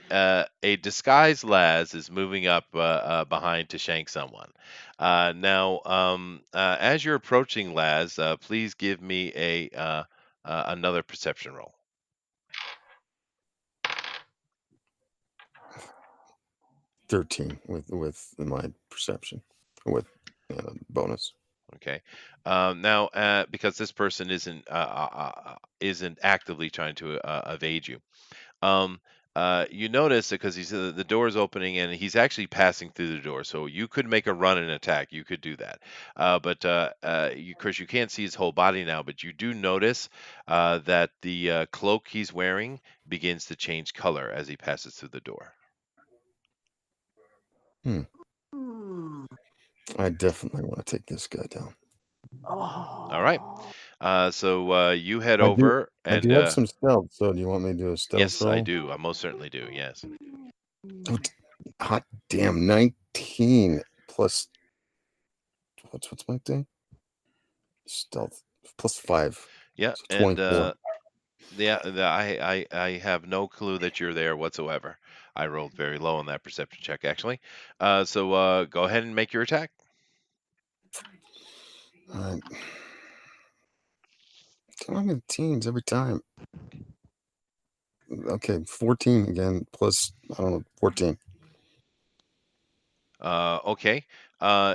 disguised Laz is moving up behind to shank someone. Now, as you're approaching Laz, please give me another perception roll. 13 with my perception with bonus. Okay. Now, because this person isn't actively trying to evade you, um, you notice because the door is opening and he's actually passing through the door. So you could make a run and attack. You could do that, but Chris, you can't see his whole body now. But you do notice that the cloak he's wearing begins to change color as he passes through the door. I definitely want to take this guy down. All right. So you head I do over I and do have some stealth, so do you want me to do a stealth yes, I roll? do. I most certainly do. Yes. Oh, hot damn, 19 plus what's my thing? Stealth plus 5. Yeah, So and 24. I have no clue that you're there whatsoever. I rolled very low on that perception check, actually. So go ahead and make your attack. All right. Come on, in teens every time. Okay, 14 again plus I don't know 14. Okay.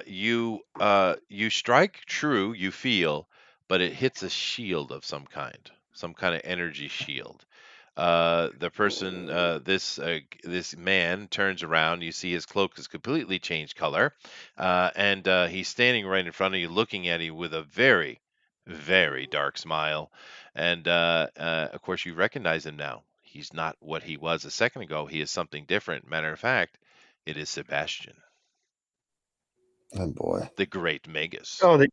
You strike true, you feel, but it hits a shield of some kind of energy shield. The person, this man, turns around. You see his cloak has completely changed color, and he's standing right in front of you, looking at you with a very, very dark smile. And of course, you recognize him now. He's not what he was a second ago. He is something different. Matter of fact, it is Sebastian, Oh boy. the Great Magus. Oh, they,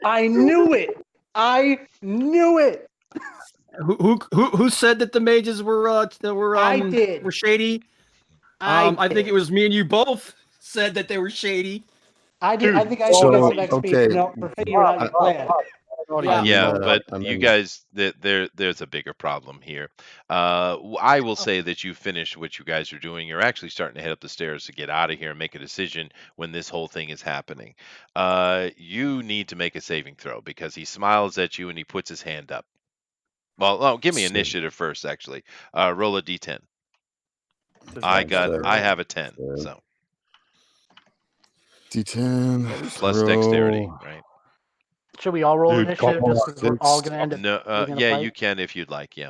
I knew it. I knew it. Who said that the mages I did. were shady? I I think did. it was me and you both said that they were shady. I did. dude. I think I should get some XP okay. for figuring out your plan. Yeah. Yeah, I'm, but I'm you in- guys, there's a bigger problem here. I will say that you finished what you guys are doing. You're actually starting to head up the stairs to get out of here and make a decision when this whole thing is happening. You need to make a saving throw because he smiles at you and he puts his hand up. Well, no, give me So- initiative first, actually. Roll a d10. I have a 10, so D10 plus dexterity, throw right? Should we all roll Dude, initiative come on, just because we're all six. gonna end up No, being in a yeah, fight? you can if you'd like, yeah.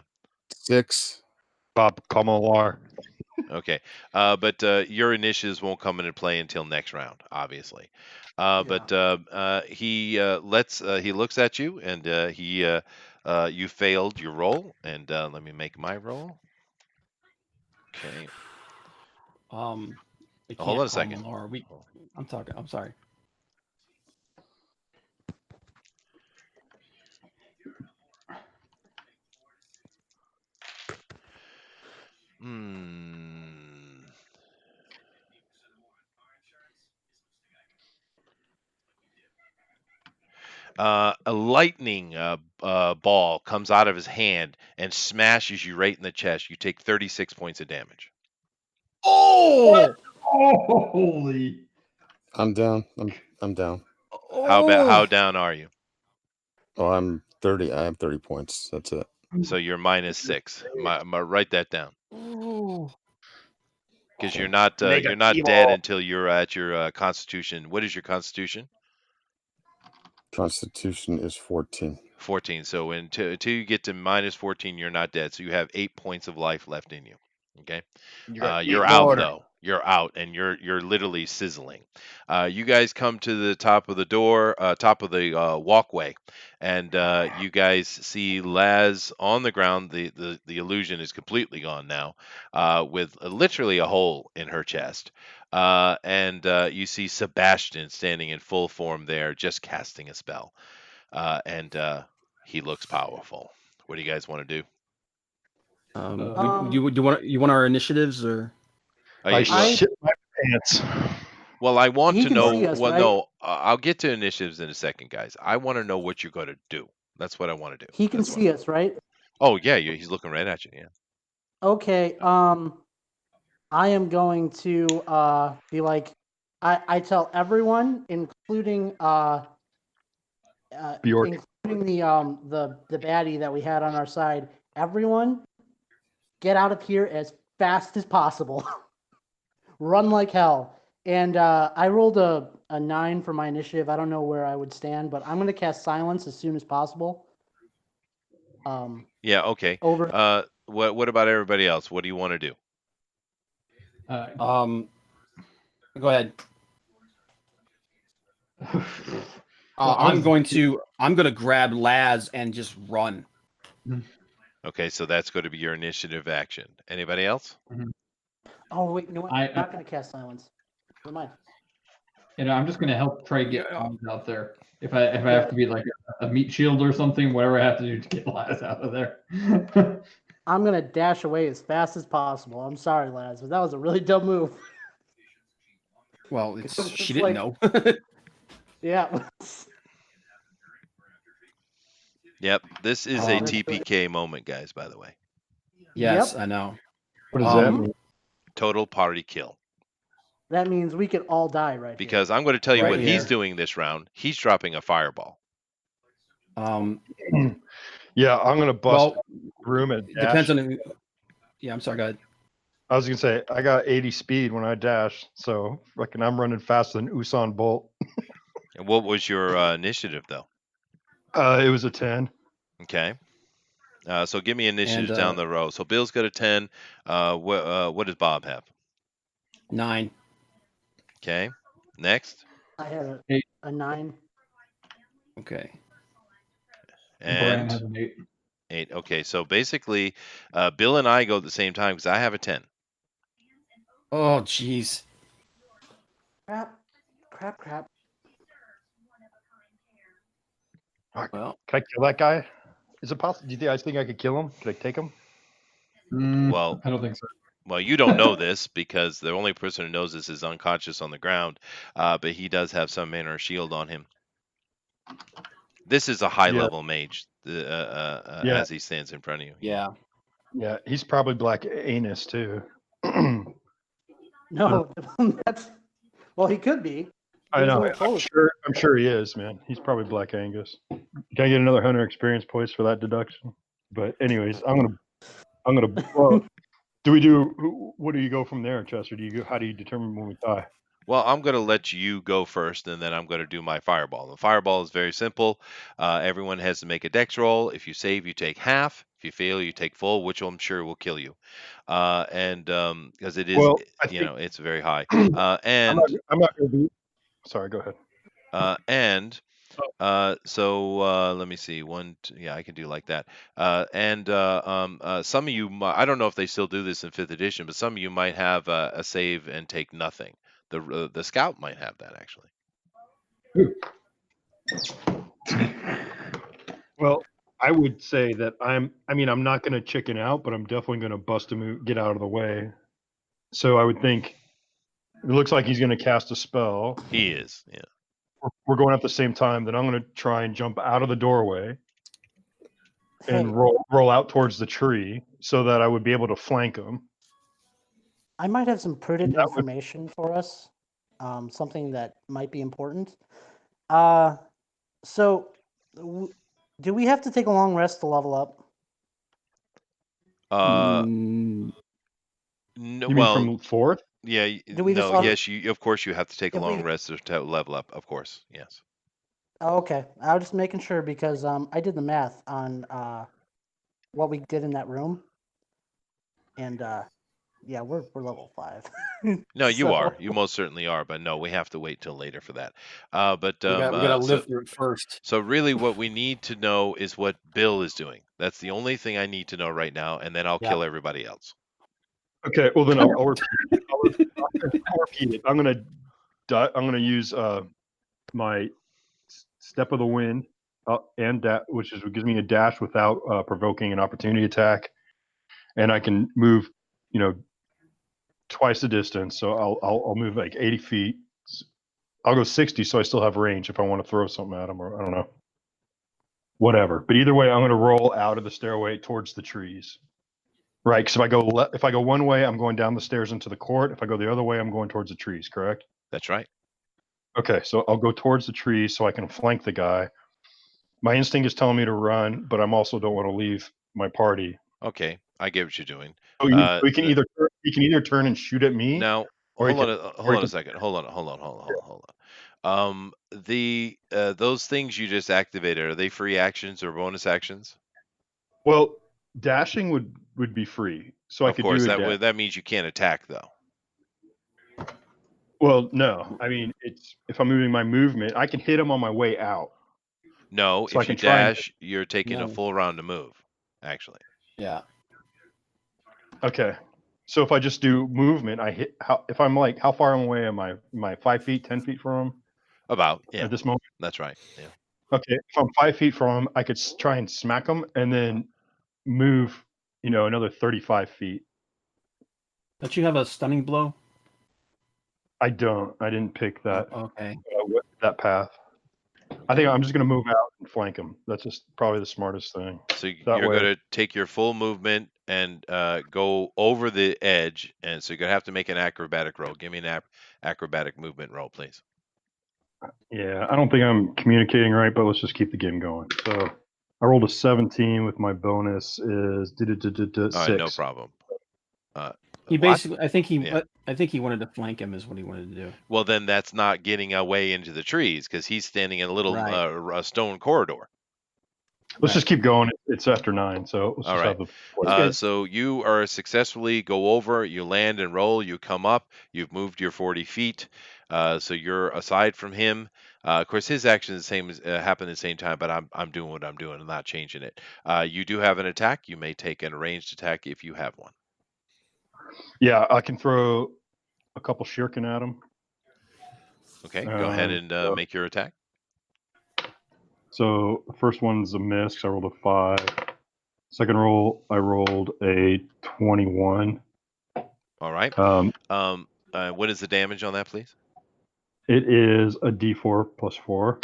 6. Bob Kamala. Okay, but your initiatives won't come into play until next round, obviously. But he looks at you and you failed your roll, and let me make my roll. Okay, We hold can't on a call second. Malar. I'm talking. I'm sorry. Hmm. A lightning ball comes out of his hand and smashes you right in the chest. You take 36 points of damage. Oh! Oh, holy! I'm down. I'm down. How down are you? Oh, I'm 30. I have 30 points. That's it. So you're -6. Write that down. Oh. Because you're Mega not evil. dead until you're at your Constitution. What is your Constitution? Constitution is 14. 14. So until you get to -14, you're not dead. So you have 8 points of life left in you. Okay. You're out though. You're out, and you're literally sizzling. You guys come to the top of the door, top of the walkway, and you guys see Laz on the ground. The illusion is completely gone now, with literally a hole in her chest. And you see Sebastian standing in full form there, just casting a spell, and he looks powerful. What do you guys want to do? You want our initiatives or? I Well, shit my pants. well, I want He to can know. see us, Well, right? no, I'll get to initiatives in a second, guys. I want to know what you're going to do. That's what I want to do. He can That's what- see us, right? Oh yeah, he's looking right at you. Yeah. Okay. I am going to be like, I tell everyone, including Bjork. including the baddie that we had on our side. Everyone, get out of here as fast as possible. Run like hell. And I rolled a 9 for my initiative. I don't know where I would stand, but I'm going to cast silence as soon as possible. Yeah. Okay. Over. What about everybody else? What do you want to do? Go ahead. I'm going to grab Laz and just run. Okay, so that's going to be your initiative action. Anybody else? Oh wait, no, I'm not going to cast silence. Never mind. I'm just gonna help Trey get bombs out there. If I have to be like a meat shield or something, whatever I have to do to get Laz out of there. I'm gonna dash away as fast as possible. I'm sorry, Laz, but that was a really dumb move. Well, It's she didn't know. Yeah. Yep. This is a Um, TPK moment, guys. By the way, Yes, Yep. I know. What does that Um, mean? total party kill. That means we could all die right Because I'm going to tell you Right what he's here. doing this round. He's dropping a fireball. Yeah, I'm gonna bust room at It dash. depends on. Yeah, I'm sorry. Go ahead. I was gonna say I got 80 speed when I dash, so fucking I'm running faster than Usain Bolt. And what was your initiative, though? It was a 10. Okay. So give me initiatives And, down the row. So Bill's got a 10. What does Bob have? 9. Okay. Next. I had Eight. a 9. Okay. Brian And has an 8. 8. Okay. So basically, Bill and I go at the same time because I have a 10. Oh, jeez. Crap. Well, Can I kill that guy? Is it possible? Do you guys think I could kill him? Could I take him? Well, I don't think so. Well, you don't know this because the only person who knows this is unconscious on the ground, but he does have some manner of shield on him. This is a high-level mage as he stands in front of you. yeah. Yeah, he's probably black anus too. No, that's well, he could be. I know. He's only I'm sure he is, man. He's probably Black Angus. Can I get another 100 experience points for that deduction? But anyways, I'm gonna. Well, what do you go from there, Chester? How do you determine when we die? Well, I'm going to let you go first, and then I'm going to do my fireball. The fireball is very simple. Everyone has to make a dex roll. If you save, you take half. If you fail, you take full, which I'm sure will kill you. And because it is, Well, I think it's very high. I'm And not gonna be. Sorry, go ahead. So let me see. Yeah, I can do like that. Some of you, I don't know if they still do this in 5th edition, but some of you might have a save and take nothing. The scout might have that actually. Well, I would say that I'm not going to chicken out, but I'm definitely going to bust a move, get out of the way. So I would think it looks like he's going to cast a spell. He is, yeah. we're going at the same time, then I'm going to try and jump out of the doorway Hey, and roll out towards the tree so that I would be able to flank him. I might have some prudent That would- information for us. Something that might be important. So, do we have to take a long rest to level up? Mm, No, You mean well, from fourth? yeah, Do we just no, auto- yes, you of course you have to take a If long we- rest to level up, of course, yes. Oh, okay, I was just making sure because I did the math on what we did in that room, and yeah, we're level 5. No, you So- are. You most certainly are, but no, we have to wait till later for that. But we gotta live through it first. so really, what we need to know is what Bill is doing. That's the only thing I need to know right now, and then I'll Yeah. kill everybody else. Okay, well then I'll repeat it. I'll repeat it. I'm gonna use my step of the wind and which gives me a dash without provoking an opportunity attack, and I can move, twice the distance. So I'll move like 80 feet. I'll go 60, so I still have range if I want to throw something at him, or I don't know, whatever. But either way, I'm going to roll out of the stairway towards the trees. Right, because if I go one way, I'm going down the stairs into the court. If I go the other way, I'm going towards the trees. Correct? That's right. Okay, so I'll go towards the trees so I can flank the guy. My instinct is telling me to run, but I'm also don't want to leave my party. Okay, I get what you're doing. So he can either turn and shoot at me. Now, or he hold can- on a second. Hold on. Those things you just activated, are they free actions or bonus actions? Well, dashing would be free, so I Of could course, do a that means you can't attack though. Well, no, I mean if I'm moving my movement, I can hit him on my way out. No, So I if you can try and- dash, you're taking a No. full round to move, actually. Yeah. Okay, so if I just do movement, I hit. If I'm like, how far away am I? Am I 5 feet, 10 feet from him About, yeah, at this moment? that's right. Yeah. Okay, if I'm 5 feet from him, I could try and smack him and then move, another 35 feet. Don't you have a stunning blow? I don't. I didn't pick that Okay. that path. I think I'm just gonna move out and flank him. That's just probably the smartest thing. So That you're way- going to take your full movement and go over the edge, and so you're going to have to make an acrobatic roll. Give me an acrobatic movement roll, please. Yeah, I don't think I'm communicating right, but let's just keep the game going. So I rolled a 17 with my bonus is 6. All right, no problem. He What? basically, I think Yeah. he wanted to flank him is what he wanted to do. Well, then that's not getting away into the trees because he's standing in a little Right. stone corridor. Let's just keep going. It's after 9, so let's All just right. have the. So you are successfully go over, you land and roll, you come up, you've moved your 40 feet. So you're aside from him. Of course, his action is the same happen at the same time, but I'm doing what I'm doing and not changing it. You do have an attack. You may take an ranged attack if you have one. Yeah, I can throw a couple shuriken at him. Okay, go ahead and make your attack. So the first one's a miss. 'Cause I rolled a 5. Second roll, I rolled a 21. All right. What is the damage on that, please? It is a D4 plus 4,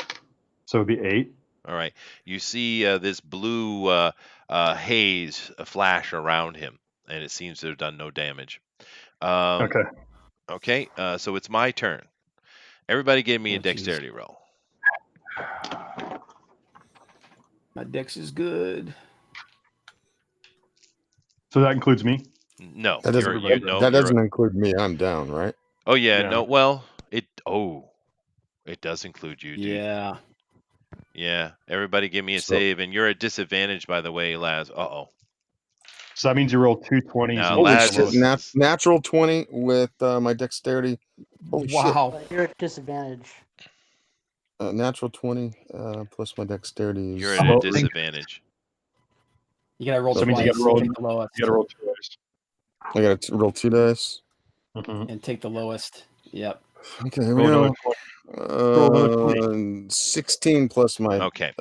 so it'd be 8. All right. You see this blue haze flash around him, and it seems to have done no damage. Okay. Okay. So it's my turn. Everybody give me a Oh, jeez. dexterity roll. My dex is good. So that includes me. No, That doesn't, that doesn't include me. I'm down, right? Oh yeah, Yeah. no. Well, it does include you, dude. Yeah. Yeah. Everybody give me a save, and you're at disadvantage, by the way, Laz. Uh-oh. So that means you roll 2 20s. Now, and Laz roll- is- Natural 20 with my dexterity. Holy Wow. But you're at disadvantage. shit. Natural 20 plus my dexterity is. You're at a disadvantage. You gotta roll So that means twice. you gotta roll- take the lowest. You gotta roll 2 dice. I got to roll 2 dice. Mhm. And take the lowest. Yep. Okay, here we Roll go. another 20. Roll another 16 plus my. Okay.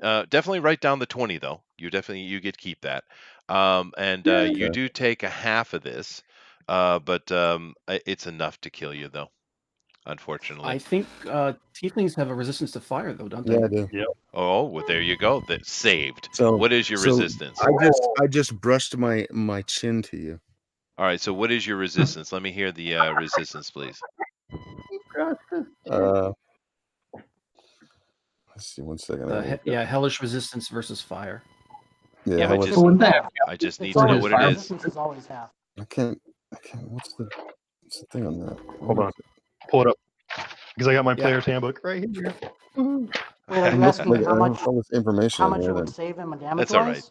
Definitely write down the 20 though. You get keep that. You do take a half of this, but it's enough to kill you though. unfortunately. I think tieflings have a resistance to fire, though, don't they? Yeah, I do. Oh, well, there you go. That saved. So What is your resistance? I just brushed my chin to you. All right. So what is your resistance? Let me hear the resistance, please. Let's see, 1 second. Hellish resistance versus fire. Yeah, how I was just- So wouldn't that I just need It's to know always what it fire is. resistance is always half. I can't. What's the thing on that? Hold on. Pull it up. Because I got my player's handbook right here. Wait, are you I'm asking looking, how I much? have all this information How on much here it would that- save him damage That's all right. wise?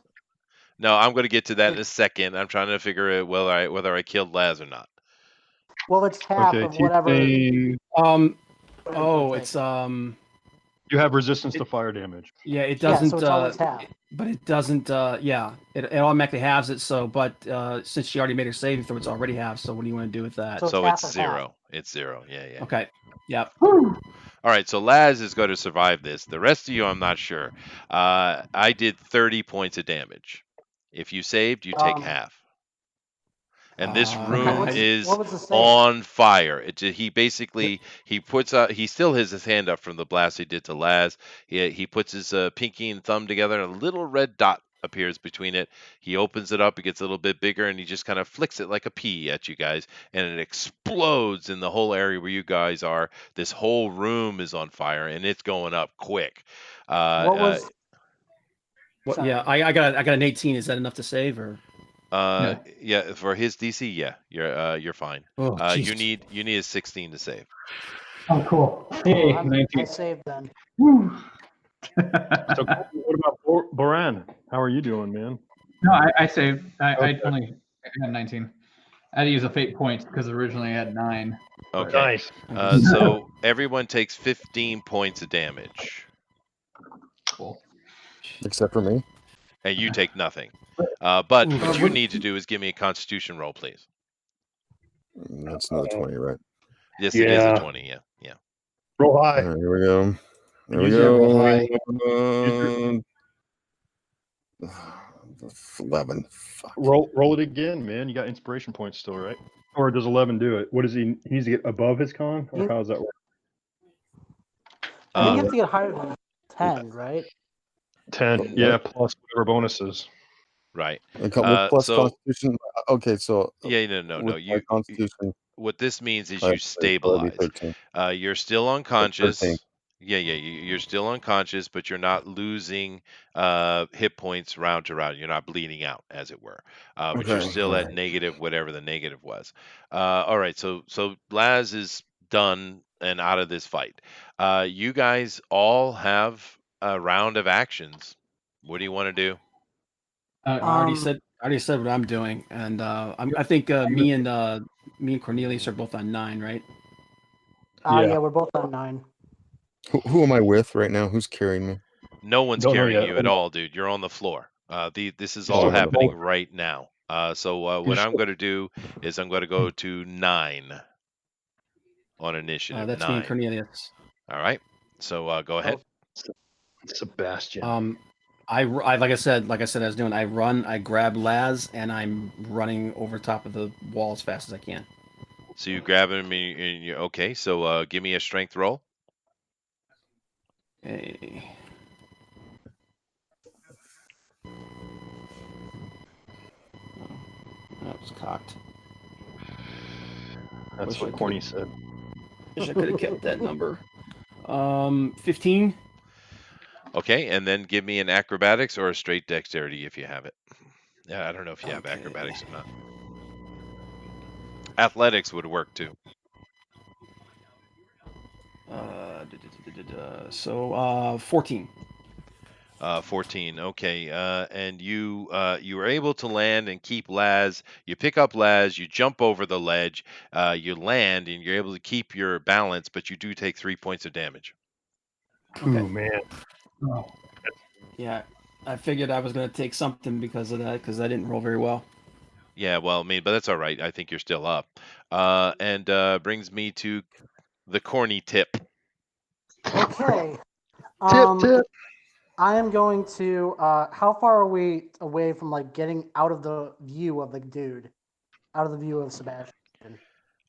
No, I'm going to get to that in a second. I'm trying to figure out whether I killed Laz or not. Well, it's half Okay, of whatever. tiefling, It's you have resistance to fire damage. yeah, it Yeah, doesn't. so it's always half. But it doesn't. It automatically halves it. So, but since she already made her saving throw, it's already halved. So, what do you want to do with that? So it's So half it's of half. 0. It's 0. Yeah. Okay. Yep. All right, so Laz is going to survive this. The rest of you, I'm not sure. I did 30 points of damage. If you saved, you take half. And this room is what was the save? on fire. He basically puts out. He still has his hand up from the blast he did to Laz. He puts his pinky and thumb together, and a little red dot appears between it. He opens it up. It gets a little bit bigger, and he just kind of flicks it like a pea at you guys, and it explodes in the whole area where you guys are. This whole room is on fire, and it's going up quick. What was? Sorry. Yeah, I got an 18. Is that enough to save or? Yeah, for his DC, yeah, you're fine. Oh, you need a 16 to save. Oh, cool. Hey, I 19. saved then. Woo. So what about Boran? How are you doing, man? No, I saved. I only had 19. I had to use a fate point because originally I had 9. Okay. Nice. So everyone takes 15 points of damage, Cool. except for me. and you take nothing. But what you need to do is give me a Constitution roll, please. That's another 20, right? Yes, it is a 20. Yeah. Roll high. All right, here we go. There we Usually I roll high. go. 11. Fuck. Roll it again, man. You got inspiration points still, right? Or does 11 do it? What does he needs to get above his con, or how does that work? I think you have to get higher than 10, right? 10, yeah, plus whatever bonuses. Right. With plus Constitution. Okay, so yeah, no. Constitution. What this means is Right, you so it'd probably be stabilize. 13. You're still unconscious. 13. Yeah, you're still unconscious, but you're not losing hit points round to round. You're not bleeding out, as it were. But you're Okay, still at alright. negative, whatever the negative was. All right, so Laz is done and out of this fight. You guys all have a round of actions. What do you want to do? I already said what I'm doing, and I think me and Cornelius are both on 9, right? Yeah, we're both on 9. Who am I with right now? Who's carrying me? No one's Don't know carrying yet. you at all, dude. You're on the floor. This is all happening right now. So what I'm going to do is I'm going to go to 9 on initiative. That's 9. me and Cornelius. All right. So go ahead. Sebastian. I like I said I was doing. I run, I grab Laz, and I'm running over top of the wall as fast as I can. So you grab him and you're okay. So give me a strength roll. Okay. That was cocked. That's what Corny said. Wish I could have kept that number. 15. Okay, and then give me an acrobatics or a straight dexterity if you have it. Yeah, I don't know if you have acrobatics or not. Athletics would work too. So 14. 14. Okay. And you were able to land and keep Laz. You pick up Laz. You jump over the ledge. You land and you're able to keep your balance, but you do take 3 points of damage. Ooh, man. Oh. Yeah, I figured I was going to take something because of that, because I didn't roll very well. Yeah. Well, I mean, but that's all right. I think you're still up. And brings me to the corny tip. Okay. Tip. I am going to. How far are we away from like getting out of the view of the dude, out of the view of Sebastian?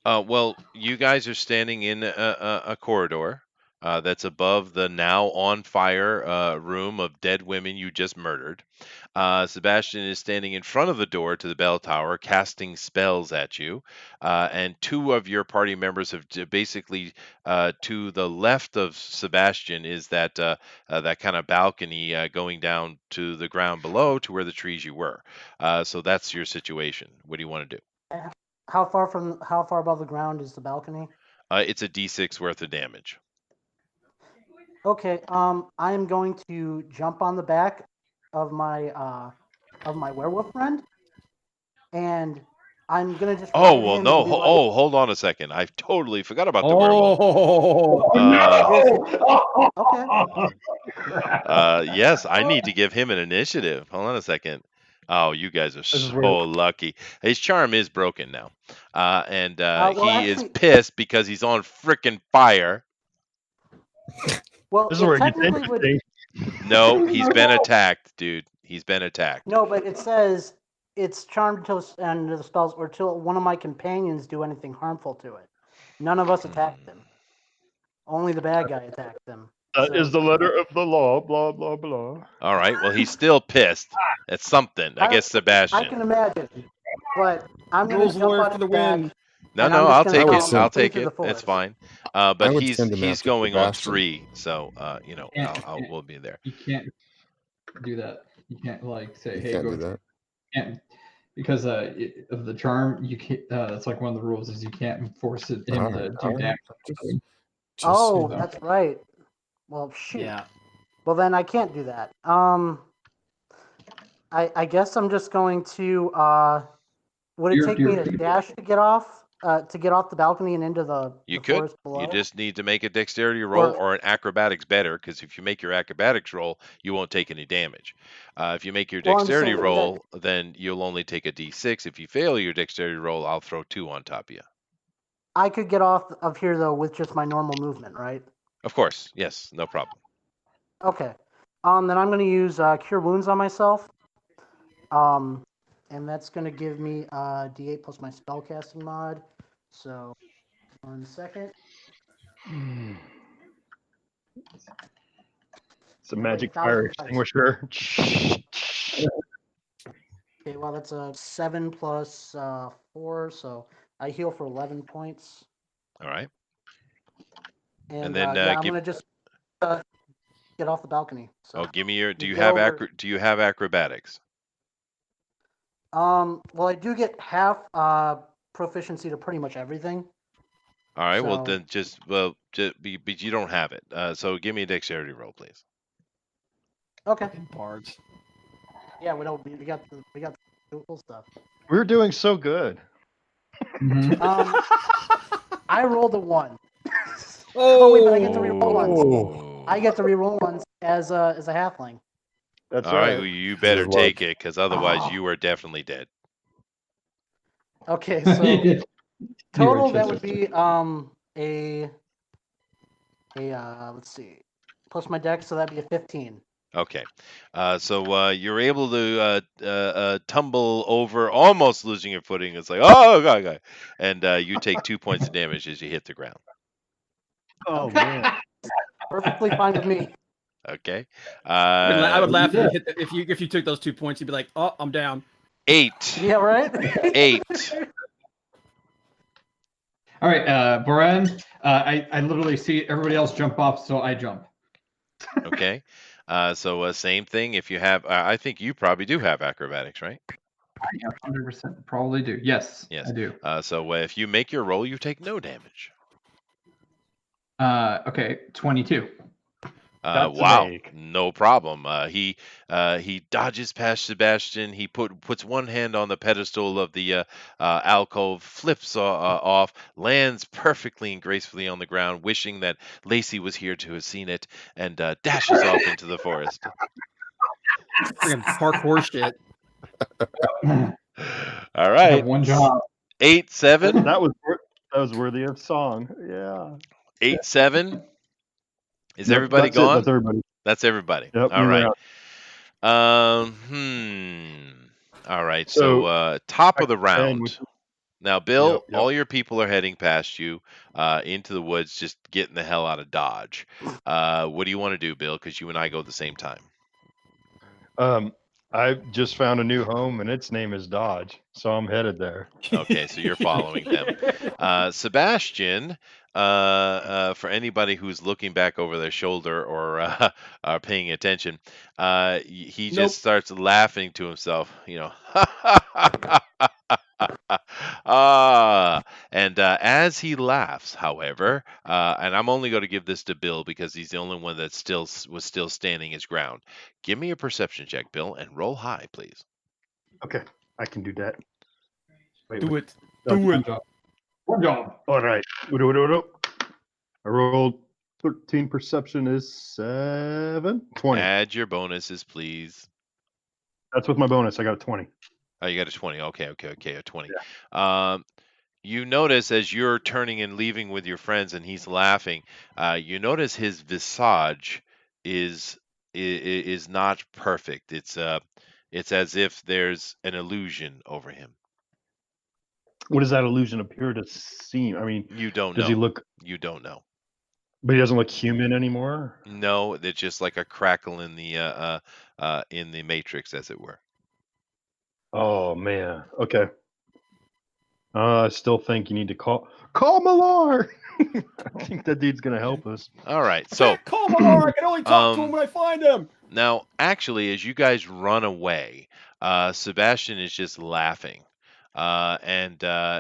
Well, you guys are standing in a corridor that's above the now on fire room of dead women you just murdered. Sebastian is standing in front of the door to the bell tower, casting spells at you. And two of your party members have basically to the left of Sebastian is that kind of balcony going down to the ground below to where the trees you were. So that's your situation. What do you want to do? How far above the ground is the balcony? It's a D6 worth of damage. Okay. I am going to jump on the back of my werewolf friend, and I'm gonna just run Oh, at well, him no. and be like, Hold on a second. I totally forgot about the werewolf. Oh, okay. Yes, I need to give him an initiative. Hold on a second. Oh, you guys are is so where lucky. His charm is broken now. And Well, he is actually, pissed because he's on frickin' fire. well, this is it where it gets technically would. interesting. No, he's been attacked, dude. He's been attacked. No, but it says it's charmed till end of the spells or till one of my companions do anything harmful to it. None of us attacked them. Only the bad guy attacked them. That is the letter of the law. Blah blah blah. All right. Well, he's still pissed at something. I guess I Sebastian. can imagine, but I'm gonna rules jump lawyer on for the his back. win. No, and no, I'm just I'll gonna take I it. would send- I'll flee take through it. the It's forest. fine. I But would he's send him after going on Sebastian. 3, so we'll be there. You can't do that. You can't like say, You "Hey, can't go." do that. Can't because of the charm. You can't. That's like one of the rules is you can't force him to Alright, do damage. Just Oh, so- that's right. Well, shoot. Yeah. Well, then I can't do that. I guess I'm just going to. Would it take me a dash to get off the balcony and into the You the could. forest below? You just need to make a dexterity roll Or- or an acrobatics better, because if you make your acrobatics roll, you won't take any damage. If you make your Well, I'm dexterity saying that- roll, then you'll only take a d6. If you fail your dexterity roll, I'll throw 2 on top of you. I could get off of here though with just my normal movement, right? Of course. Yes, no problem. Okay. Then I'm going to use Cure Wounds on myself. And that's going to give me D8 plus my spellcasting mod. So, 1 second. It's a magic Wait, fire 1,000 extinguisher. Okay, well, that's a 7 plus 4, so I heal for 11 points. All right. And, then, yeah, I'm give- going to just get off the balcony. So, Oh, give me your. Do you get have over- do you have acrobatics? well, I do get half proficiency to pretty much everything. All right. Well, So- then but you don't have it. So give me a dexterity roll, please. Okay. Fucking bards. Yeah, we got the cool stuff. We're doing so good. Mhm. I rolled a 1. Oh, wait, but I get to reroll once. Oh. I get to reroll once as a halfling. That's All right. right. Well, you better Good take luck. it, because otherwise Oh. you are definitely dead. Okay, so total that would Interesting. be let's see, plus my dex, so that'd be a 15. Okay. So you're able to tumble over, almost losing your footing. It's like, oh, God. And you take 2 points of damage as you hit the ground. Oh man. Perfectly fine with me. Okay. I would laugh if you took those 2 points. You'd be like, "Oh, I'm down." 8. Yeah, right. 8. All right, Boran. I literally see everybody else jump off, so I jump. Okay. So same thing. If you have, I think you probably do have acrobatics, right? I 100% probably do. Yes, Yes. I do. So if you make your roll, you take no damage. Okay, 22. That's a Wow, make. no problem. He dodges past Sebastian. He puts one hand on the pedestal of the alcove, flips off, lands perfectly and gracefully on the ground, wishing that Lacey was here to have seen it, and dashes off into the forest. Freaking parkour shit. All I right, have one job. 8-7, That was worthy of song. Yeah. 8-7. Is Yep, everybody that's it, gone? that's everybody. That's everybody. Yep, All we right. ran. All right. So top of the And round. Now, Bill, Yep. all your people are heading past you into the woods, just getting the hell out of Dodge. What do you want to do, Bill? Because you and I go at the same time. I just found a new home, and its name is Dodge, so I'm headed there. Okay, so you're following them. Sebastian, for anybody who's looking back over their shoulder or paying attention, he Nope. just starts laughing to himself. And as he laughs, however, and I'm only going to give this to Bill because he's the only one that was still standing his ground. Give me a perception check, Bill, and roll high, please. Okay, I can do that. Wait, Do wait. it. Do Do One it. job. One job. All right. I rolled 13. Perception is 7. 20. Add your bonuses, please. That's with my bonus. I got a 20. Oh, you got a 20. Okay, a 20. You notice as you're turning and leaving with your friends and he's laughing, you notice his visage is not perfect. It's as if there's an illusion over him. What does that illusion appear to seem? I mean, You don't does know. he look? You don't know. But he doesn't look human anymore. No, it's just like a crackle in the matrix, as it were. Oh man. Okay. I still think you need to call Millar. I think that dude's gonna help us. All right, so Call Millar. I can only talk to him um, when I find him. now, actually, as you guys run away, Sebastian is just laughing, yeah,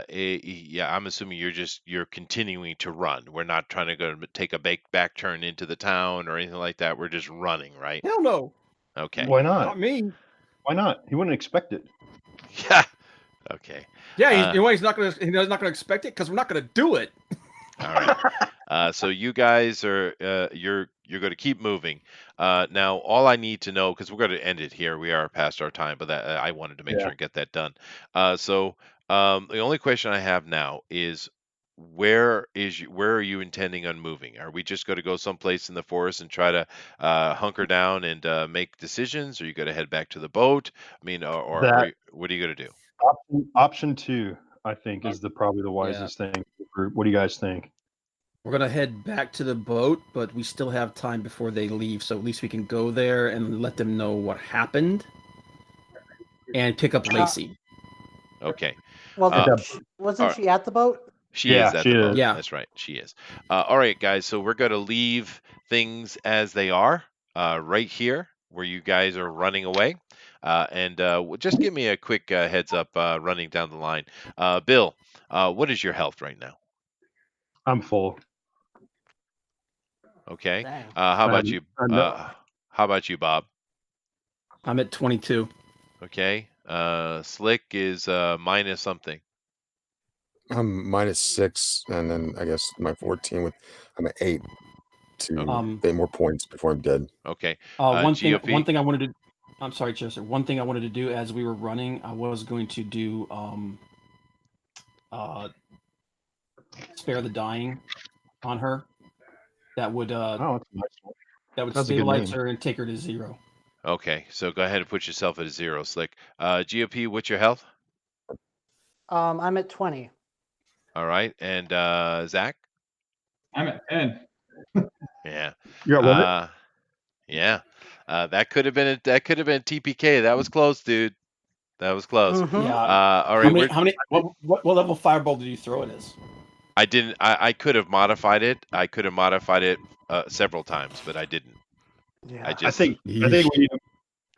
I'm assuming you're continuing to run. We're not trying to go take a back turn into the town or anything like that. We're just running, right? Hell no. Okay. Why Not not? me. Why not? He wouldn't expect it. Yeah. Okay. Yeah, you know why he's not gonna expect it because we're not gonna do it. All right. So you guys are you're going to keep moving. Now, all I need to know, because we're going to end it here, we are past our time, but that I wanted to make sure and get that done. The only question I have now is where are you intending on moving? Are we just going to go someplace in the forest and try to hunker down and make decisions? Or are you going to head back to the boat? I mean, or what are you going to do? Option 2, I think, is probably the wisest thing for the group. What do you guys think? We're gonna head back to the boat, but we still have time before they leave, so at least we can go there and let them know what happened, and pick up Lacey. Okay. Well, wasn't she at the boat? She is at the boat. Yeah. That's right. She is. All right, guys. So we're going to leave things as they are right here where you guys are running away. Just give me a quick heads up running down the line. Bill, what is your health right now? I'm full. Okay. Dang. How about you? How about you, Bob? I'm at 22. Okay. Slick is minus something. I'm -6, and then I guess my 14 I'm at 8 to pay more points before I'm dead. Okay. One GOP? thing I wanted to. I'm sorry, Chester. One thing I wanted to do as we were running, I was going to do spare the dying on her. That would that's a nice one. that would That's a good stabilize name. her and take her to 0. Okay. So go ahead and put yourself at 0, Slick. GOP, what's your health? I'm at 20. All right. And Zach? I'm at 10. Yeah. You got what? Yeah. That could have been TPK. That was close, dude. That was close. Mhm. Yeah. All right. How many? What level fireball did you throw it as? I didn't. I could have modified it. I could have modified it several times, but I didn't. Yeah. I just. I think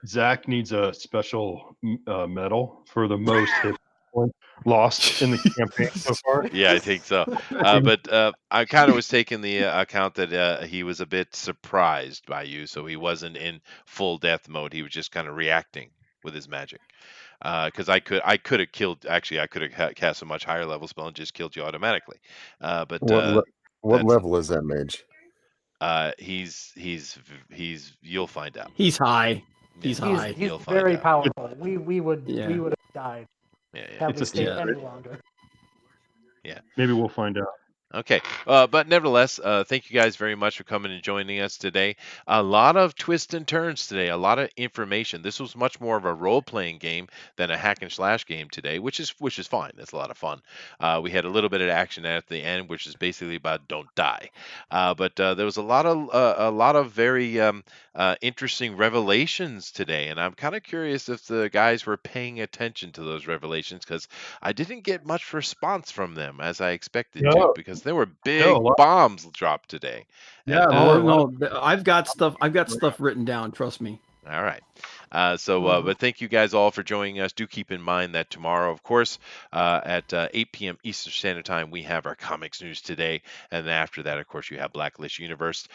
Zach needs a special medal for the most hit points lost in the campaign so far. Yeah, I think so. But I kind of was taking the account that he was a bit surprised by you, so he wasn't in full death mode. He was just kind of reacting with his magic. Because I could have killed. Actually, I could have cast a much higher level spell and just killed you automatically. But what level is that mage? He's. You'll find out. He's high. He's Yeah, high. He's You'll find very out. powerful. We would have died Yeah. had we It's a stayed secret. any longer. Yeah. Maybe we'll find out. Okay, but nevertheless, thank you guys very much for coming and joining us today. A lot of twists and turns today, a lot of information. This was much more of a role-playing game than a hack and slash game today, which is fine. It's a lot of fun. We had a little bit of action at the end, which is basically about don't die. But there was a lot of very interesting revelations today, and I'm kind of curious if the guys were paying attention to those revelations because I didn't get much response from them as I expected to Yeah, because there were yeah, a big lot. bombs dropped today. Yeah, And there were Oh a lot of. no, I've got stuff. I've got stuff written down. Trust me. all right. Mhm. But thank you guys all for joining us. Do keep in mind that tomorrow, of course, at 8 p.m. Eastern Standard Time, we have our comics news today. And then after that, of course, you have Blacklist Universe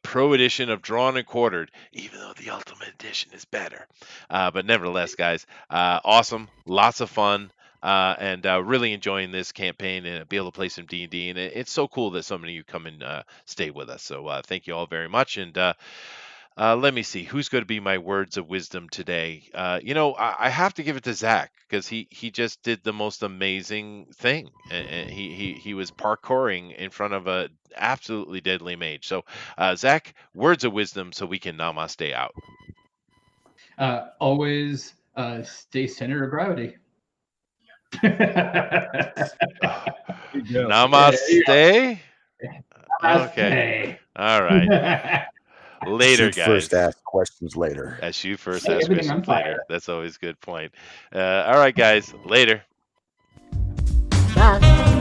Pro Edition of Drawn and Quartered, even though the Ultimate Edition is better. But nevertheless, guys, awesome. Lots of fun. And really enjoying this campaign and be able to play some D&D. And it's so cool that so many of you come and stay with us. So thank you all very much. And let me see who's going to be my words of wisdom today. I have to give it to Zach because he just did the most amazing thing. And he was parkouring in front of a absolutely deadly mage. So, Zach, words of wisdom so we can namaste out. Always stay center of gravity. Yeah. Namaste. Okay. Namaste. All right. Later, Shoot first, guys. ask questions later. Shoot first, Set ask everything on questions later. fire. That's always a good point. All right, guys. Later. Bye.